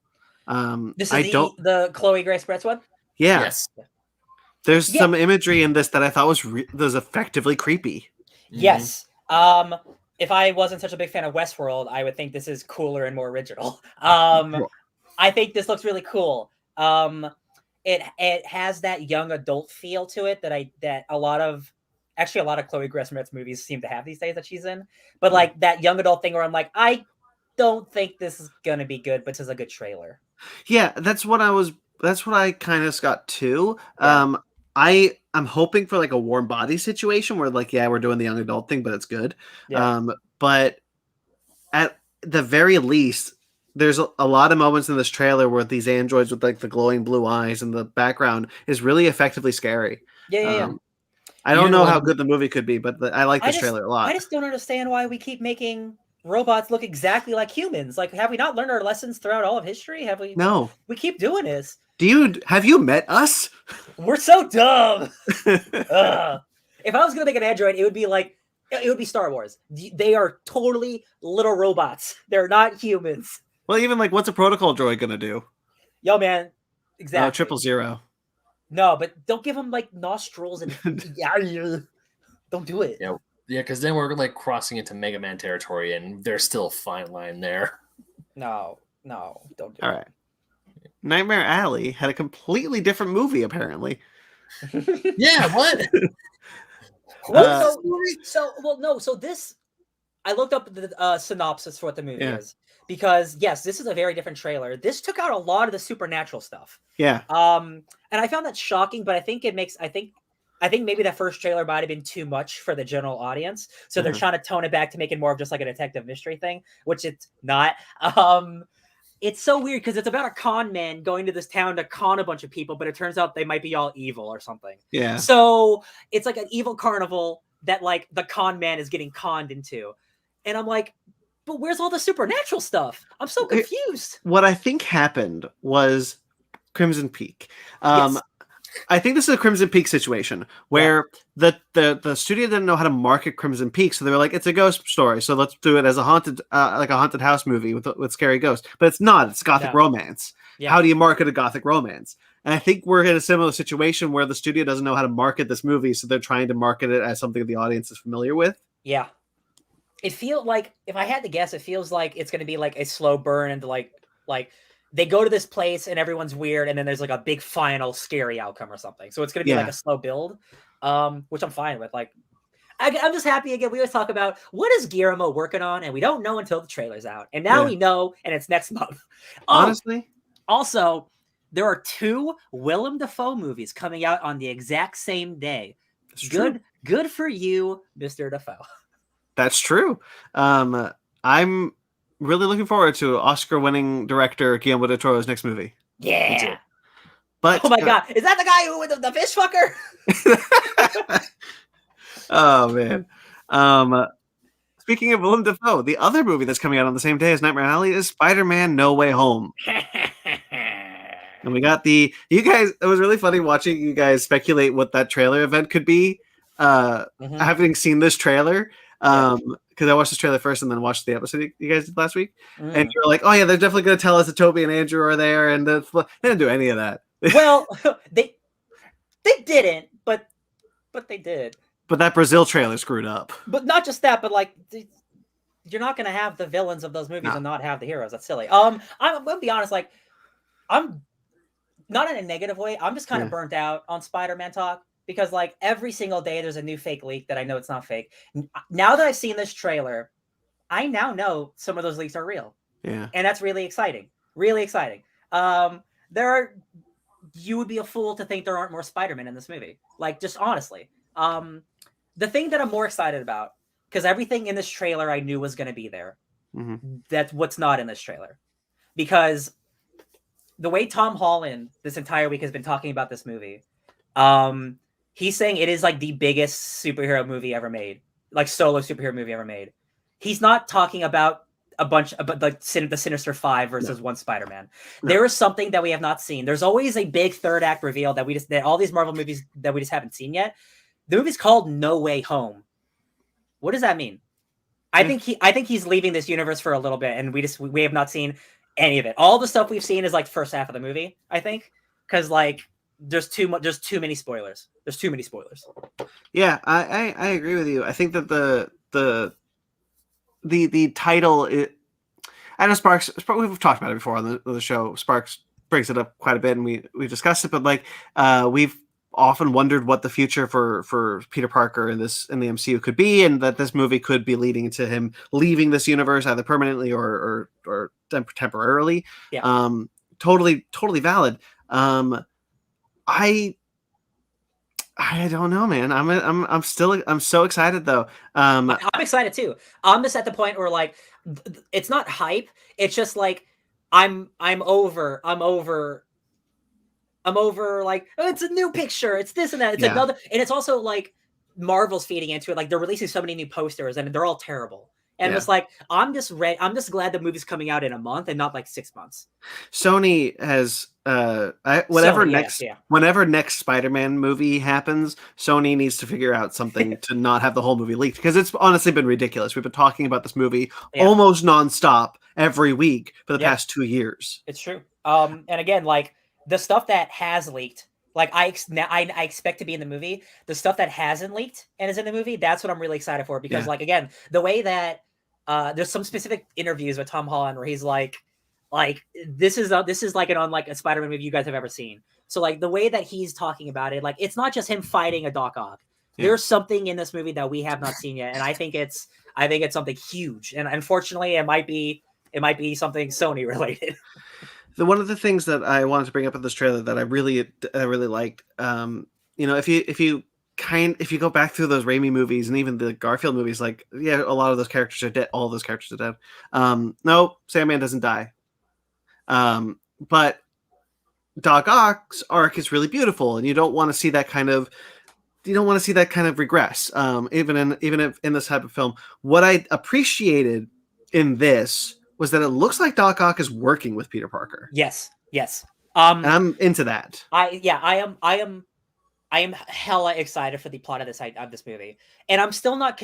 This is the Chloe Grace Moretz one? Yeah. Yes. There's some imagery in this that I thought was effectively creepy. Yes. If I wasn't such a big fan of Westworld, I would think this is cooler and more original. I think this looks really cool. It has that young adult feel to it that a lot of Chloe Grace Moretz movies seem to have these days that she's in. But like that young adult thing where I'm like, I don't think this is gonna be good, but this is a good trailer. Yeah, that's what I kind of got too. Yeah. I'm hoping for like a warm body situation where like, yeah, we're doing the young adult thing, but it's good. Yeah. But at the very least, there's a lot of moments in this trailer where these androids with like the glowing blue eyes and the background is really effectively scary. Yeah. I don't know how good the movie could be, but I like this trailer a lot. I just don't understand why we keep making robots look exactly like humans. Like, have we not learned our lessons throughout all of history? Have we? No. We keep doing this. Have you met us? We're so dumb. If I was gonna make an android, it would be Star Wars. They are totally little robots. They're not humans. Well, even like, what's a protocol droid gonna do? Yo, man. Exactly. 000. No, but don't give them like nostrils and don't do it. Yeah, because then we're like crossing into Mega Man territory, and there's still a fine line there. No, don't do it. All right. Nightmare Alley had a completely different movie, apparently. Yeah, what? So this, I looked up the synopsis for what the movie is because yes, this is a very different trailer. This took out a lot of the supernatural stuff. Yeah. And I found that shocking, but I think maybe that first trailer might have been too much for the general audience. So they're trying to tone it back to make it more of just like a detective mystery thing, which it's not. It's so weird because it's about a con man going to this town to con a bunch of people, but it turns out they might be all evil or something. Yeah. So it's like an evil carnival that like the con man is getting conned into. And I'm like, but where's all the supernatural stuff? I'm so confused. What I think happened was Crimson Peak. Yes. I think this is a Crimson Peak situation where the studio didn't know how to market Crimson Peak, so they were like, "It's a ghost story, so let's do it as a haunted house movie with scary ghosts." But it's not; it's gothic romance. Yeah. How do you market a gothic romance? And I think we're in a similar situation where the studio doesn't know how to market this movie, so they're trying to market it as something the audience is familiar with. Yeah, it feels like, if I had to guess, it feels like it's going to be like a slow burn into like. They go to this place and everyone's weird, and then there's like a big final scary outcome or something. So it's going to be like a slow build, which I'm fine with. Like, I'm just happy again. We always talk about what is Guillermo working on, and we don't know until the trailer's out. And now we know, and it's next month. Honestly. Also, there are 2 Willem Dafoe movies coming out on the exact same day. Good for you, Mr. Dafoe. That's true. I'm really looking forward to Oscar-winning director Guillermo del Toro's next movie. Yeah. But oh my god, is that the guy who with the fish fucker? Oh man. Speaking of Willem Dafoe, the other movie that's coming out on the same day as Nightmare Alley is Spider-Man: No Way Home. And we got you guys. It was really funny watching you guys speculate what that trailer event could be. Having seen this trailer. Because I watched this trailer first and then watched the episode you guys did last week. And you're like, oh yeah, they're definitely going to tell us that Toby and Andrew are there. And they didn't do any of that. Well, they didn't, but they did. But that Brazil trailer screwed up. But not just that, but like you're not gonna have the villains of those movies No. and not have the heroes. That's silly. I'm gonna be honest. Like, I'm not in a negative way. I'm just kind of burnt out on Spider-Man talk because like every single day there's a new fake leak that I know it's not fake. Now that I've seen this trailer, I now know some of those leaks are real. Yeah. And that's really exciting. Really exciting. You would be a fool to think there aren't more Spider-Man in this movie. Like, just honestly. The thing that I'm more excited about, because everything in this trailer I knew was going to be there. Mm-hmm. That's what's not in this trailer. Because the way Tom Holland this entire week has been talking about this movie, he's saying it is like the biggest superhero movie ever made. Like, solo superhero movie ever made. He's not talking about like the Sinister Five versus one Spider-Man. No. There is something that we have not seen. There's always a big third act reveal that all these Marvel movies that we just haven't seen yet. The movie's called No Way Home. What does that mean? I think he's leaving this universe for a little bit, and we have not seen any of it. All the stuff we've seen is like first half of the movie, I think, because like there's too many spoilers. There's too many spoilers. Yeah, I agree with you. I think that the title, I know Sparks, we've talked about it before on the show. Sparks brings it up quite a bit, and we've discussed it. But like, we've often wondered what the future for Peter Parker in the MCU could be, and that this movie could be leading to him leaving this universe either permanently or temporarily. Yeah. Totally valid. I don't know, man. I'm so excited though. I'm excited too. I'm just at the point where like it's not hype. It's just like I'm over like, oh, it's a new picture. It's this and that. It's another, and it's also like Marvel's feeding into it. Like they're releasing so many new posters and they're all terrible. And it's like, I'm just glad the movie's coming out in a month and not like 6 months. Sony has whenever next Spider-Man movie happens, Sony needs to figure out something to not have the whole movie leaked, because it's honestly been ridiculous. We've been talking about this movie almost nonstop every week for the past 2 years. It's true. And again, like the stuff that has leaked, like I expect to be in the movie. The stuff that hasn't leaked and is in the movie, that's what I'm really excited for, because like, again, the way that there's some specific interviews with Tom Holland where he's like this is like an unlike a Spider-Man movie you guys have ever seen. So like the way that he's talking about it, like it's not just him fighting a Doc Ock. There's something in this movie that we have not seen yet, and I think it's something huge. And unfortunately, it might be something Sony related. One of the things that I wanted to bring up in this trailer that I really liked, if you go back through those Raimi movies and even the Garfield movies, like, a lot of those characters are dead. All those characters are dead. No, Sandman doesn't die. But Doc Ock's arc is really beautiful, and you don't want to see that kind of regress. Even in this type of film, what I appreciated in this was that it looks like Doc Ock is working with Peter Parker. Yes. And I'm into that. I am hella excited for the plot of this movie, and I'm still not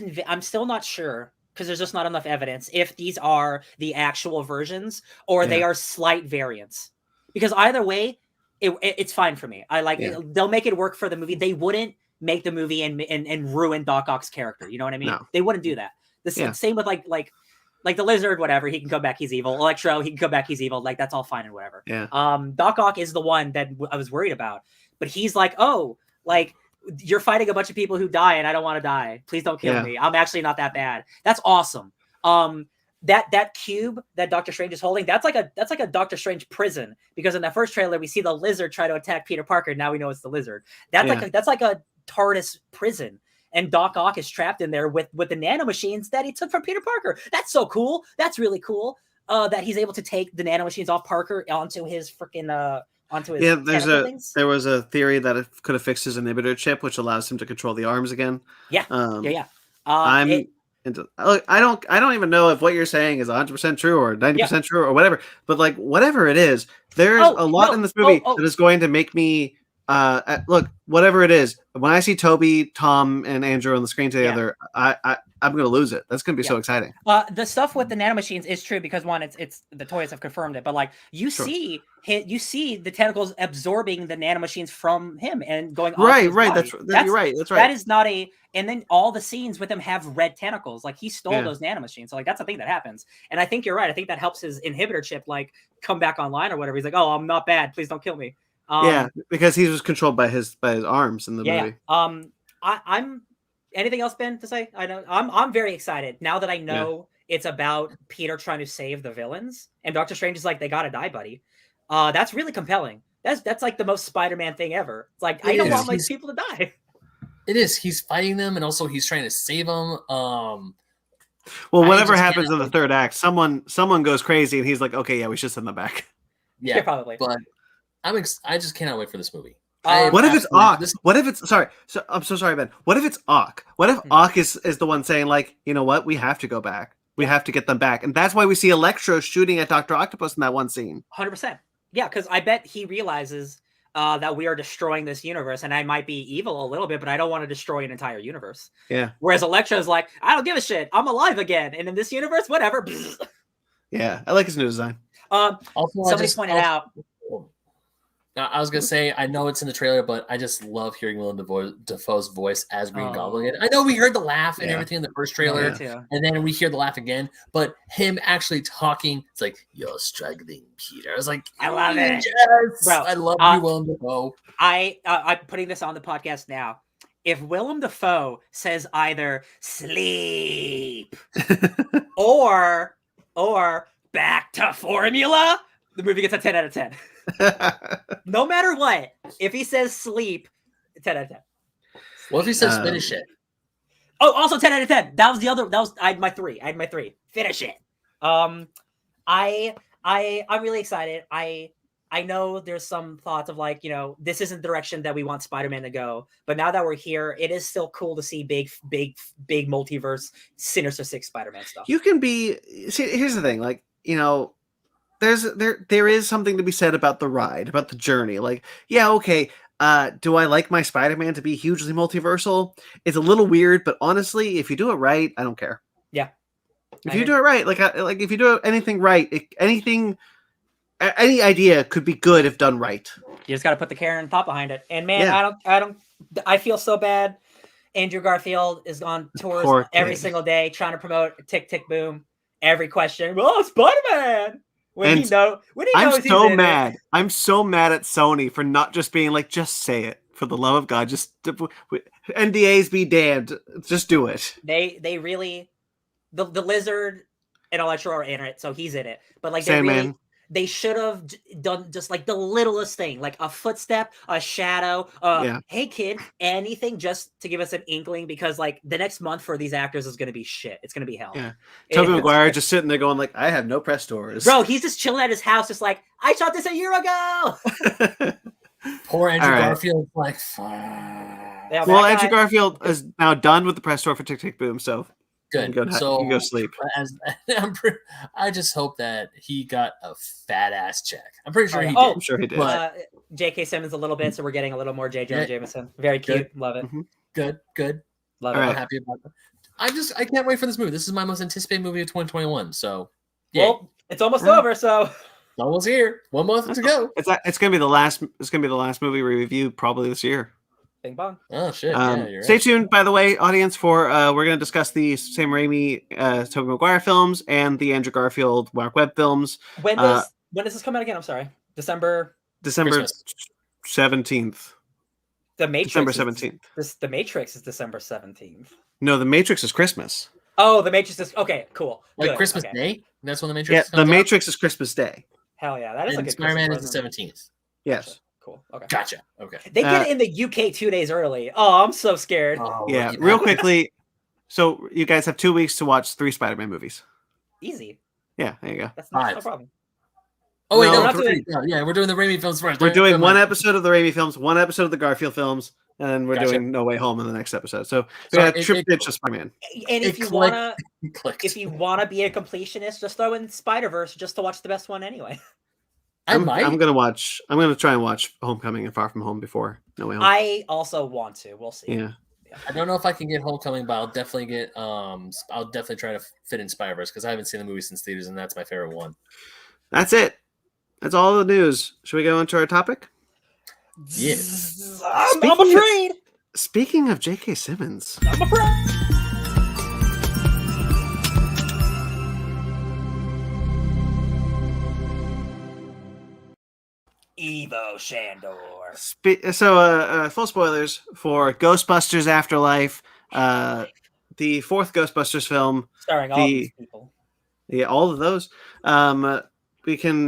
sure, because there's just not enough evidence if these are the actual versions or they are slight variants. Because either way, it's fine for me. I like they'll make it work for the movie. They wouldn't make the movie and ruin Doc Ock's character. You know what I mean? No. They wouldn't do that. The same with like the Lizard, whatever. He can come back, he's evil. Electro, he can come back, he's evil. Like, that's all fine and whatever. Yeah. Doc Ock is the one that I was worried about, but he's like, oh, like, you're fighting a bunch of people who die, and I don't want to die. Please don't kill me. I'm actually not that bad. That's awesome. That cube that Doctor Strange is holding, that's like a Doctor Strange prison, because in that first trailer we see the Lizard try to attack Peter Parker. Now we know it's the Lizard. That's like a TARDIS prison, and Doc Ock is trapped in there with the nanomachines that he took from Peter Parker. That's so cool. That's really cool. That he's able to take the nanomachines off Parker onto his freaking onto his there was a theory that it could have fixed his inhibitor chip, which allows him to control the arms again. I don't even know if what you're saying is 100% true or 90% true or whatever, but like, whatever it is, there's a lot in this movie that is going to make me look, whatever it is, when I see Toby, Tom, and Andrew on the screen together, I'm gonna lose it. That's gonna be so exciting. The stuff with the nanomachines is true because one, it's the toys have confirmed it, but like you see the tentacles absorbing the nanomachines from him and going right. you're right. That's right. That is not and then all the scenes with him have red tentacles. Like he stole those nanomachines, so like that's a thing that happens. And I think you're right. I think that helps his inhibitor chip like come back online or whatever. He's like, oh, I'm not bad. Please don't kill me. Because he was controlled by his arms in the movie. I'm. Anything else, Ben, to say? I know I'm very excited now that I know it's about Peter trying to save the villains, and Doctor Strange is like, they gotta die, buddy. That's really compelling. That's like the most Spider-Man thing ever. It's like I don't want my people to die. It is. He's fighting them, and also he's trying to save them. Well, whatever happens in the third act, someone goes crazy, and he's like, okay, we should send them back. Yeah, probably. But I just cannot wait for this movie. What if it's Ock? What if it's sorry? So I'm so sorry, Ben. What if it's Ock? What if Ock is the one saying like, you know what? We have to go back. We have to get them back, and that's why we see Electro shooting at Dr. Octopus in that one scene. 100%. Yeah, because I bet he realizes that we are destroying this universe, and I might be evil a little bit, but I don't want to destroy an entire universe. Yeah. Whereas Electro's like, I don't give a shit. I'm alive again, and in this universe, whatever. Yeah, I like his new design. Somebody pointed out. I was gonna say, I know it's in the trailer, but I just love hearing Willem Dafoe's voice as Green Goblin. I know we heard the laugh and everything in the first trailer, and then we hear the laugh again. But him actually talking, it's like, "You're struggling, Peter." I was like, I love it, yes, bro. I love you, Willem Dafoe. I'm putting this on the podcast now. If Willem Dafoe says either sleep or back to formula, the movie gets a 10 out of 10. No matter what, if he says sleep, 10 out of 10. What if he says finish it? Oh, also 10 out of 10. I had my 3. Finish it. I'm really excited. I know there's some thoughts of like, this isn't the direction that we want Spider-Man to go, but now that we're here, it is still cool to see big multiverse Sinister Six Spider-Man stuff. You can here's the thing, like, there is something to be said about the ride, about the journey. Like, okay, do I like my Spider-Man to be hugely multiversal? It's a little weird, but honestly, if you do it right, I don't care. Yeah. If you do it right, like if you do anything right, any idea could be good if done right. You just got to put the care and thought behind it. And man, I feel so bad. Andrew Garfield is on tours every single day trying to promote Tick Tick Boom. Every question, well, Spider-Man. When he knows I'm so mad. I'm so mad at Sony for not just being like, just say it. For the love of God, just NDAs be damned. Just do it. They really, the Lizard and Electro are in it, so he's in it. But like they should have done just like the littlest thing, like a footstep, a shadow. Hey kid, anything just to give us an inkling, because like the next month for these actors is going to be shit. It's going to be hell. Yeah, Tobey Maguire just sitting there going like, I have no press tours. Bro, he's just chilling at his house, just like, I shot this a year ago. Poor Andrew Garfield, like, Andrew Garfield is now done with the press tour for Tick Tick Boom, so. Good. You can go sleep. I just hope that he got a fat ass check. I'm pretty sure he did. I'm sure he did. J.K. Simmons a little bit, so we're getting a little more J. Jonah Jameson. Very cute. Love it. Mm-hmm. Good. Love it. I'm happy about that. I can't wait for this movie. This is my most anticipated movie of 2021. So, well, it's almost over. So it's almost here. 1 month to go. It's gonna be the last. It's gonna be the last movie we review probably this year. Bing bong. Oh shit! Stay tuned, by the way, audience, for we're going to discuss the Sam Raimi, Tobey Maguire films and the Andrew Garfield, Mark Webb films. When does this come out again? I'm sorry, December 17th. The Matrix. December 17th. The Matrix is December 17th. No, the Matrix is Christmas. Oh, the Matrix is okay. Cool. Like Christmas Day. That's when the Matrix. Yeah, the Matrix is Christmas Day. Hell yeah, that is like a Spider-Man is the 17th. Yes. Cool. Okay. Gotcha. Okay. They get it in the UK 2 days early. Oh, I'm so scared. Yeah. Real quickly. So you guys have 2 weeks to watch 3 Spider-Man movies. Easy. Yeah. There you go. That's no problem. Oh wait, no, 3. Yeah, we're doing the Raimi films first. We're doing one episode of the Raimi films, one episode of the Garfield films, and then we're doing No Way Home in the next episode. So we got a trip ditch of Spider-Man. And if you wanna be a completionist, just throw in Spider-Verse just to watch the best one anyway. I might. I'm gonna try and watch Homecoming and Far From Home before No Way Home. I also want to. We'll see. Yeah. I don't know if I can get Homecoming, but I'll definitely try to fit in Spider-Verse because I haven't seen the movie since theaters, and that's my favorite one. That's it. That's all the news. Should we go into our topic? Yes. I'm afraid. Speaking of J.K. Simmons. I'm afraid. Evo Shandor. Full spoilers for Ghostbusters Afterlife, the fourth Ghostbusters film. Starring all these people. Yeah, all of those. We can,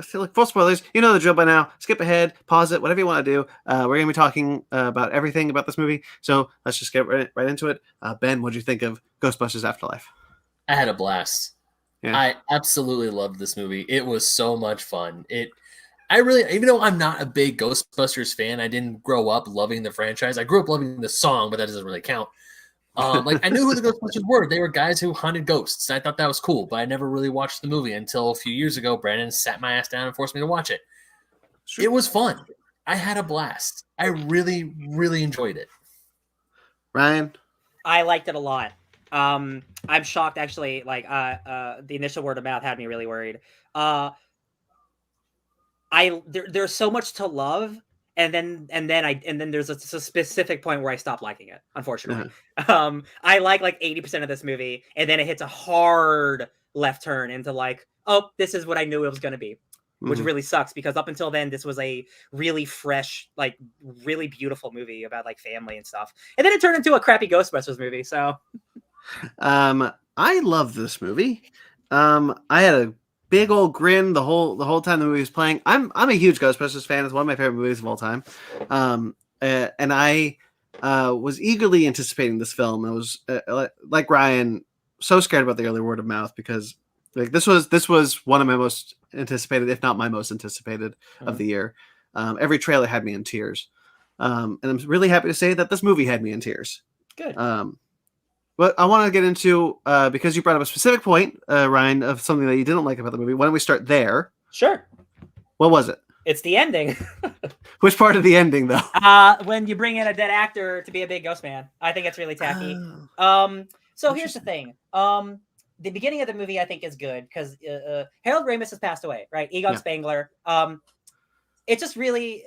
full spoilers. You know the drill by now. Skip ahead, pause it, whatever you want to do. We're going to be talking about everything about this movie. So let's just get right into it. Ben, what did you think of Ghostbusters Afterlife? I had a blast. Yeah. I absolutely loved this movie. It was so much fun. Even though I'm not a big Ghostbusters fan, I didn't grow up loving the franchise. I grew up loving the song, but that doesn't really count. I knew who the Ghostbusters were. They were guys who hunted ghosts. I thought that was cool, but I never really watched the movie until a few years ago. Brandon sat my ass down and forced me to watch it. Sure. It was fun. I had a blast. I really, really enjoyed it. Ryan? I liked it a lot. I'm shocked, actually. The initial word of mouth had me really worried. There's so much to love, and then there's a specific point where I stopped liking it, unfortunately. Uh-huh. I like 80% of this movie, and then it hits a hard left turn into this is what I knew it was going to be, which really sucks, because up until then this was a really fresh, really beautiful movie about family and stuff, and then it turned into a crappy Ghostbusters movie. So I love this movie. I had a big old grin the whole time the movie was playing. I'm a huge Ghostbusters fan. It's one of my favorite movies of all time. And I was eagerly anticipating this film. I was like Ryan, so scared about the early word of mouth, because this was one of my most anticipated, if not my most anticipated of the year. Every trailer had me in tears. And I'm really happy to say that this movie had me in tears. Good. But I want to get into, because you brought up a specific point, Ryan, of something that you didn't like about the movie. Why don't we start there? Sure. What was it? It's the ending. Which part of the ending, though? When you bring in a dead actor to be a big ghost man. I think it's really tacky. So here's the thing. The beginning of the movie, I think, is good, because Harold Ramis has passed away, right? Egon Spengler. It's just really...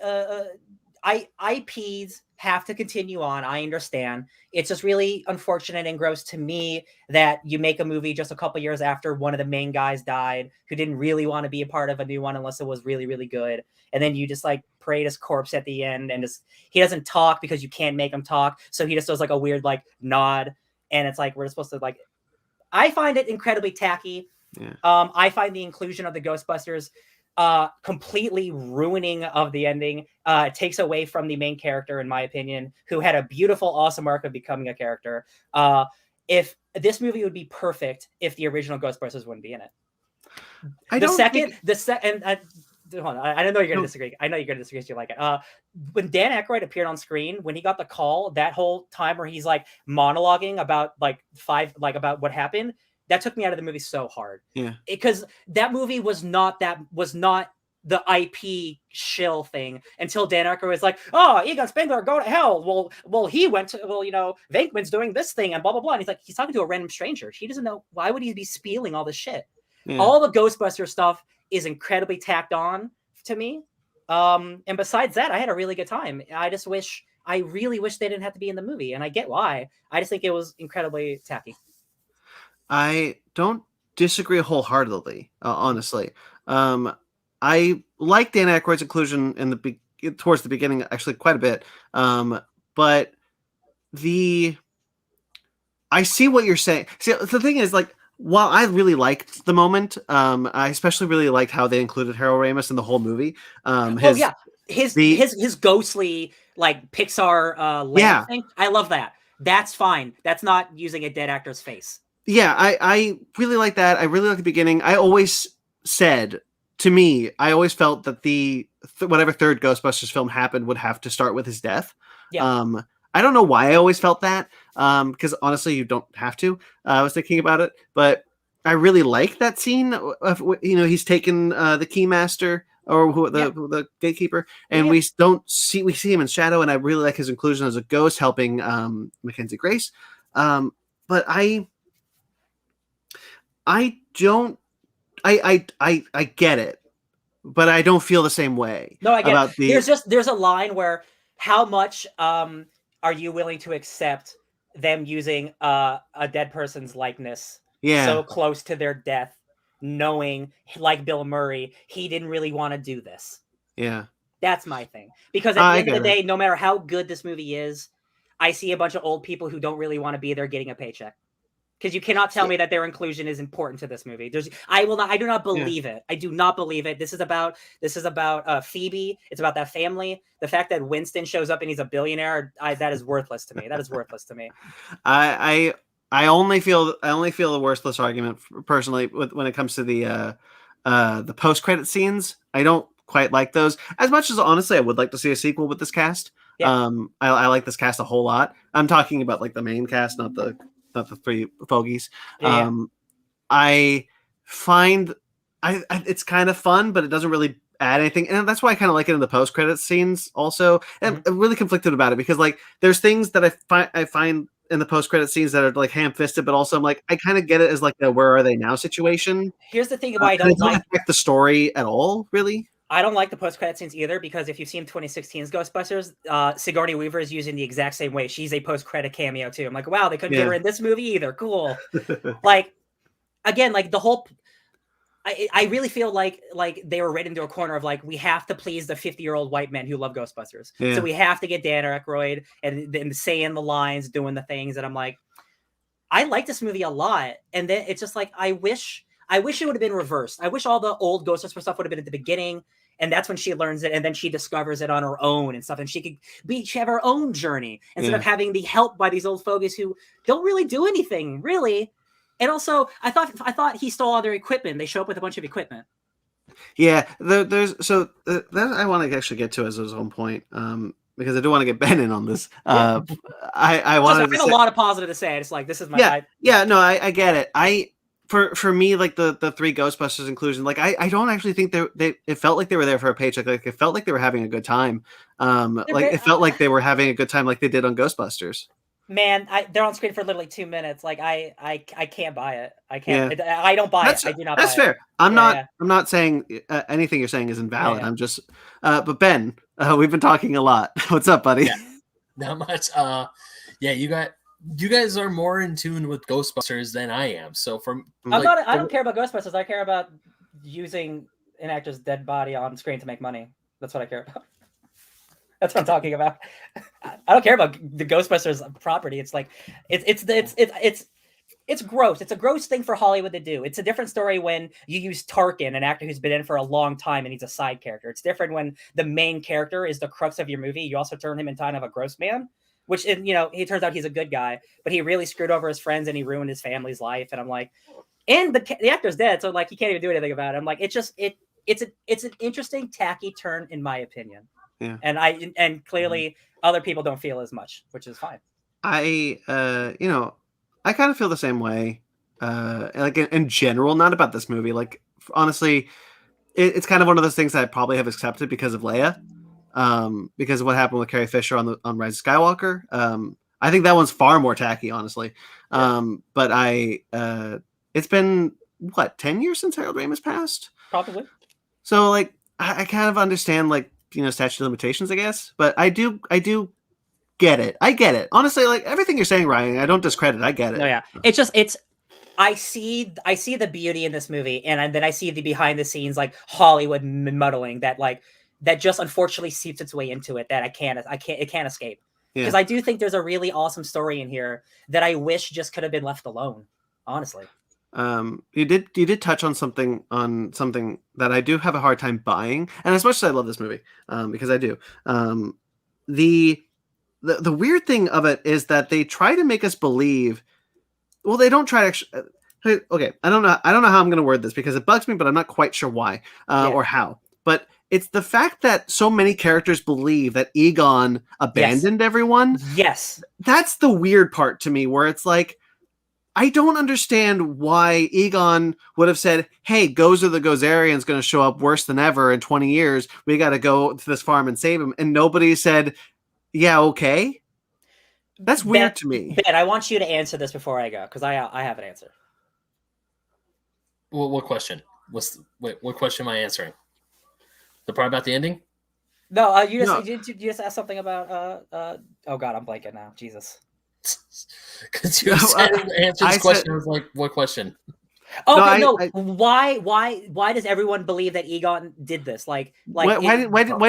IPs have to continue on. I understand. It's just really unfortunate and gross to me that you make a movie just a couple years after one of the main guys died, who didn't really want to be a part of a new one unless it was really, really good. And then you just parade his corpse at the end, and he doesn't talk because you can't make him talk. So he just does a weird nod. And it's we're supposed to I find it incredibly tacky. Yeah. I find the inclusion of the Ghostbusters completely ruining of the ending. It takes away from the main character, in my opinion, who had a beautiful, awesome arc of becoming a character. If this movie would be perfect if the original Ghostbusters wouldn't be in it. I know you're going to disagree. I know you're going to disagree. You like it. When Dan Aykroyd appeared on screen, when he got the call, that whole time where he's monologuing about about what happened, that took me out of the movie so hard. Yeah. Because that movie was not the IP shill thing until Dan Aykroyd was like, "Oh, Egon Spengler, go to hell." Well, he went to, Venkman's doing this thing and blah, blah, blah. And he's talking to a random stranger. He doesn't know. Why would he be spieling all this shit? Yeah. All the Ghostbuster stuff is incredibly tacked on to me. And besides that, I had a really good time. I really wish they didn't have to be in the movie. And I get why. I just think it was incredibly tacky. I don't disagree wholeheartedly, honestly. I like Dan Aykroyd's inclusion towards the beginning, actually, quite a bit. But I see what you're saying. See, the thing is, while I really liked the moment, I especially really liked how they included Harold Ramis in the whole movie. His ghostly Pixar thing. I love that. That's fine. That's not using a dead actor's face. Yeah, I really like that. I really like the beginning. I always said, to me, I always felt that whatever third Ghostbusters film happened would have to start with his death. Yeah. I don't know why I always felt that, because honestly, you don't have to. I was thinking about it, but I really like that scene of, he's taken the keymaster or the gatekeeper, and Yeah. we see him in shadow, and I really like his inclusion as a ghost helping Mackenzie Grace. But I don't I get it, but I don't feel the same way. No, I get about it. There's a line where how much are you willing to accept them using a dead person's likeness so close to their death, knowing, like Bill Murray, he didn't really want to do this. Yeah. That's my thing. Because at the end of the day, no matter how good this movie is, I see a bunch of old people who don't really want to be there getting a paycheck. Because you cannot tell me that their inclusion is important to this movie. I do not believe it. I do not believe it. This is about Phoebe. It's about that family. The fact that Winston shows up and he's a billionaire, that is worthless to me. That is worthless to me. I only feel the worthless argument personally when it comes to the post credit scenes. I don't quite like those as much as, honestly, I would like to see a sequel with this cast. Yeah. I like this cast a whole lot. I'm talking about like the main cast, not the three fogies. Yeah. I find it's kind of fun, but it doesn't really add anything, and that's why I kind of like it in the post credit scenes also. And I'm really conflicted about it because like there's things that I find in the post credit scenes that are like ham fisted, but also I'm like, I kind of get it as like the where are they now situation. Here's the thing why I don't like the story at all, really. I don't like the post-credit scenes either, because if you've seen 2016's Ghostbusters, Sigourney Weaver is using the exact same way. She's a post-credit cameo too. I'm like, wow, they couldn't get her in this movie either. Cool. Like, again, like the whole, I really feel like they were right into a corner of like, we have to please the 50-year-old white men who love Ghostbusters. Yeah. So we have to get Dan Aykroyd and saying the lines, doing the things. And I'm like, I like this movie a lot. And then it's just like, I wish it would have been reversed. I wish all the old Ghostbusters stuff would have been at the beginning. And that's when she learns it, and then she discovers it on her own and stuff. And she have her own journey instead of having the help by these old fogies who don't really do anything, really. And also, I thought he stole all their equipment. They show up with a bunch of equipment. Yeah, that I want to actually get to as his own point, because I do want to get Ben in on this. I wanted to say, a lot of positive to say. It's like, this is my no, I get it. For me, like the three Ghostbusters inclusion, like I don't actually think it felt like they were there for a paycheck. Like it felt like they were having a good time. It felt like they were having a good time, like they did on Ghostbusters. Man, they're on screen for literally 2 minutes. Like I can't buy it. I can't. Yeah. I don't buy it. I do not. That's buy fair. It. I'm not saying anything you're saying is invalid. Yeah. I'm just. But Ben, we've been talking a lot. What's up, buddy? Yeah, not much. You guys are more in tune with Ghostbusters than I am. So I don't care about Ghostbusters. I care about using an actor's dead body on screen to make money. That's what I care about. That's what I'm talking about. I don't care about the Ghostbusters property. It's like it's gross. It's a gross thing for Hollywood to do. It's a different story when you use Tarkin, an actor who's been in for a long time, and he's a side character. It's different when the main character is the crux of your movie. You also turn him into kind of a gross man. Which, he turns out he's a good guy, but he really screwed over his friends and he ruined his family's life. And I'm like, and the actor's dead, so like he can't even do anything about it. I'm like, it's an interesting, tacky turn in my opinion. Yeah. And clearly other people don't feel as much, which is fine. I kind of feel the same way. Like in general, not about this movie. Like honestly, it's kind of one of those things that I probably have accepted because of Leia. Because of what happened with Carrie Fisher on Rise of Skywalker. I think that one's far more tacky, honestly. Yeah. But it's been 10 years since Harold Ramis passed? Probably. So like, I kind of understand like, statute of limitations, I guess, but I do get it. I get it. Honestly, like everything you're saying, Ryan, I don't discredit. I get it. No, yeah. I see the beauty in this movie, and then I see the behind the scenes, like Hollywood muddling that just unfortunately seeps its way into it that it can't escape. Because I do think there's a really awesome story in here that I wish just could have been left alone, honestly. You did touch on something that I do have a hard time buying, and as much as I love this movie, because I do, the weird thing of it is that they try to make us believe. Well, they don't try to actually. Okay, I don't know how I'm going to word this because it bugs me, but I'm not quite sure why or how. But it's the fact that so many characters believe that Egon abandoned everyone. Yes. That's the weird part to me, where it's like, I don't understand why Egon would have said, hey, Gozer the Gozerian's going to show up worse than ever in 20 years. We got to go to this farm and save him. And nobody said, yeah, okay. That's weird to me. Ben, I want you to answer this before I go, because I have an answer. Well, what question? What question am I answering? The part about the ending? No, you just asked something about oh god, I'm blanking now. Jesus. Because you said answer this question. I was like, what question? Okay, no. Why does everyone believe that Egon did this? Why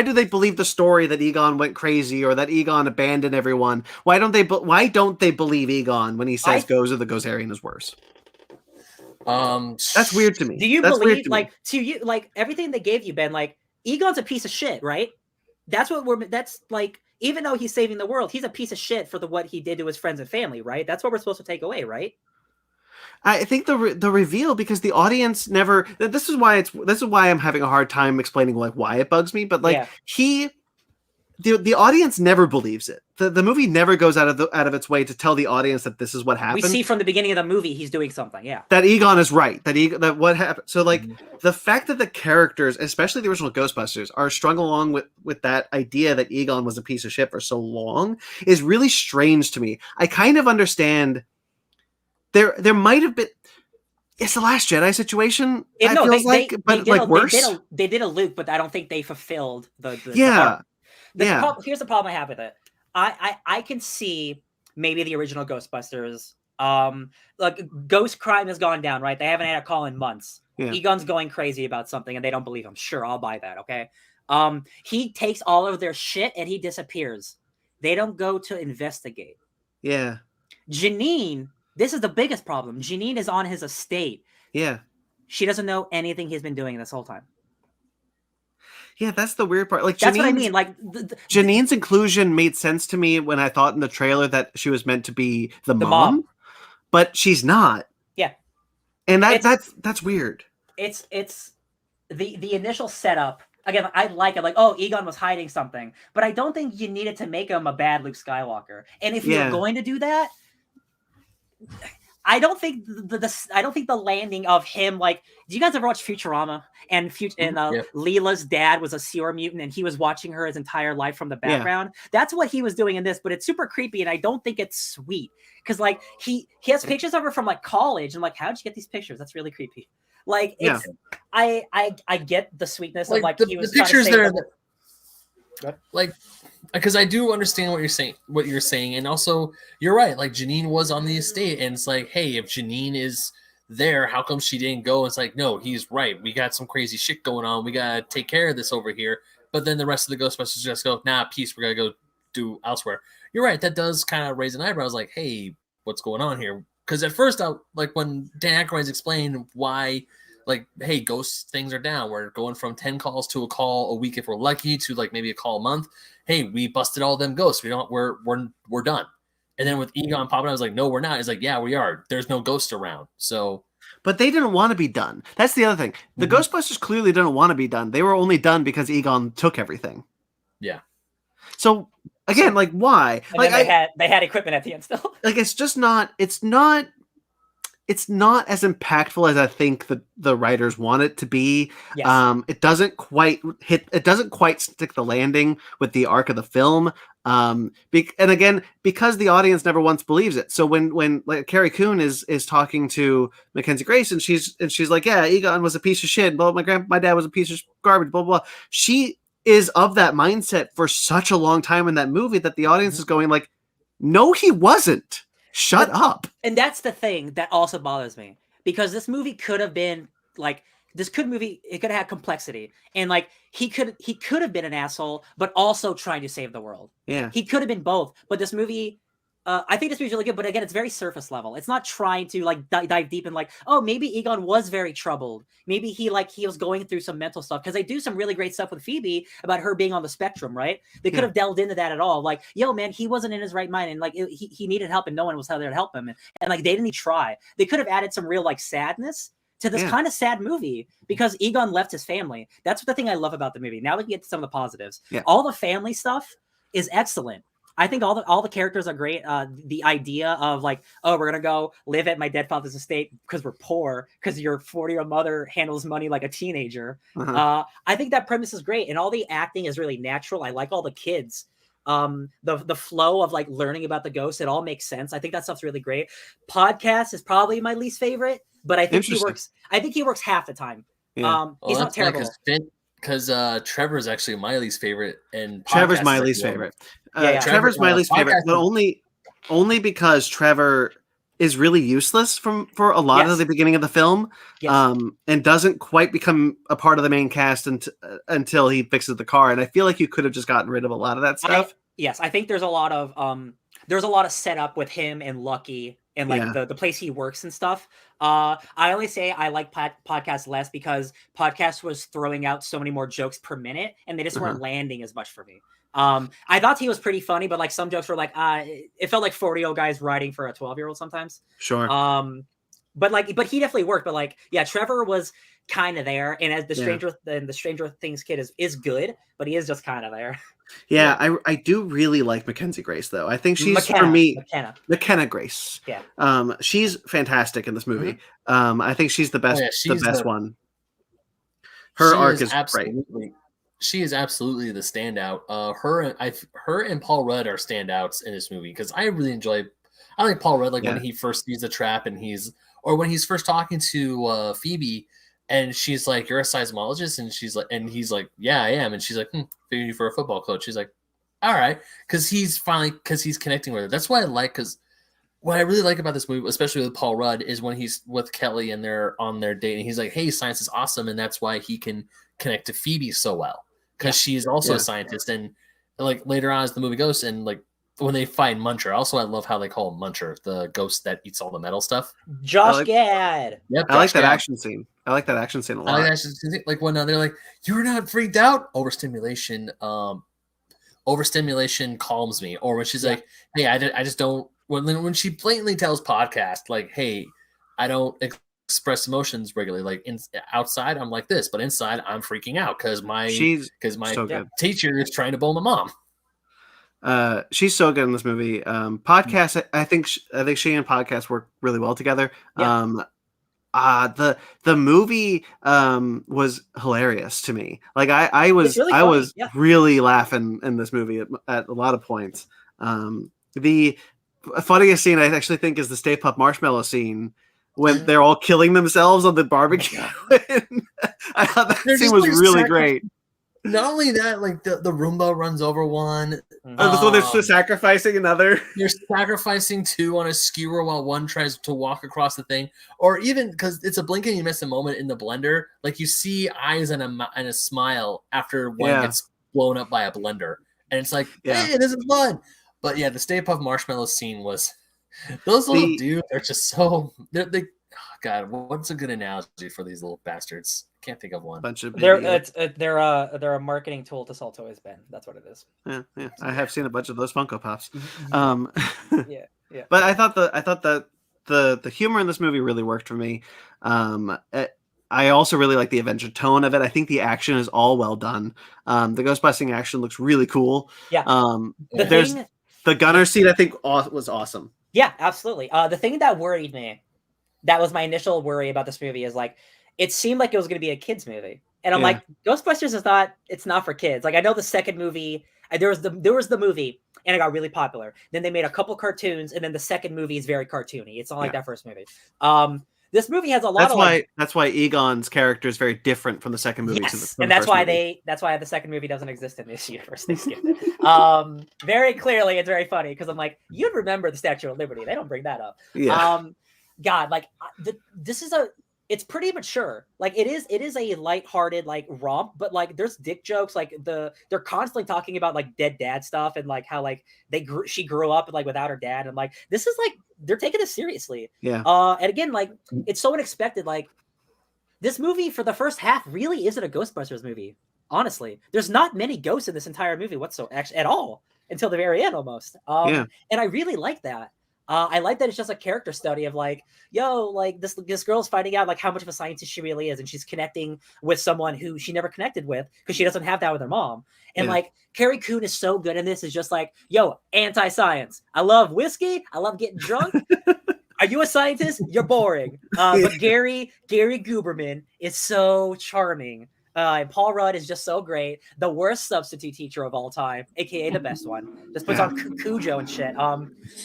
do they believe the story that Egon went crazy or that Egon abandoned everyone? Why don't they believe Egon when he says Gozer the Gozerian is worse? That's weird to me. Do you believe everything they gave you, Ben? Like, Egon's a piece of shit, right? That's like, even though he's saving the world, he's a piece of shit for what he did to his friends and family, right? That's what we're supposed to take away, right? I think the reveal, because the audience never. This is why I'm having a hard time explaining why it bugs me. But the audience never believes it. The movie never goes out of its way to tell the audience that this is what happened. We see from the beginning of the movie he's doing something. Yeah, that Egon is right. That what happened. So the fact that the characters, especially the original Ghostbusters, are strung along with that idea that Egon was a piece of shit for so long is really strange to me. I kind of understand. There might have been. It's the Last Jedi situation. Worse. They did a Luke, but I don't think they fulfilled the here's the problem I have with it. I can see maybe the original Ghostbusters. Ghost crime has gone down, right? They haven't had a call in months. Yeah. Egon's going crazy about something, and they don't believe him. Sure, I'll buy that. Okay. He takes all of their shit and he disappears. They don't go to investigate. Yeah. Janine. This is the biggest problem. Janine is on his estate. Yeah. She doesn't know anything he's been doing this whole time. Yeah, that's the weird part. That's what I mean. Janine's inclusion made sense to me when I thought in the trailer that she was meant to be the mom, but she's not. Yeah. And that's weird. It's the initial setup. Again, I like it. Like, oh, Egon was hiding something, but I don't think you needed to make him a bad Luke Skywalker. And if you're going to do that, I don't think the landing of him, like, do you guys ever watch Futurama? And Leela's dad was a Sewer mutant, and he was watching her his entire life from the background. Yeah. That's what he was doing in this, but it's super creepy, and I don't think it's sweet because he has pictures of her from college, and how'd you get these pictures? That's really creepy. It's I get the sweetness of he was the pictures there. Because I do understand what you're saying, and also you're right. Like, Janine was on the estate, and it's like, hey, if Janine is there, how come she didn't go? It's like, no, he's right. We got some crazy shit going on. We gotta take care of this over here. But then the rest of the Ghostbusters just go, nah, peace. We're gonna go do elsewhere. You're right. That does kind of raise an eyebrow. I was like, hey, what's going on here? Because at first, when Dan Aykroyd's explained why. Hey, ghost things are down. We're going from 10 calls to a call a week if we're lucky to maybe a call a month. Hey, we busted all them ghosts. We're done. And then with Egon popping, I was like, no, we're not. It's like, yeah, we are. There's no ghost around. So, but they didn't want to be done. That's the other thing. The Ghostbusters clearly didn't want to be done. They were only done because Egon took everything. Yeah. So again, why? And they had equipment at the end still. It's just not. It's not as impactful as I think the writers want it to be. Yes. It doesn't quite stick the landing with the arc of the film. And again, because the audience never once believes it. So when Carrie Coon is talking to Mackenzie Grace and she's like, yeah, Egon was a piece of shit. Blah, my dad was a piece of garbage. Blah, blah. She is of that mindset for such a long time in that movie that the audience is going no, he wasn't. Shut up. And that's the thing that also bothers me, because this movie could have been it could have had complexity, and he could have been an asshole but also trying to save the world. Yeah, he could have been both. But this movie, I think this movie's really good, but again, it's very surface level. It's not trying to dive deep and oh, maybe Egon was very troubled. Maybe he was going through some mental stuff, because they do some really great stuff with Phoebe about her being on the spectrum, right? They could have delved into that at all. Yo, man, he wasn't in his right mind, and he needed help, and no one was there to help him, and they didn't even try. They could have added some real sadness to this kind of sad movie, because Egon left his family. That's the thing I love about the movie. Now we can get to some of the positives. Yeah. All the family stuff is excellent. I think all the characters are great. The idea of like, oh, we're gonna go live at my dead father's estate because we're poor, because your 40-year-old mother handles money like a teenager. I think that premise is great, and all the acting is really natural. I like all the kids. The flow of like learning about the ghosts, it all makes sense. I think that stuff's really great. Podcast is probably my least favorite, but I think he works. I think he works half the time. Yeah. He's not terrible. Because Trevor is actually my least favorite, and Trevor's my least favorite. Trevor's my least favorite, but only because Trevor is really useless for a lot of the beginning of the film, and doesn't quite become a part of the main cast until he fixes the car. And I feel like you could have just gotten rid of a lot of that stuff. I think there's a lot of setup with him and Lucky and like the place he works and stuff. I only say I like podcast less because podcast was throwing out so many more jokes per minute, and they just weren't landing as much for me. I thought he was pretty funny, but like some jokes were like, it felt like 40-year-old guys writing for a 12-year-old sometimes. Sure. But he definitely worked. But like, yeah, Trevor was kind of there, and as the Stranger Things kid is good, but he is just kind of there. Yeah, I do really like Mackenzie Grace though. I think she's for me McKenna Grace. Yeah. She's fantastic in this movie. I think she's the best one. Her arc is great. She is absolutely the standout. Her and Paul Rudd are standouts in this movie because I like Paul Rudd when he first sees the trap and when he's first talking to Phoebe. And she's like, "You're a seismologist," and he's like, "Yeah, I am." And she's like, "Figured you for a football coach." She's like, "All right," because he's connecting with her. That's what I like. Because what I really like about this movie, especially with Paul Rudd, is when he's with Kelly and they're on their date, and he's like, "Hey, science is awesome," and that's why he can connect to Phoebe so well because she's also a scientist. And like later on as the movie goes, and like when they find Muncher, also I love how they call him Muncher, the ghost that eats all the metal stuff. Josh Gad. Yep, I like that action scene. I like that action scene a lot. Like when they're like, "You're not freaked out." Overstimulation calms me. Or when she's like, "Hey, I just don't." When she blatantly tells podcast like, "Hey, I don't express emotions regularly. Like outside, I'm like this, but inside, I'm freaking out because my teacher is trying to bowl my mom." She's so good in this movie. Podcast, I think she and podcast work really well together. The movie was hilarious to me. Like I was really laughing in this movie at a lot of points. The funniest scene I actually think is the Stay Puft Marshmallow scene when they're all killing themselves on the barbecue. I thought that scene was really great. Not only that, like the Roomba runs over one. So they're sacrificing another. You're sacrificing two on a skewer while one tries to walk across the thing. Or even because it's a blink and you miss a moment in the blender, like you see eyes and a smile after one gets blown up by a blender. And it's like, hey, this is fun. But yeah, the Stay Puft Marshmallow scene was those little dudes are just so they oh God, what's a good analogy for these little bastards? Can't think of one. They're a marketing tool to sell toys, Ben. That's what it is. Yeah. I have seen a bunch of those Funko Pops. Yeah. But I thought that the humor in this movie really worked for me. I also really like the adventure tone of it. I think the action is all well done. The ghostbusting action looks really cool. Yeah. The gunner scene I think was awesome. Yeah, absolutely. The thing that worried me, that was my initial worry about this movie, is like it seemed like it was going to be a kids movie, and I'm like, Ghostbusters is not. It's not for kids. Like I know the second movie, there was the movie, and it got really popular. Then they made a couple cartoons, and then the second movie is very cartoony. It's not like that first movie. This movie has a lot that's why Egon's character is very different from the second movie. And that's why the second movie doesn't exist in this universe. They skipped it. Very clearly, it's very funny because I'm like, you'd remember the Statue of Liberty. They don't bring that up. Yeah. God, like it's pretty mature. Like it is a lighthearted like romp, but like there's dick jokes. Like they're constantly talking about like dead dad stuff and like how like she grew up like without her dad, and like this is like they're taking this seriously. Yeah. And again, like it's so unexpected. Like this movie for the first half really isn't a Ghostbusters movie. Honestly, there's not many ghosts in this entire movie whatsoever, actually, at all, until the very end almost. And I really like that. I like that it's just a character study of like, yo, like this girl's finding out like how much of a scientist she really is, and she's connecting with someone who she never connected with because she doesn't have that with her mom. And like Carrie Coon is so good in this. Is just like, yo, anti-science. I love whiskey. I love getting drunk. Are you a scientist? You're boring. But Gary Guberman is so charming. And Paul Rudd is just so great. The worst substitute teacher of all time, aka the best one. Just puts on Cujo and shit.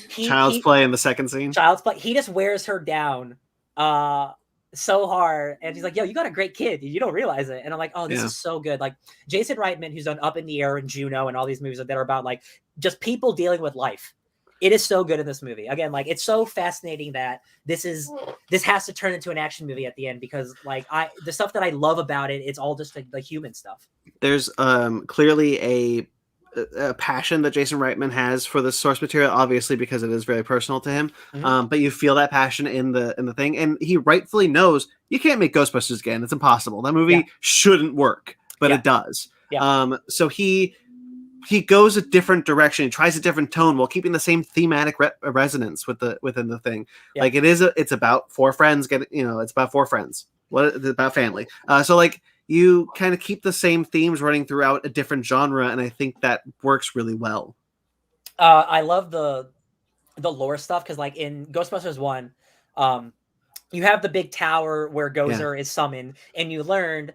Child's Play in the second scene. Child's Play. He just wears her down so hard. And he's like, yo, you got a great kid. You don't realize it. And I'm like, oh, this is so good. Like Jason Reitman, who's done Up in the Air and Juno and all these movies that are about like just people dealing with life. It is so good in this movie. Again, like it's so fascinating that this has to turn into an action movie at the end because like the stuff that I love about it, it's all just like human stuff. There's clearly a passion that Jason Reitman has for the source material, obviously because it is very personal to him. But you feel that passion in the thing, and he rightfully knows you can't make Ghostbusters again. It's impossible. That movie shouldn't work, but it does. So he goes a different direction. He tries a different tone while keeping the same thematic resonance within the thing. Like it's about four friends it's about four friends. It's about family. So like you kind of keep the same themes running throughout a different genre, and I think that works really well. I love the lore stuff because like in Ghostbusters 1, you have the big tower where Gozer is summoned, and you learned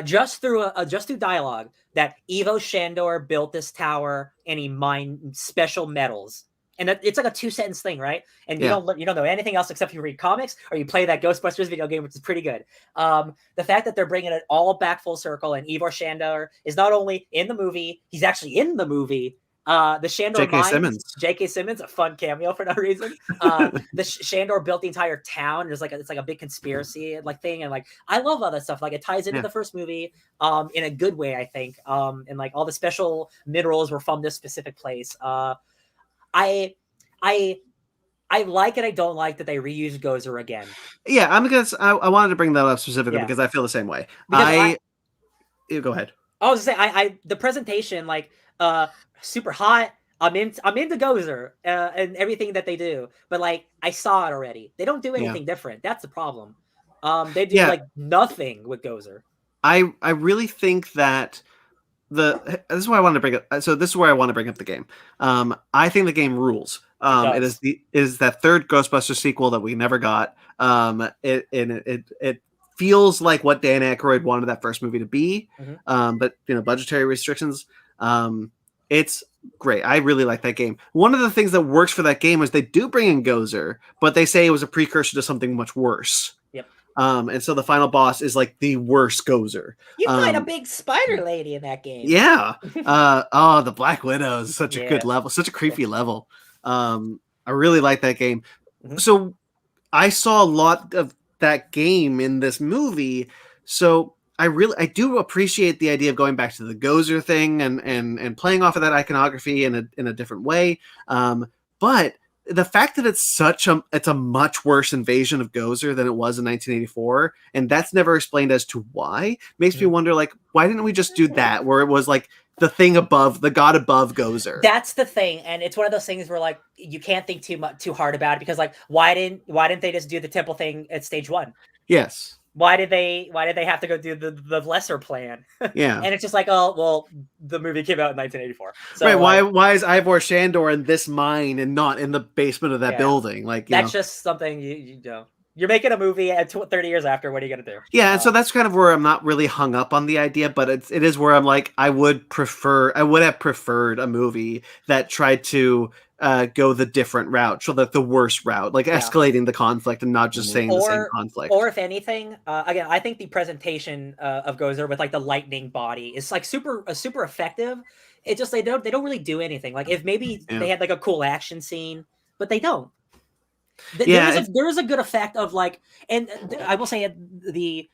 just through dialogue that Ivo Shandor built this tower and he mined special metals. And it's like a 2-sentence thing, right? And you don't know anything else except you read comics or you play that Ghostbusters video game, which is pretty good. The fact that they're bringing it all back full circle, and Ivo Shandor is not only in the movie, he's actually in the movie. The Shandor J.K. Simmons, a fun cameo for no reason. The Shandor built the entire town. There's it's like a big conspiracy like thing, and like I love all that stuff. Like it ties into the first movie in a good way, I think. And like all the special minerals were from this specific place. I like it. I don't like that they reused Gozer again. Yeah, I wanted to bring that up specifically because I feel the same way. Go ahead. I was gonna say the presentation like super hot. I'm into Gozer and everything that they do, but like I saw it already. They don't do anything different. That's the problem. They do like nothing with Gozer. I really think that this is why I wanted to bring up. So this is where I want to bring up the game. I think the game rules. It is that third Ghostbusters sequel that we never got. It feels like what Dan Aykroyd wanted that first movie to be. But budgetary restrictions. It's great. I really like that game. One of the things that works for that game is they do bring in Gozer, but they say it was a precursor to something much worse. Yep. And so the final boss is like the worst Gozer. You fight a big spider lady in that game. Yeah. The Black Widow is such a good level, such a creepy level. I really like that game. So I saw a lot of that game in this movie. So I do appreciate the idea of going back to the Gozer thing and playing off of that iconography in a different way. But the fact that it's a much worse invasion of Gozer than it was in 1984, and that's never explained as to why, makes me wonder, like, why didn't we just do that where it was like the thing above, the god above Gozer? That's the thing, and it's one of those things where like you can't think too hard about it because like why didn't they just do the temple thing at stage 1? Yes. Why did they have to go do the lesser plan? Yeah. And it's just like, oh, well, the movie came out in 1984. So, right. Why is Ivor Shandor in this mine and not in the basement of that building? Like that's just something you know. You're making a movie at 30 years after. What are you going to do? Yeah, and so that's kind of where I'm not really hung up on the idea, but it is where I'm like, I would have preferred a movie that tried to go the different route, so that the worst route, like escalating the conflict and not just saying the same conflict. Or if anything, again, I think the presentation of Gozer with like the lightning body is like super effective. It just they don't really do anything. Like if maybe they had like a cool action scene, but they don't. There is a good effect of like, and I will say the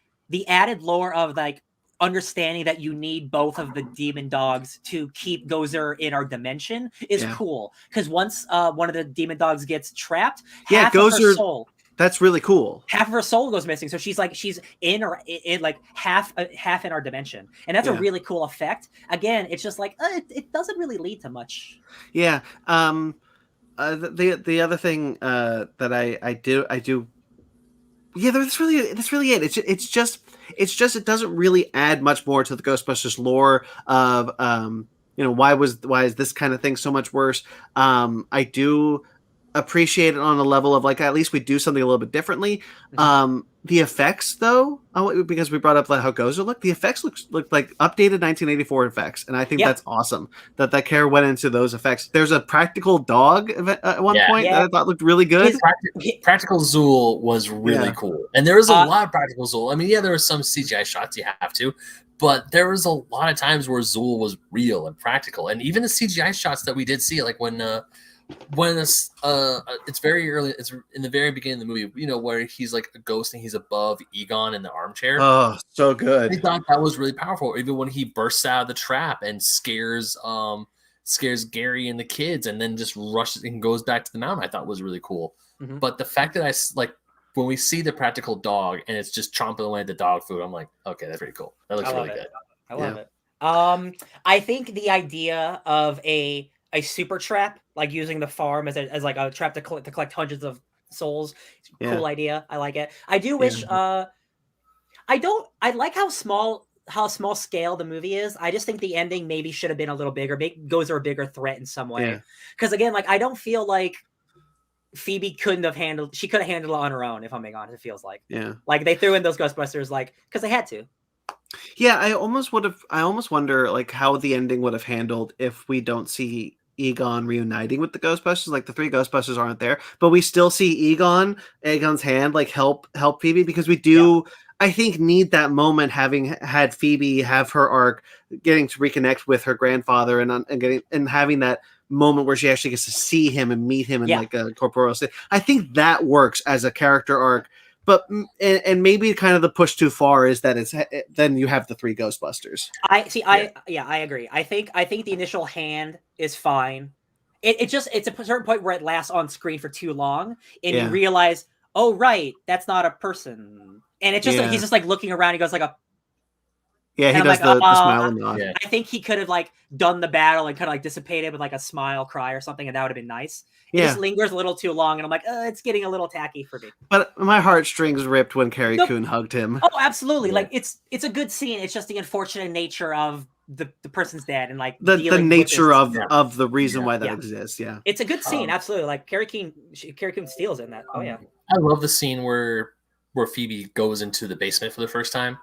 added lore of like understanding that you need both of the demon dogs to keep Gozer in our dimension is cool. Because once one of the demon dogs gets trapped, half of her soul. That's really cool. Half of her soul goes missing, so she's in like half in our dimension, and that's a really cool effect. Again, it's just like it doesn't really lead to much. Yeah. The other thing that I do. Yeah, that's really it. It's just it doesn't really add much more to the Ghostbusters lore of why is this kind of thing so much worse. I do appreciate it on a level of like at least we do something a little bit differently. The effects though, because we brought up like how Gozer look, the effects look like updated 1984 effects, and I think that's awesome that care went into those effects. There's a practical dog at one point that I thought looked really good. Practical Zool was really cool, and there was a lot of practical Zool. I mean, there were some CGI shots you have to, but there was a lot of times where Zool was real and practical, and even the CGI shots that we did see, like when it's very early, it's in the very beginning of the movie, where he's like a ghost and he's above Egon in the armchair. Oh, so good. I thought that was really powerful. Even when he bursts out of the trap and scares Gary and the kids and then just rushes and goes back to the mountain, I thought was really cool. But the fact that when we see the practical dog and it's just chomping away at the dog food, I'm like, okay, that's pretty cool. That looks really good. I love it. I think the idea of a super trap, like using the farm as like a trap to collect hundreds of souls, cool idea. I like it. I do wish I like how small scale the movie is. I just think the ending maybe should have been a little bigger. Gozer a bigger threat in some way. Because again, like I don't feel like Phoebe could have handled it on her own, if I'm being honest. It feels like like they threw in those Ghostbusters like because they had to. Yeah, I almost wonder like how the ending would have handled if we don't see Egon reuniting with the Ghostbusters. Like the three Ghostbusters aren't there, but we still see Egon's hand like help Phoebe, because we do I think need that moment, having had Phoebe have her arc, getting to reconnect with her grandfather and having that moment where she actually gets to see him and meet him in like a corporeal state. I think that works as a character arc. But and maybe kind of the push too far is that then you have the three Ghostbusters. I agree. I think the initial hand is fine. It's a certain point where it lasts on screen for too long, and you realize, oh right, that's not a person, and it's just like, he's just like looking around. He goes like he does like, the smile and nod. I think he could have like done the battle and kind of like dissipated with like a smile, cry, or something, and that would have been nice. It just lingers a little too long, and I'm like, it's getting a little tacky for me. But my heartstrings ripped when Carrie Coon hugged him. Oh, absolutely! Like it's a good scene. It's just the unfortunate nature of the person's dead, and like the nature of the reason why that exists. Yeah, it's a good scene. Absolutely, like Carrie Coon steals in that. Oh yeah, I love the scene where Phoebe goes into the basement for the first time.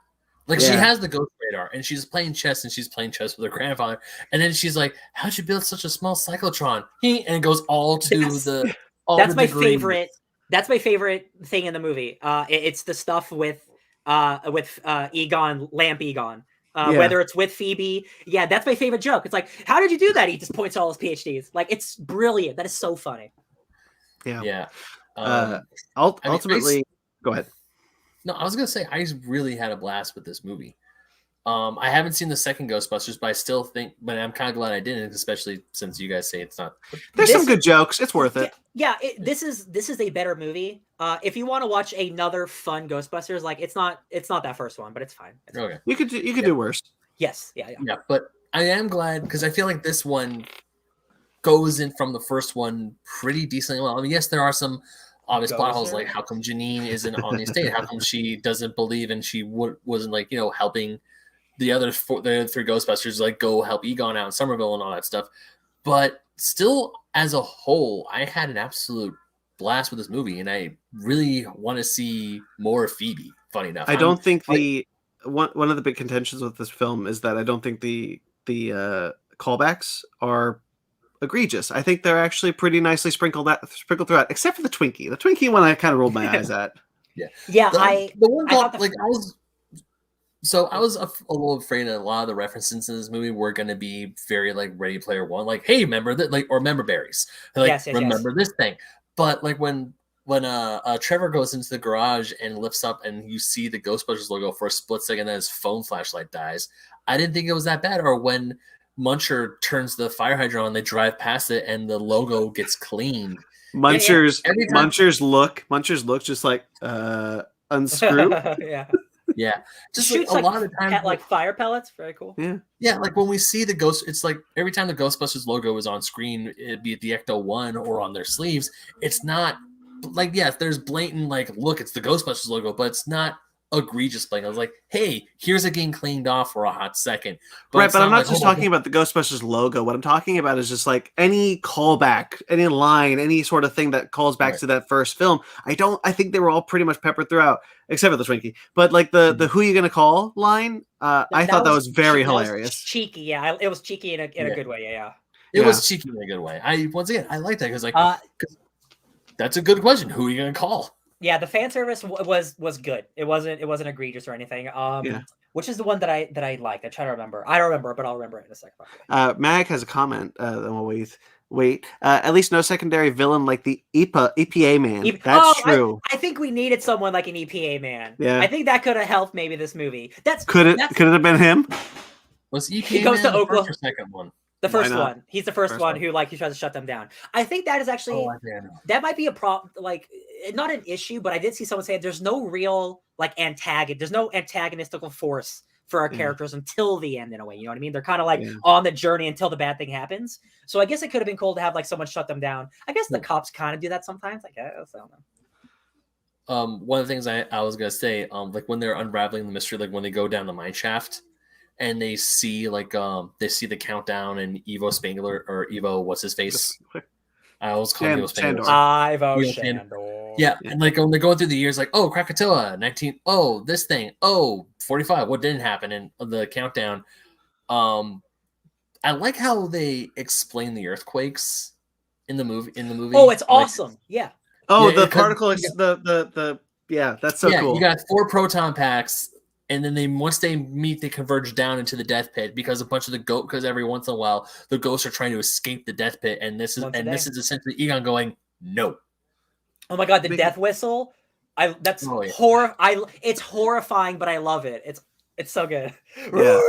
Like she has the ghost radar and she's playing chess with her grandfather. And then she's like, how'd you build such a small cyclotron? And it goes all to that's my favorite. That's my favorite thing in the movie. It's the stuff with Egon, Lamp Egon. Whether it's with Phoebe. Yeah, that's my favorite joke. It's like, how did you do that? He just points to all his PhDs. Like, it's brilliant. That is so funny. Yeah. Ultimately, go ahead. No, I was going to say, I really had a blast with this movie. I haven't seen the second Ghostbusters, but I still think, but I'm kind of glad I didn't, especially since you guys say it's not. There's some good jokes. It's worth it. Yeah, this is a better movie. If you want to watch another fun Ghostbusters, like it's not that first one, but it's fine. Okay. You could do worse. Yes. Yeah. But I am glad because I feel like this one goes in from the first one pretty decently well. I mean, yes, there are some obvious plot holes, like how come Janine isn't on the estate? How come she doesn't believe and she wasn't like helping the other three Ghostbusters like go help Egon out in Somerville and all that stuff? But still, as a whole, I had an absolute blast with this movie, and I really want to see more Phoebe. Funny enough, I don't think one of the big contentions with this film is that I don't think the callbacks are egregious. I think they're actually pretty nicely sprinkled throughout, except for the Twinkie. The Twinkie one I kind of rolled my eyes at. I was a little afraid that a lot of the references in this movie were going to be very like Ready Player One, like, hey, remember that, like, or remember berries, like, remember this thing. But like when Trevor goes into the garage and lifts up and you see the Ghostbusters logo for a split second, then his phone flashlight dies. I didn't think it was that bad. Or when Muncher turns the fire hydrant on, they drive past it and the logo gets cleaned. Muncher's look just like unscrew. Yeah, just Shoots like a lot of the time, like fire pellets. Very cool. Yeah. like when we see the ghost, it's like every time the Ghostbusters logo is on screen, it'd be at the Ecto-1 or on their sleeves. It's not like, yes, there's blatant like, look, it's the Ghostbusters logo, but it's not egregious blatant. I was like, hey, here's it getting cleaned off for a hot second. But I'm not just talking about the Ghostbusters logo. What I'm talking about is just like any callback, any line, any sort of thing that calls back to that first film. I think they were all pretty much peppered throughout, except for the Twinkie. But like the who you gonna call line, I thought that was very hilarious. Cheeky, yeah. It was cheeky in a good way, yeah. It was cheeky in a good way. I like that because that's a good question. Who are you gonna call? Yeah, the fan service was good. It wasn't egregious or anything. Which is the one that I liked. I try to remember. I don't remember, but I'll remember it in a second. Mag has a comment. Then we'll wait. At least no secondary villain like the EPA man. That's true. I think we needed someone like an EPA man. Yeah. I think that could have helped maybe this movie. Could it have been him? Was EPA he goes man to Oklahoma. The second one? The first one. He's the first one who he tries to shut them down. I think that is actually that might be a problem. Like, not an issue, but I did see someone say there's no real there's no antagonistical force for our characters until the end, in a way. You know what I mean? They're kind of on the journey until the bad thing happens. So I guess it could have been cool to have someone shut them down. I guess the cops kind of do that sometimes. I guess I don't know. One of the things I was gonna say, like when they're unraveling the mystery, like when they go down the mine shaft. And they see the countdown and Evo Spangler or Evo, what's his face? I always call him Evo Spangler. Ivo Shandor. Yeah, and like when they're going through the years, like, oh, Krakatoa, 19, oh, this thing, oh, 45, what didn't happen, and the countdown. I like how they explain the earthquakes in the movie. Oh, it's awesome! Yeah. Oh, the particle, that's so cool. You got 4 proton packs. And then once they meet, they converge down into the death pit because a bunch of because every once in a while the ghosts are trying to escape the death pit, and this is essentially Egon going no. Oh my god, the death whistle! It's horrifying, but I love it. It's so good. Yeah.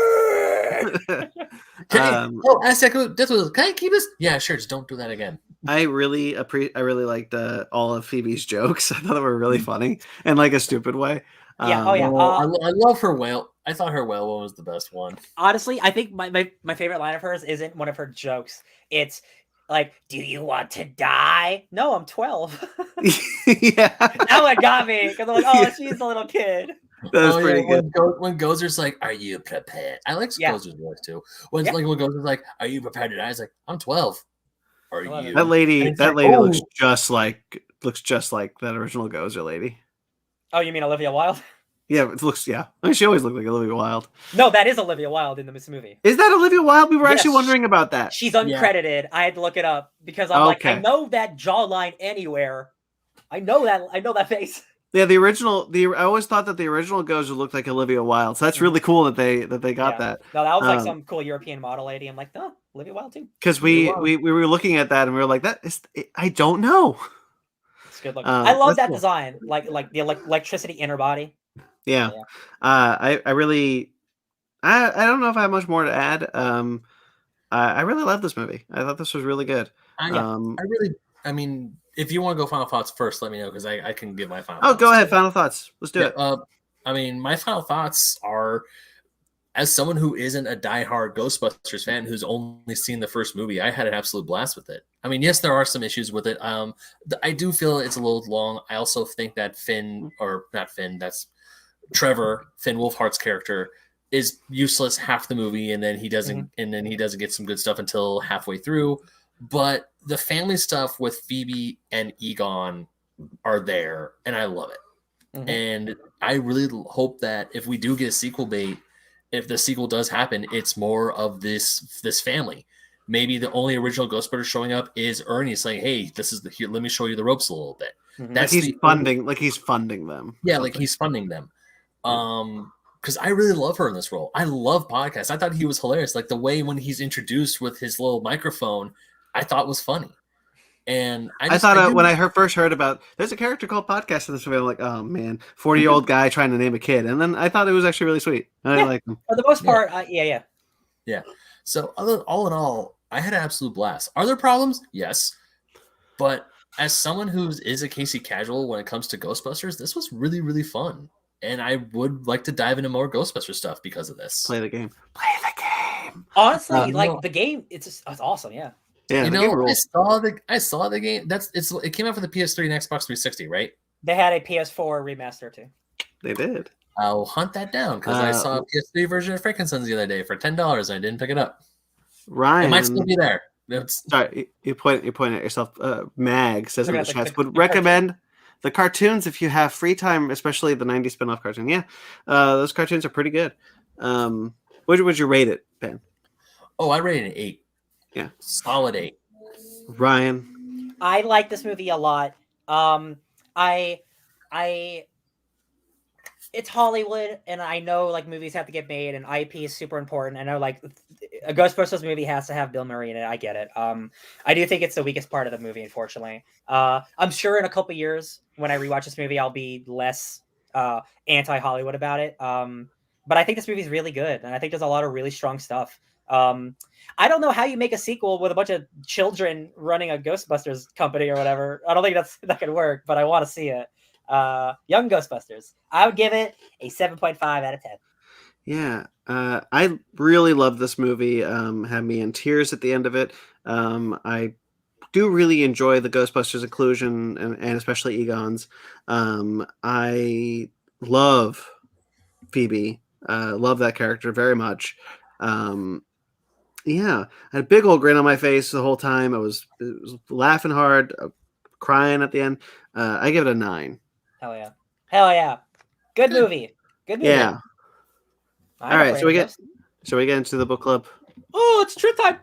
Aztec death whistle. Can I keep this? Yeah, sure. Just don't do that again. I really liked all of Phoebe's jokes. I thought they were really funny in like a stupid way. Yeah. I love her whale. I thought her whale one was the best one. Honestly, I think my favorite line of hers isn't one of her jokes. It's like, "Do you want to die?" No, I'm 12. Yeah. That one got me because I'm like, oh, she's a little kid. That was pretty good. When Gozer's like, "Are you prepared?" I like Gozer's voice too. When Gozer's like, "Are you prepared to die?" It's like, "I'm 12." Are you? That lady looks just like that original Gozer lady. Oh, you mean Olivia Wilde? Yeah, it looks. Yeah, I mean, she always looked like Olivia Wilde. No, that is Olivia Wilde in this movie. Is that Olivia Wilde? We were actually wondering about that. She's uncredited. I had to look it up because I'm like, I know that jawline anywhere. I know that face. Yeah, I always thought that the original Gozer looked like Olivia Wilde. So that's really cool that they got that. No, that was like some cool European model lady. I'm like, no, Olivia Wilde too. Because we were looking at that and we were like, I don't know. Good looking. I love that design, like the electricity in her body. Yeah. I really, I don't know if I have much more to add. I really love this movie. I thought this was really good. I mean, if you want to go final thoughts first, let me know because I can give my final. Oh, go ahead. Final thoughts. Let's do it. I mean, my final thoughts are, as someone who isn't a diehard Ghostbusters fan who's only seen the first movie, I had an absolute blast with it. I mean, yes, there are some issues with it. I do feel it's a little long. I also think that that's Trevor, Finn Wolfhard's character, is useless half the movie, and then he doesn't get some good stuff until halfway through. But the family stuff with Phoebe and Egon are there, and I love it. Mm-hmm. And I really hope that if we do get a sequel bait, if the sequel does happen, it's more of this family. Maybe the only original Ghostbusters showing up is Ernie saying, "Hey, here. Let me show you the ropes a little bit." Mm-hmm. That's he's funding them. Yeah, like he's funding them. Because I really love her in this role. I love podcasts. I thought he was hilarious. Like the way when he's introduced with his little microphone, I thought was funny. And I thought when I first heard about there's a character called Podcast in this movie, I'm like, oh man, 40-year-old guy trying to name a kid. And then I thought it was actually really sweet. And I like him. For the most part, yeah. So all in all, I had an absolute blast. Are there problems? Yes. But as someone who is a Casey casual when it comes to Ghostbusters, this was really, really fun. and I would like to dive into more Ghostbusters stuff because of this. Play the game. Play the game. Honestly, like no. the game, it's awesome. Yeah. Yeah, You the game know, rules. I saw the game. It came out for the PS3 and Xbox 360, right? They had a PS4 remaster too. They did. I'll hunt that down because I saw a PS3 version of Frankenstein's the other day for $10 and I didn't pick it up. Ryan, It might still be there. Sorry, you point at yourself. Mag says in Look the at chats the would recommend the cartoons if you have free time, especially the '90s spin-off cartoon. Yeah, those cartoons are pretty good. What would you rate it, Ben? Oh, I rated an 8. Yeah, solid 8. Ryan, I like this movie a lot. It's Hollywood, and I know like movies have to get made, and IP is super important. I know like a Ghostbusters movie has to have Bill Murray in it. I get it. I do think it's the weakest part of the movie, unfortunately. I'm sure in a couple years when I rewatch this movie, I'll be less anti-Hollywood about it. But I think this movie is really good, and I think there's a lot of really strong stuff. I don't know how you make a sequel with a bunch of children running a Ghostbusters company or whatever. I don't think that could work, but I want to see it. Young Ghostbusters. I would give it a 7.5 out of 10. Yeah, I really love this movie. Had me in tears at the end of it. I do really enjoy the Ghostbusters inclusion and especially Egon's. I love Phoebe. Love that character very much. Yeah, I had a big old grin on my face the whole time. I was laughing hard, crying at the end. I give it a 9. Hell yeah. Hell yeah. Good movie. Good movie. Yeah. All right, so we get into the book club. Oh, it's truth time.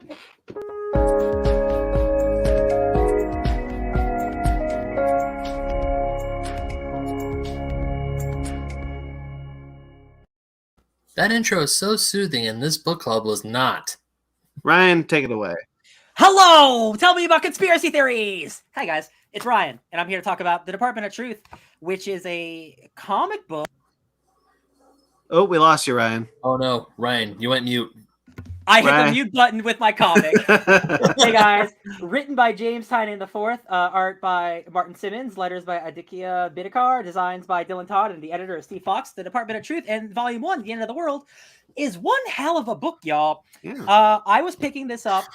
That intro is so soothing, and this book club was not. Ryan, take it away. Hello! Tell me about conspiracy theories! Hi, guys. It's Ryan, and I'm here to talk about The Department of Truth, which is a comic book. Oh, we lost you, Ryan. Oh, no. Ryan, you went mute. I hit the mute button with my comic. Hey, guys. Written by James Tynion IV, art by Martin Simmons, letters by Aditya Bidikar, designs by Dylan Todd, and the editor is Steve Fox. The Department of Truth and Volume 1, The End of the World, is one hell of a book, y'all. Yeah. I was picking this up.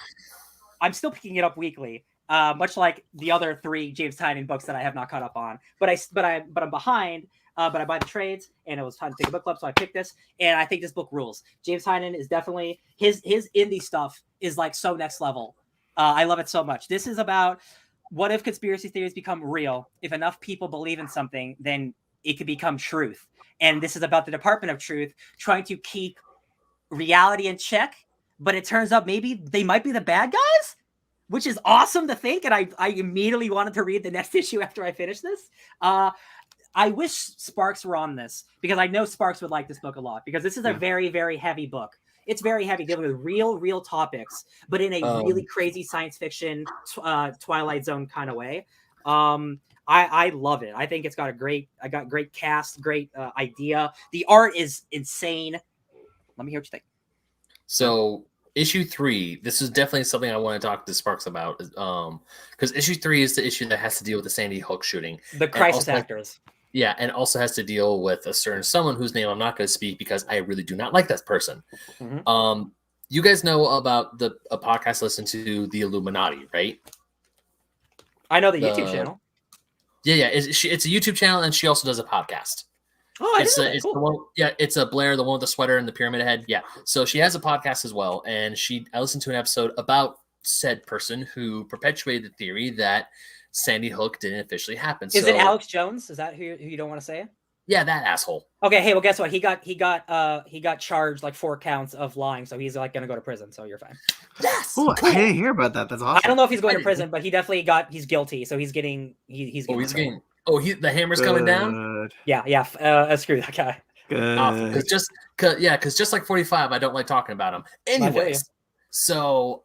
I'm still picking it up weekly, much like the other 3 James Tynion books that I have not caught up on. But I'm behind. But I buy the trades, and it was time to take a book club, so I picked this, and I think this book rules. James Tynion is definitely his indie stuff is like so next level. I love it so much. This is about what if conspiracy theories become real? If enough people believe in something, then it could become truth. And this is about the Department of Truth trying to keep reality in check, but it turns out maybe they might be the bad guys, which is awesome to think. And I immediately wanted to read the next issue after I finished this. I wish Sparks were on this because I know Sparks would like this book a lot because this is a very, very heavy book. It's very heavy, dealing with real topics, but in a really crazy science fiction Twilight Zone kind of way. I love it. I think it's got great cast, great idea. The art is insane. Let me hear what you think. So issue 3, this is definitely something I want to talk to Sparks about. Because issue 3 is the issue that has to deal with the Sandy Hook shooting. The crisis actors. Yeah, and also has to deal with a certain someone whose name I'm not going to speak because I really do not like that person. Mm-hmm. You guys know about a podcast listen to the Illuminati, right? I know the YouTube channel. Yeah. It's a YouTube channel, and she also does a podcast. Oh, I know. It's cool. The one. Yeah, it's a Blair, the one with the sweater and the pyramid head. Yeah, so she has a podcast as well, and I listened to an episode about said person who perpetuated the theory that Sandy Hook didn't officially happen. Is it Alex Jones? Is that who you don't want to say? Yeah, that asshole. Okay, hey, well, guess what? He got charged like 4 counts of lying, so he's like gonna go to prison. So you're fine. Yes. Ooh, cool. I didn't hear about that. That's awesome. I don't know if he's going to prison, but he definitely he's guilty. So he's getting the hammer's coming down. Yeah. Screw that guy. Good. Because just like 45, I don't like talking about him. Anyways, so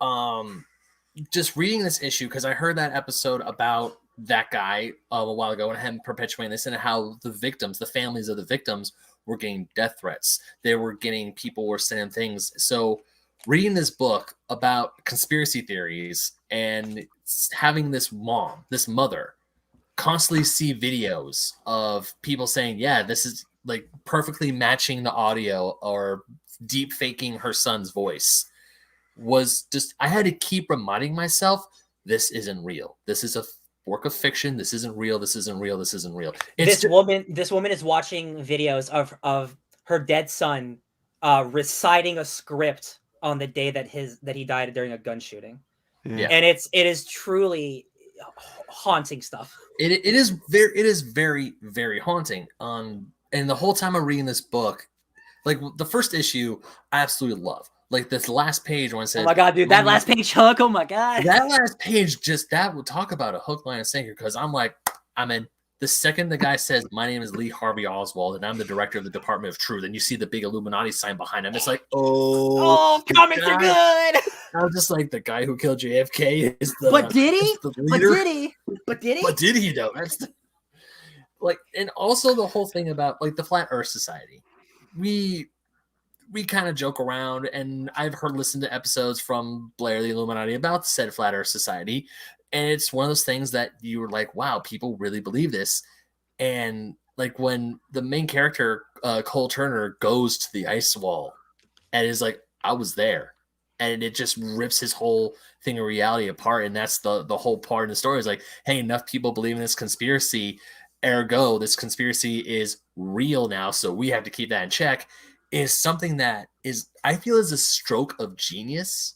just reading this issue because I heard that episode about that guy a while ago and him perpetuating this and how the families of the victims were getting death threats. People were sending things. So reading this book about conspiracy theories and having this mother constantly see videos of people saying, yeah, this is like perfectly matching the audio or deep faking her son's voice was just, I had to keep reminding myself, this isn't real. This is a work of fiction. This isn't real. This isn't real. This isn't real. This woman is watching videos of her dead son reciting a script on the day that he died during a gun shooting. Yeah. And it is truly haunting stuff. It is very, very haunting. And the whole time I'm reading this book, like the first issue, I absolutely love. Like this last page when it says, "Oh my god, dude, that last page hook! Oh my god, that last page that will talk about a hook, line, and sinker." Because I'm like, I'm in. The second the guy says, "My name is Lee Harvey Oswald, and I'm the director of the Department of Truth," and you see the big Illuminati sign behind him, it's like, oh, comics are good. I was just like, the guy who killed JFK is the. But did he? The leader. But did he? But did he though? That's like, and also the whole thing about like the Flat Earth Society. We kind of joke around, and I've listened to episodes from Blair the Illuminati about said Flat Earth Society, and it's one of those things that you were like, wow, people really believe this. And like when the main character, Cole Turner, goes to the ice wall and is like, I was there, and it just rips his whole thing of reality apart. And that's the whole part in the story is like, hey, enough people believe in this conspiracy, ergo this conspiracy is real now, so we have to keep that in check. Is something that is, I feel, is a stroke of genius,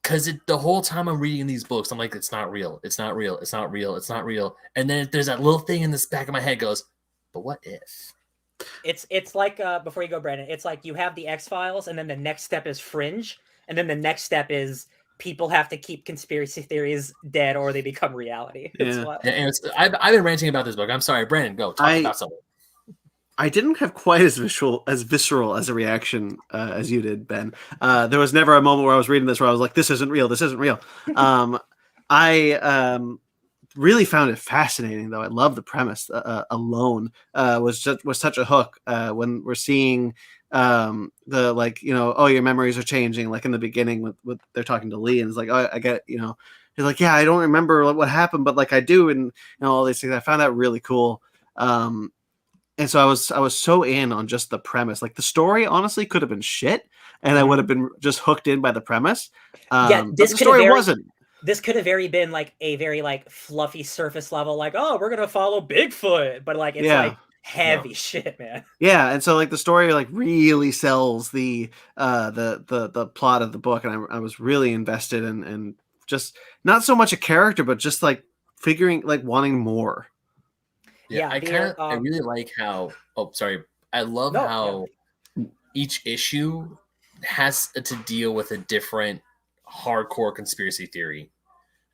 because the whole time I'm reading these books, I'm like, it's not real, it's not real, it's not real, it's not real. And then there's that little thing in this back of my head goes, but what if? It's like before you go, Brandon, it's like you have the X-Files, and then the next step is Fringe, and then the next step is people have to keep conspiracy theories dead or they become reality. Yeah. And I've been ranting about this book. I'm sorry, Brandon, go talk about something. I didn't have quite as visceral as a reaction as you did, Ben. There was never a moment where I was reading this where I was like, this isn't real. This isn't real. I really found it fascinating, though. I love the premise alone was such a hook when we're seeing the, like, you know, oh, your memories are changing. Like in the beginning with they're talking to Lee, and it's like, oh, I get, you know, he's like, yeah, I don't remember what happened, but like I do. And, you know, all these things. I found that really cool. And so I was so in on just the premise. Like the story honestly could have been shit, and I would have been just hooked in by the premise. Yeah, this the story wasn't. This could have been like a very like fluffy surface level, like, oh, we're gonna follow Bigfoot, but like it's like heavy shit, man. Yeah, and so like the story like really sells the plot of the book, and I was really invested in, and just not so much a character, but just like figuring, like wanting more. Yeah, I really like how. Oh, sorry. I love how each issue has to deal with a different hardcore conspiracy theory.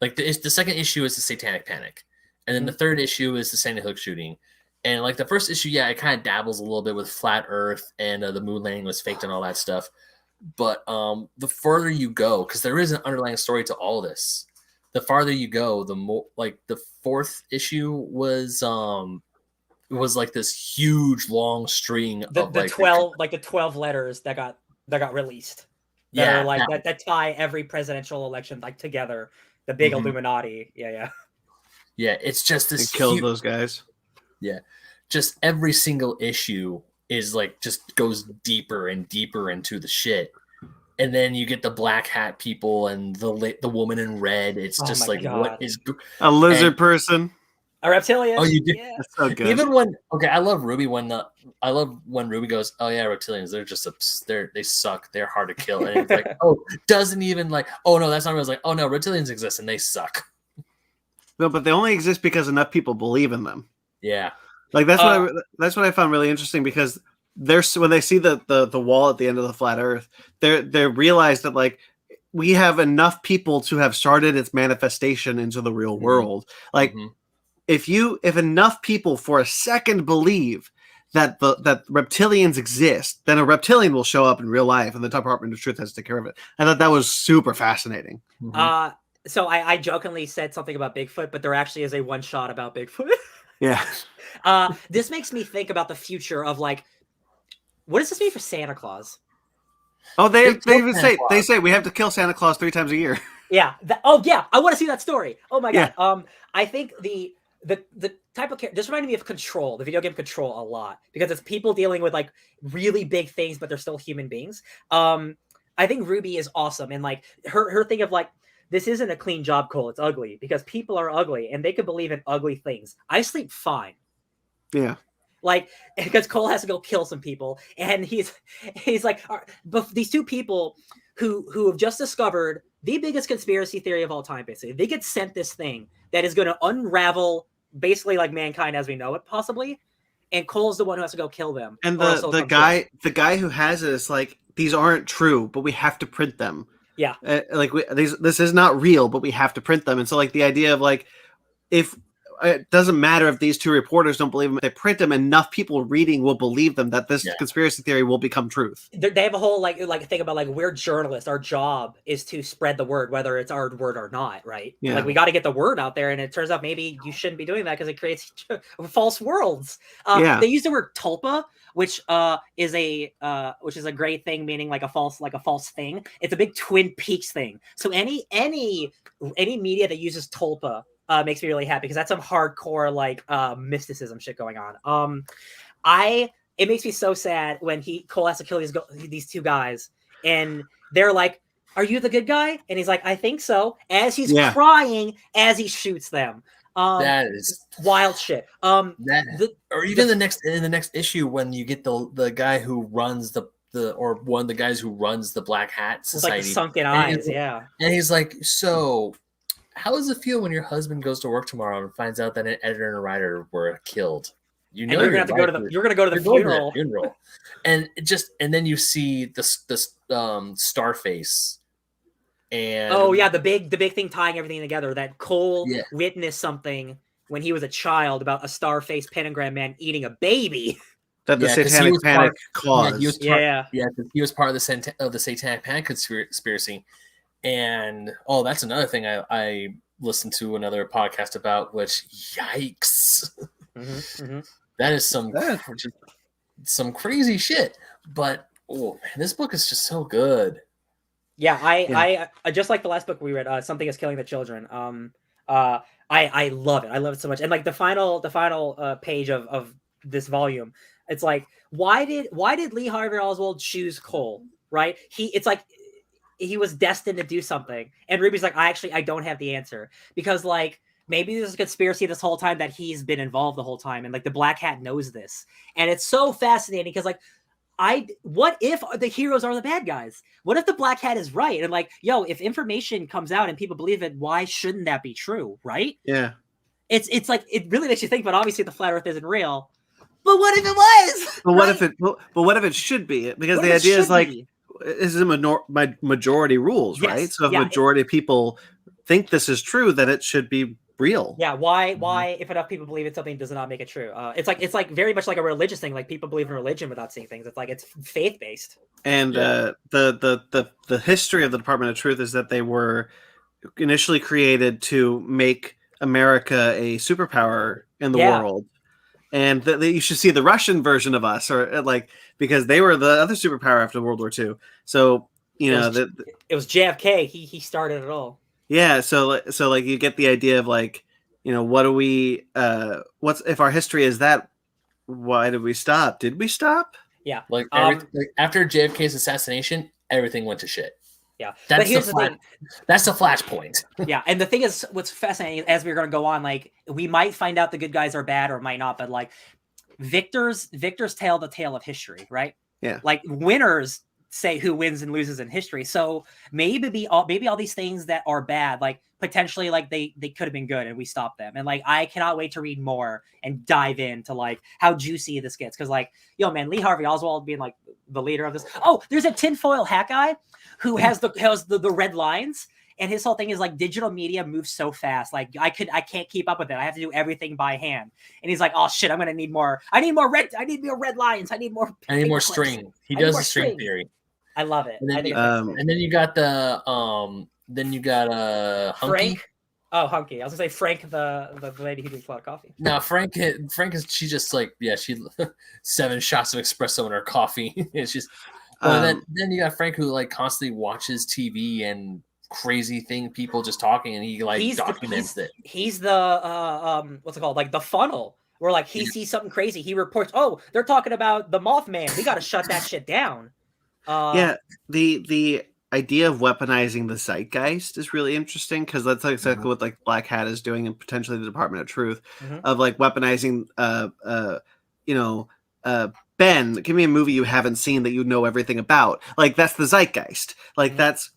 Like the second issue is the Satanic Panic, and then the third issue is the Sandy Hook shooting. And like the first issue, it kind of dabbles a little bit with flat Earth and the moon landing was faked and all that stuff. But the further you go, because there is an underlying story to all this. The farther you go, the more, like the fourth issue was like this huge long string of the 12 letters that got released. That are like that tie every presidential election like together. The big Illuminati. Yeah, it's just this. It killed those guys. Yeah, just every single issue is like just goes deeper and deeper into the shit. And then you get the black hat people and the woman in red. It's just like, God. What is a lizard person, a reptilian? Oh, you did. Yeah. That's so good. Even when I love Ruby I love when Ruby goes, oh yeah, reptilians. They're just they suck. They're hard to kill. And it's like, oh, doesn't even like. Oh no, that's not real. It's like, oh no, reptilians exist and they suck. No, but they only exist because enough people believe in them. Yeah, like that's what I found really interesting, because when they see the wall at the end of the flat Earth, they realize that like we have enough people to have started its manifestation into the real world. Like if enough people for a second believe that that reptilians exist, then a reptilian will show up in real life, and the Department of Truth has to take care of it. I thought that was super fascinating. So I jokingly said something about Bigfoot, but there actually is a one shot about Bigfoot. Yeah. This makes me think about the future of like, what does this mean for Santa Claus? Oh, they even say we have to kill Santa Claus 3 times a year. Yeah. I want to see that story. Oh my God. Yeah. I think the type of character just reminded me of Control, the video game Control, a lot, because it's people dealing with like really big things, but they're still human beings. I think Ruby is awesome, and like her thing of like, this isn't a clean job, Cole. It's ugly because people are ugly and they can believe in ugly things. I sleep fine. Yeah. Like, because Cole has to go kill some people, and he's like, but these two people who have just discovered the biggest conspiracy theory of all time, basically, they get sent this thing that is going to unravel basically like mankind as we know it, possibly. And Cole's the one who has to go kill them. And the guy who has it is like, these aren't true, but we have to print them. Yeah. This is not real, but we have to print them. And so like the idea of like, if it doesn't matter if these two reporters don't believe them, if they print them, enough people reading will believe them that this conspiracy theory will become truth. They have a whole like thing about like, we're journalists. Our job is to spread the word, whether it's our word or not, right? Yeah. Like, we got to get the word out there, and it turns out maybe you shouldn't be doing that because it creates false worlds. They use the word tulpa, which is a great thing, meaning like a false thing. It's a big Twin Peaks thing. So any media that uses tulpa makes me really happy, because that's some hardcore like mysticism shit going on. It makes me so sad when Cole has to kill these two guys, and they're like, "Are you the good guy?" And he's like, "I think so." As he's crying as he shoots them. That is wild shit. Or even in the next issue, when you get the guy who runs or one of the guys who runs the Black Hat Society, like the sunken eyes, and he's like, "So, how does it feel when your husband goes to work tomorrow and finds out that an editor and a writer were killed? You know, you're gonna go to the funeral. And then you see this Starface, and the big thing tying everything together, that Cole witnessed something when he was a child about a Starface pentagram man eating a baby. That the Satanic Panic caused. He was part of the Satanic Panic conspiracy. And that's another thing I listened to another podcast about, which, yikes. That is some crazy shit. But man, this book is just so good. I just like the last book we read, Something is Killing the Children. I love it. I love it so much. And like the final page of this volume, it's like, why did Lee Harvey Oswald choose Cole? Right? It's like he was destined to do something. And Ruby's like, I don't have the answer, because like, maybe there's a conspiracy this whole time that he's been involved the whole time, and like the Black Hat knows this. And it's so fascinating, because like, what if the heroes are the bad guys? What if the Black Hat is right? And like, if information comes out and people believe it, why shouldn't that be true? Right? Yeah. It's like, it really makes you think, but obviously the flat earth isn't real. But what if it was? But what if it should be? Because the idea is like, this is majority rules, right? So if majority of people think this is true, then it should be real. Yeah. Why, if enough people believe in something, does it not make it true? It's like very much like a religious thing. Like, people believe in religion without seeing things. It's like, it's faith based. And the history of the Department of Truth is that they were initially created to make America a superpower in the world. And you should see the Russian version of us, or like, because they were the other superpower after World War II. So it was JFK. He started it all. Yeah. So like you get the idea of like, what do we? What's if our history is that? Why did we stop? Did we stop? Yeah. Like after JFK's assassination, everything went to shit. Yeah, but here's the thing. That's the flashpoint. Yeah, and the thing is, what's fascinating, as we're going to go on, like, we might find out the good guys are bad or might not, but like, victors tell the tale of history, right? Yeah. Like, winners say who wins and loses in history. So maybe all these things that are bad, like, potentially, like, they could have been good and we stopped them. And like, I cannot wait to read more and dive into like how juicy this gets, because like, man, Lee Harvey Oswald being like the leader of this. Oh, there's a tinfoil hat guy who has the red lines, and his whole thing is like, digital media moves so fast, like I can't keep up with it. I have to do everything by hand. And he's like, oh shit, I need more red lines. I need more string. He does the string theory. I love it. And then you got Hunky. Frank. Oh, Hunky. I was gonna say Frank, the lady who drinks a lot of coffee. No, Frank is, she just like, she 7 shots of espresso in her coffee. It's just, then you got Frank, who like constantly watches TV and crazy thing, people just talking, and he like documents it. He's the what's it called? Like the funnel. Where like he sees something crazy, he reports, "Oh, they're talking about the Mothman. We got to shut that shit down." The idea of weaponizing the zeitgeist is really interesting because that's exactly what like Black Hat is doing, and potentially the Department of Truth, of like weaponizing Ben, give me a movie you haven't seen that you know everything about. Like that's the zeitgeist. Like that's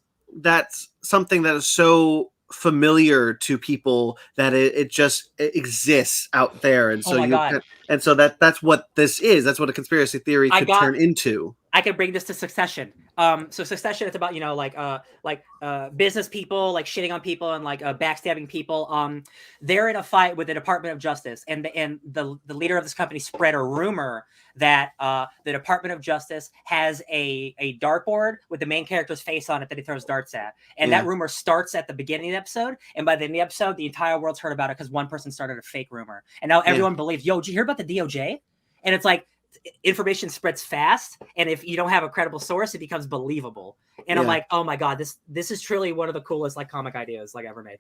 something that is so familiar to people that it just exists out there, and so that's what this is. That's what a conspiracy theory could turn into. I could bring this to Succession. So Succession, it's about business people like shitting on people and like backstabbing people. They're in a fight with the Department of Justice, and the leader of this company spread a rumor that the Department of Justice has a dartboard with the main character's face on it that he throws darts at, and that rumor starts at the beginning of the episode, and by the end of the episode, the entire world's heard about it because one person started a fake rumor, and now everyone believes. Yo, did you hear about the DOJ? And it's like, information spreads fast, and if you don't have a credible source, it becomes believable. And I'm like, oh my god, this is truly one of the coolest like comic ideas like ever made.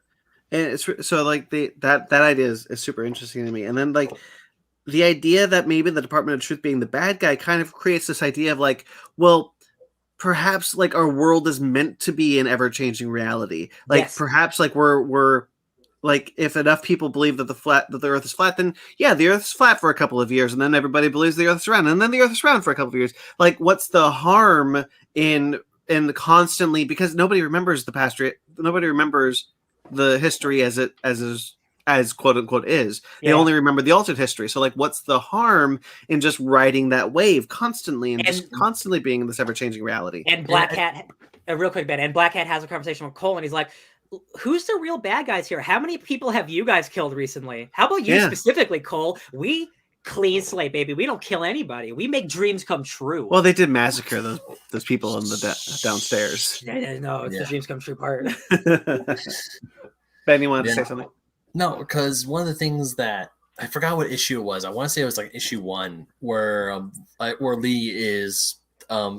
And it's so like that idea is super interesting to me. And then like the idea that maybe the Department of Truth being the bad guy kind of creates this idea of like, well, perhaps like our world is meant to be an ever-changing reality. Like perhaps like we're like, if enough people believe that the Earth is flat, then the Earth is flat for a couple of years, and then everybody believes the Earth is round, and then the Earth is round for a couple of years. Like, what's the harm in constantly, because nobody remembers the past, nobody remembers the history as quote unquote is. They only remember the altered history. So, like, what's the harm in just riding that wave constantly and just constantly being in this ever changing reality? And Black Hat, real quick, Ben, and Black Hat has a conversation with Cole, and he's like, who's the real bad guys here? How many people have you guys killed recently? How about you specifically, Cole? We clean slate, baby. We don't kill anybody. We make dreams come true. Well, they did massacre those people in the downstairs. No, it's the dreams come true part. Ben, you wanted to say something? No, because one of the things that I forgot what issue it was. I want to say it was like issue 1, where Lee is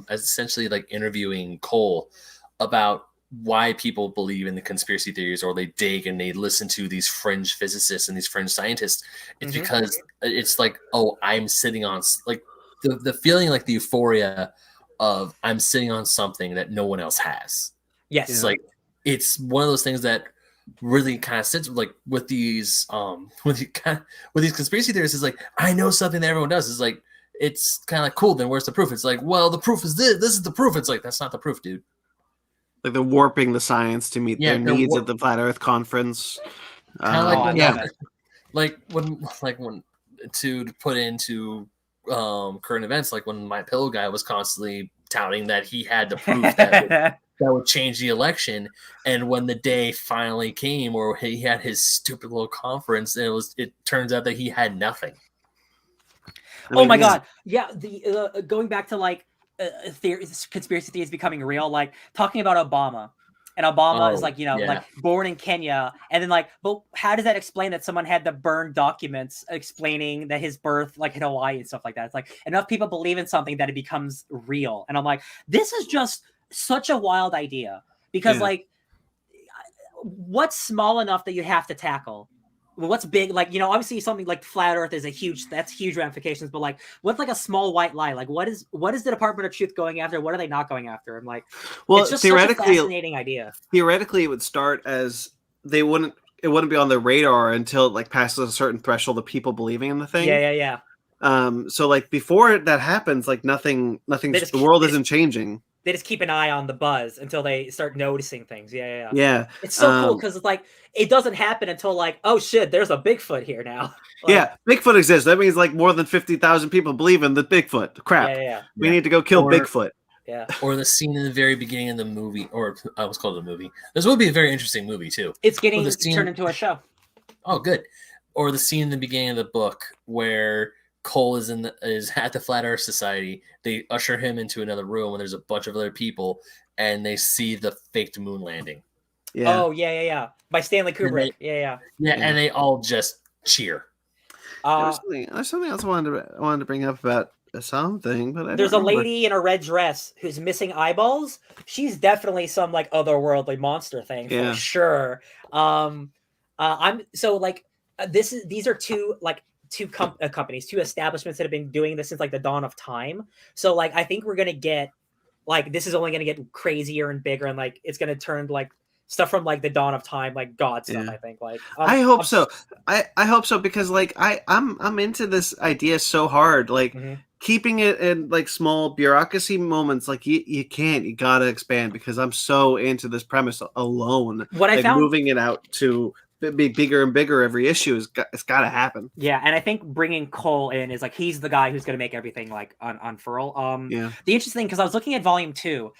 essentially like interviewing Cole about why people believe in the conspiracy theories, or they dig and they listen to these fringe physicists and these fringe scientists. It's because it's like, oh, I'm sitting on like the feeling, like the euphoria of I'm sitting on something that no one else has. Yes. It's like, it's one of those things that really kind of sits like with these conspiracy theorists. Is like, I know something that everyone does. It's like, it's kind of like, cool, then where's the proof? It's like, well, the proof is this is the proof. It's like, that's not the proof, dude. Like they're warping the science to meet their needs at the Flat Earth Conference. Like when to put into current events, like when My Pillow guy was constantly touting that he had the proof that would change the election, and when the day finally came, or he had his stupid little conference, it turns out that he had nothing. Oh my god! Yeah, the going back to like. Conspiracy theories becoming real, like talking about Obama, and Obama is like, like born in Kenya, and then like, but how does that explain that someone had to burn documents explaining that his birth like in Hawaii and stuff like that? It's like enough people believe in something that it becomes real, and I'm like, this is just such a wild idea, because like, what's small enough that you have to tackle? What's big, like, obviously something like flat Earth is that's huge ramifications, but like, what's like a small white lie? Like, what is the Department of Truth going after? What are they not going after? I'm like, well, it's just theoretically, such a fascinating idea. Theoretically, it would start as it wouldn't be on the radar until it like passes a certain threshold of people believing in the thing. Yeah. So like before that happens, like nothing, the world isn't changing. They just keep an eye on the buzz until they start noticing things. Yeah. It's so cool because it's like it doesn't happen until like, oh shit, there's a Bigfoot here now. Like, Bigfoot exists. That means like more than 50,000 people believe in the Bigfoot. Crap. We need to go kill Bigfoot. Yeah. Or the scene in the very beginning of the movie, or I almost called it a movie. This would be a very interesting movie too. It's getting turned into a show. Oh, good. Or the scene in the beginning of the book where Cole is at the Flat Earth Society. They usher him into another room and there's a bunch of other people, and they see the faked moon landing. Yeah. Oh yeah. By Stanley Kubrick. Yeah. And they all just cheer. There's something else I wanted to bring up about something, but I There's don't a remember. lady in a red dress who's missing eyeballs. She's definitely some like otherworldly monster thing Yeah. for sure. I'm so like these are two companies, two establishments that have been doing this since like the dawn of time. So like I think we're gonna get like this is only gonna get crazier and bigger, and like it's gonna turn like stuff from like the dawn of time, like God stuff. Yeah. I think like I hope so. I hope so because like I'm into this idea so hard. Like keeping it in like small bureaucracy moments, like you can't, you gotta expand because I'm so into this premise alone. What I like found moving it out to be bigger and bigger every issue it's got to happen. Yeah, and I think bringing Cole in is like he's the guy who's going to make everything like unfurl. Yeah. The interesting thing because I was looking at Volume 2.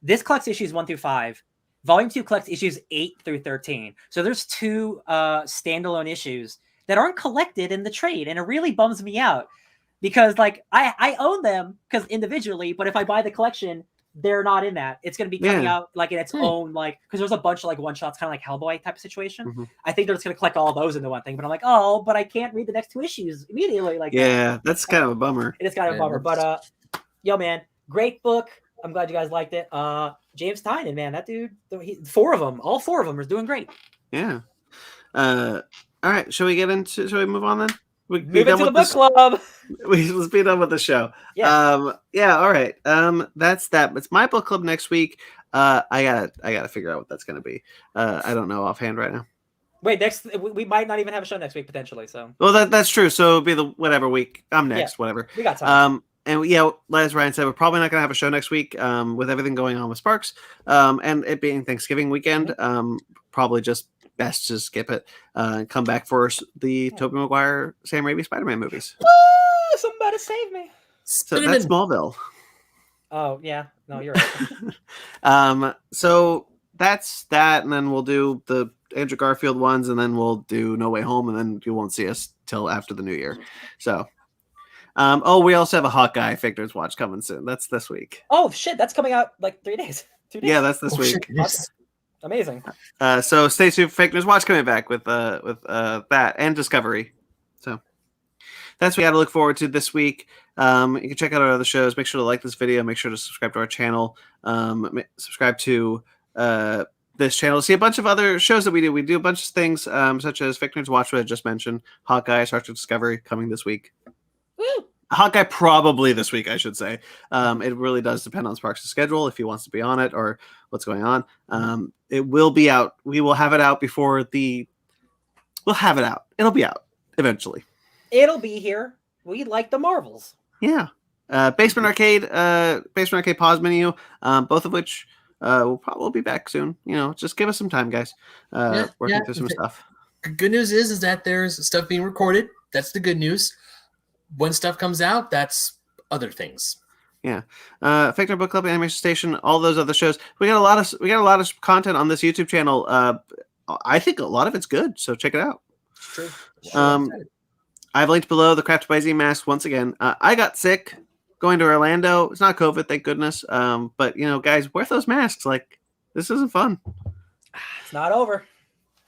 This collects issues 1 through 5. Volume 2 collects issues 8 through 13. So there's 2 standalone issues that aren't collected in the trade, and it really bums me out because like I own them because individually, but if I buy the collection, they're not in that. It's going to be coming out like in its own like because there's a bunch of like one shots, kind of like Hellboy type of situation. I think they're just going to collect all those into one thing. But I'm like, oh, but I can't read the next 2 issues immediately. Like, that's kind of a bummer. It is kind of a bummer. But yo, man, great book. I'm glad you guys liked it. James Tynion, man, that dude, 4 of them, all 4 of them are doing great. Yeah. All right, shall we move on then? Move into the book club. Let's be done with the show. Yeah. All right. That's that. It's my book club next week. I gotta figure out what that's gonna be. I don't know offhand right now. Wait, we might not even have a show next week potentially. So. Well, that's true. So it'll be the whatever week. I'm next. Whatever. We got time. And yeah, as Ryan said, we're probably not gonna have a show next week. With everything going on with Sparks. And it being Thanksgiving weekend. Probably just best to skip it and come back for the Tobey Maguire, Sam Raimi Spider-Man movies. Somebody save me. So that's Smallville. Oh yeah, no, you're right. So that's that, and then we'll do the Andrew Garfield ones, and then we'll do No Way Home, and then you won't see us till after the new year. So, we also have a Hawkeye Victor's Watch coming soon. That's this week. Oh shit, that's coming out like 3 days. 2 days. Yeah, that's this week. Amazing. So stay tuned for Fake News Watch coming back with that and Discovery. So that's what we got to look forward to this week. You can check out our other shows. Make sure to like this video. Make sure to subscribe to our channel. Subscribe to this channel. See a bunch of other shows that we do. We do a bunch of things such as Fake News Watch, what I just mentioned. Hawkeye, Star Trek Discovery coming this week. Woo! Hawkeye probably this week, I should say. It really does depend on Sparks' schedule if he wants to be on it or what's going on. It will be out. We will have it out before we'll have it out. It'll be out eventually. It'll be here. We like the Marvels. Yeah. Basement Arcade pause menu, both of which will probably be back soon. Just give us some time, guys. Working through some stuff. Good news is that there's stuff being recorded. That's the good news. When stuff comes out, that's other things. Yeah. Fake Nerd Book Club, Animation Station, all those other shows. We got a lot of content on this YouTube channel. I think a lot of it's good, so check it out. True. I've linked below the Crafted by Z mask once again. I got sick going to Orlando. It's not COVID, thank goodness. But guys, wear those masks. Like, this isn't fun. It's not over.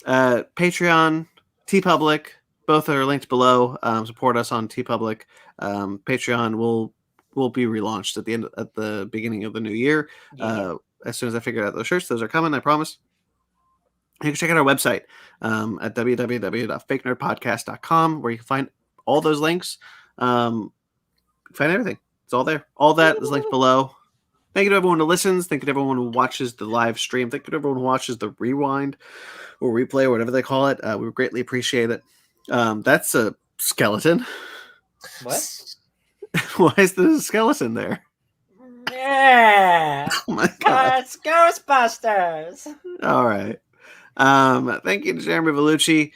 Patreon, TeePublic, both are linked below. Support us on TeePublic. Patreon will be relaunched at the beginning of the new year. Yeah. As soon as I figure out those shirts, those are coming, I promise. You can check out our website at www.fakenerdpodcast.com, where you can find all those links. Find everything. It's all there. All that is linked below. Thank you to everyone who listens. Thank you to everyone who watches the live stream. Thank you to everyone who watches the rewind or replay or whatever they call it. We greatly appreciate it. That's a skeleton. What? Why is there a skeleton there? Yeah. Oh my god. It's Ghostbusters. All right. Thank you to Jeremy Vellucci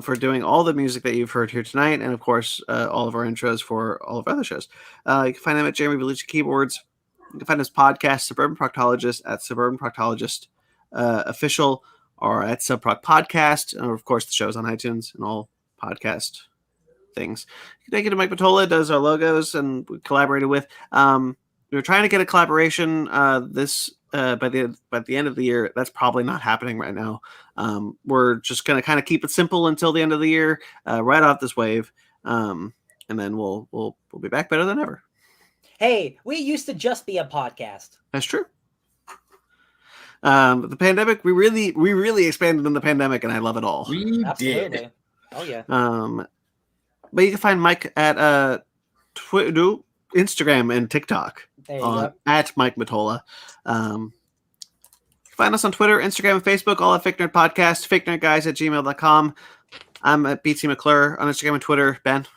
for doing all the music that you've heard here tonight, and of course all of our intros for all of our other shows. You can find him at Jeremy Vellucci Keyboards. You can find his podcast, Suburban Proctologist, at Suburban Proctologist Official, or at Subproc Podcast, and of course the show's on iTunes and all podcast things. Thank you to Mike Matola, does our logos and we collaborated with. We were trying to get a collaboration by the end of the year. That's probably not happening right now. We're just going to kind of keep it simple until the end of the year, right off this wave. And and then we'll be back better than ever. Hey, we used to just be a podcast. That's true. The pandemic, we really expanded in the pandemic, and I love it all. We Absolutely. did. Oh yeah. But you can find Mike at Twitter, Instagram, and TikTok There you go. at Mike Matola. Find us on Twitter, Instagram, and Facebook, all at Fake Nerd Podcast, fakenerdguys@gmail.com. I'm at BT McClure on Instagram and Twitter. Ben?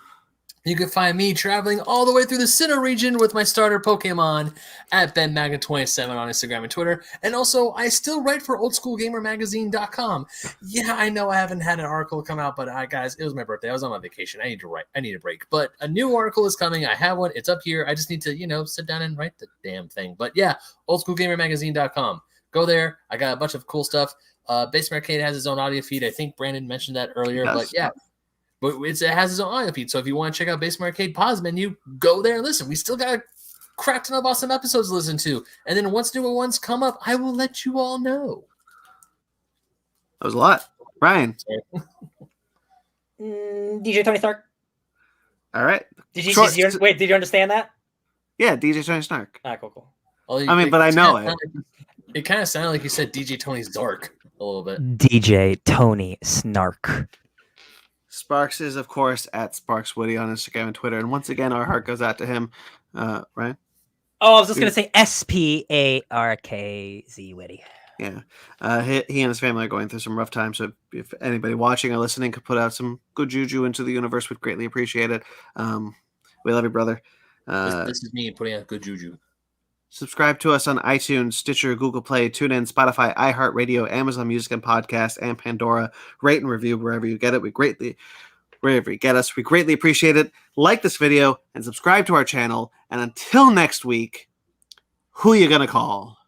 You can find me traveling all the way through the Sinnoh region with my starter Pokemon at BenMagnet27 on Instagram and Twitter. And also, I still write for OldSchoolGamerMagazine.com. Yeah, I know I haven't had an article come out, but guys, it was my birthday. I was on my vacation. I need to write. I need a break. But a new article is coming. I have one. It's up here. I just need to, sit down and write the damn thing. But yeah, OldSchoolGamerMagazine.com. Go there. I got a bunch of cool stuff. Basement Arcade has his own audio feed. I think Brandon mentioned that earlier. But yeah. But it has its own audio feed. So if you want to check out Basement Arcade pause menu, go there and listen. We still got a crap ton of awesome episodes to listen to. And then once newer ones come up, I will let you all know. That was a lot. Ryan. DJ Tony Stark. All right. Did you understand that? Yeah, DJ Tony Stark. Cool. Well, but I know it. It kind of sounded like you said DJ Tony's Dark a little bit. DJ Tony Snark. Sparks is, of course, at Sparks Woody on Instagram and Twitter. And once again, our heart goes out to him. Ryan? Oh, I was just going to say SPARKZ Witty. Yeah. He and his family are going through some rough times. So if anybody watching or listening could put out some good juju into the universe, we'd greatly appreciate it. We love you, brother. This is me putting out good juju. Subscribe to us on iTunes, Stitcher, Google Play, TuneIn, Spotify, iHeartRadio, Amazon Music and Podcast, and Pandora. Rate and review wherever you get it. Wherever you get us, we greatly appreciate it. Like this video and subscribe to our channel. And until next week, who you gonna call?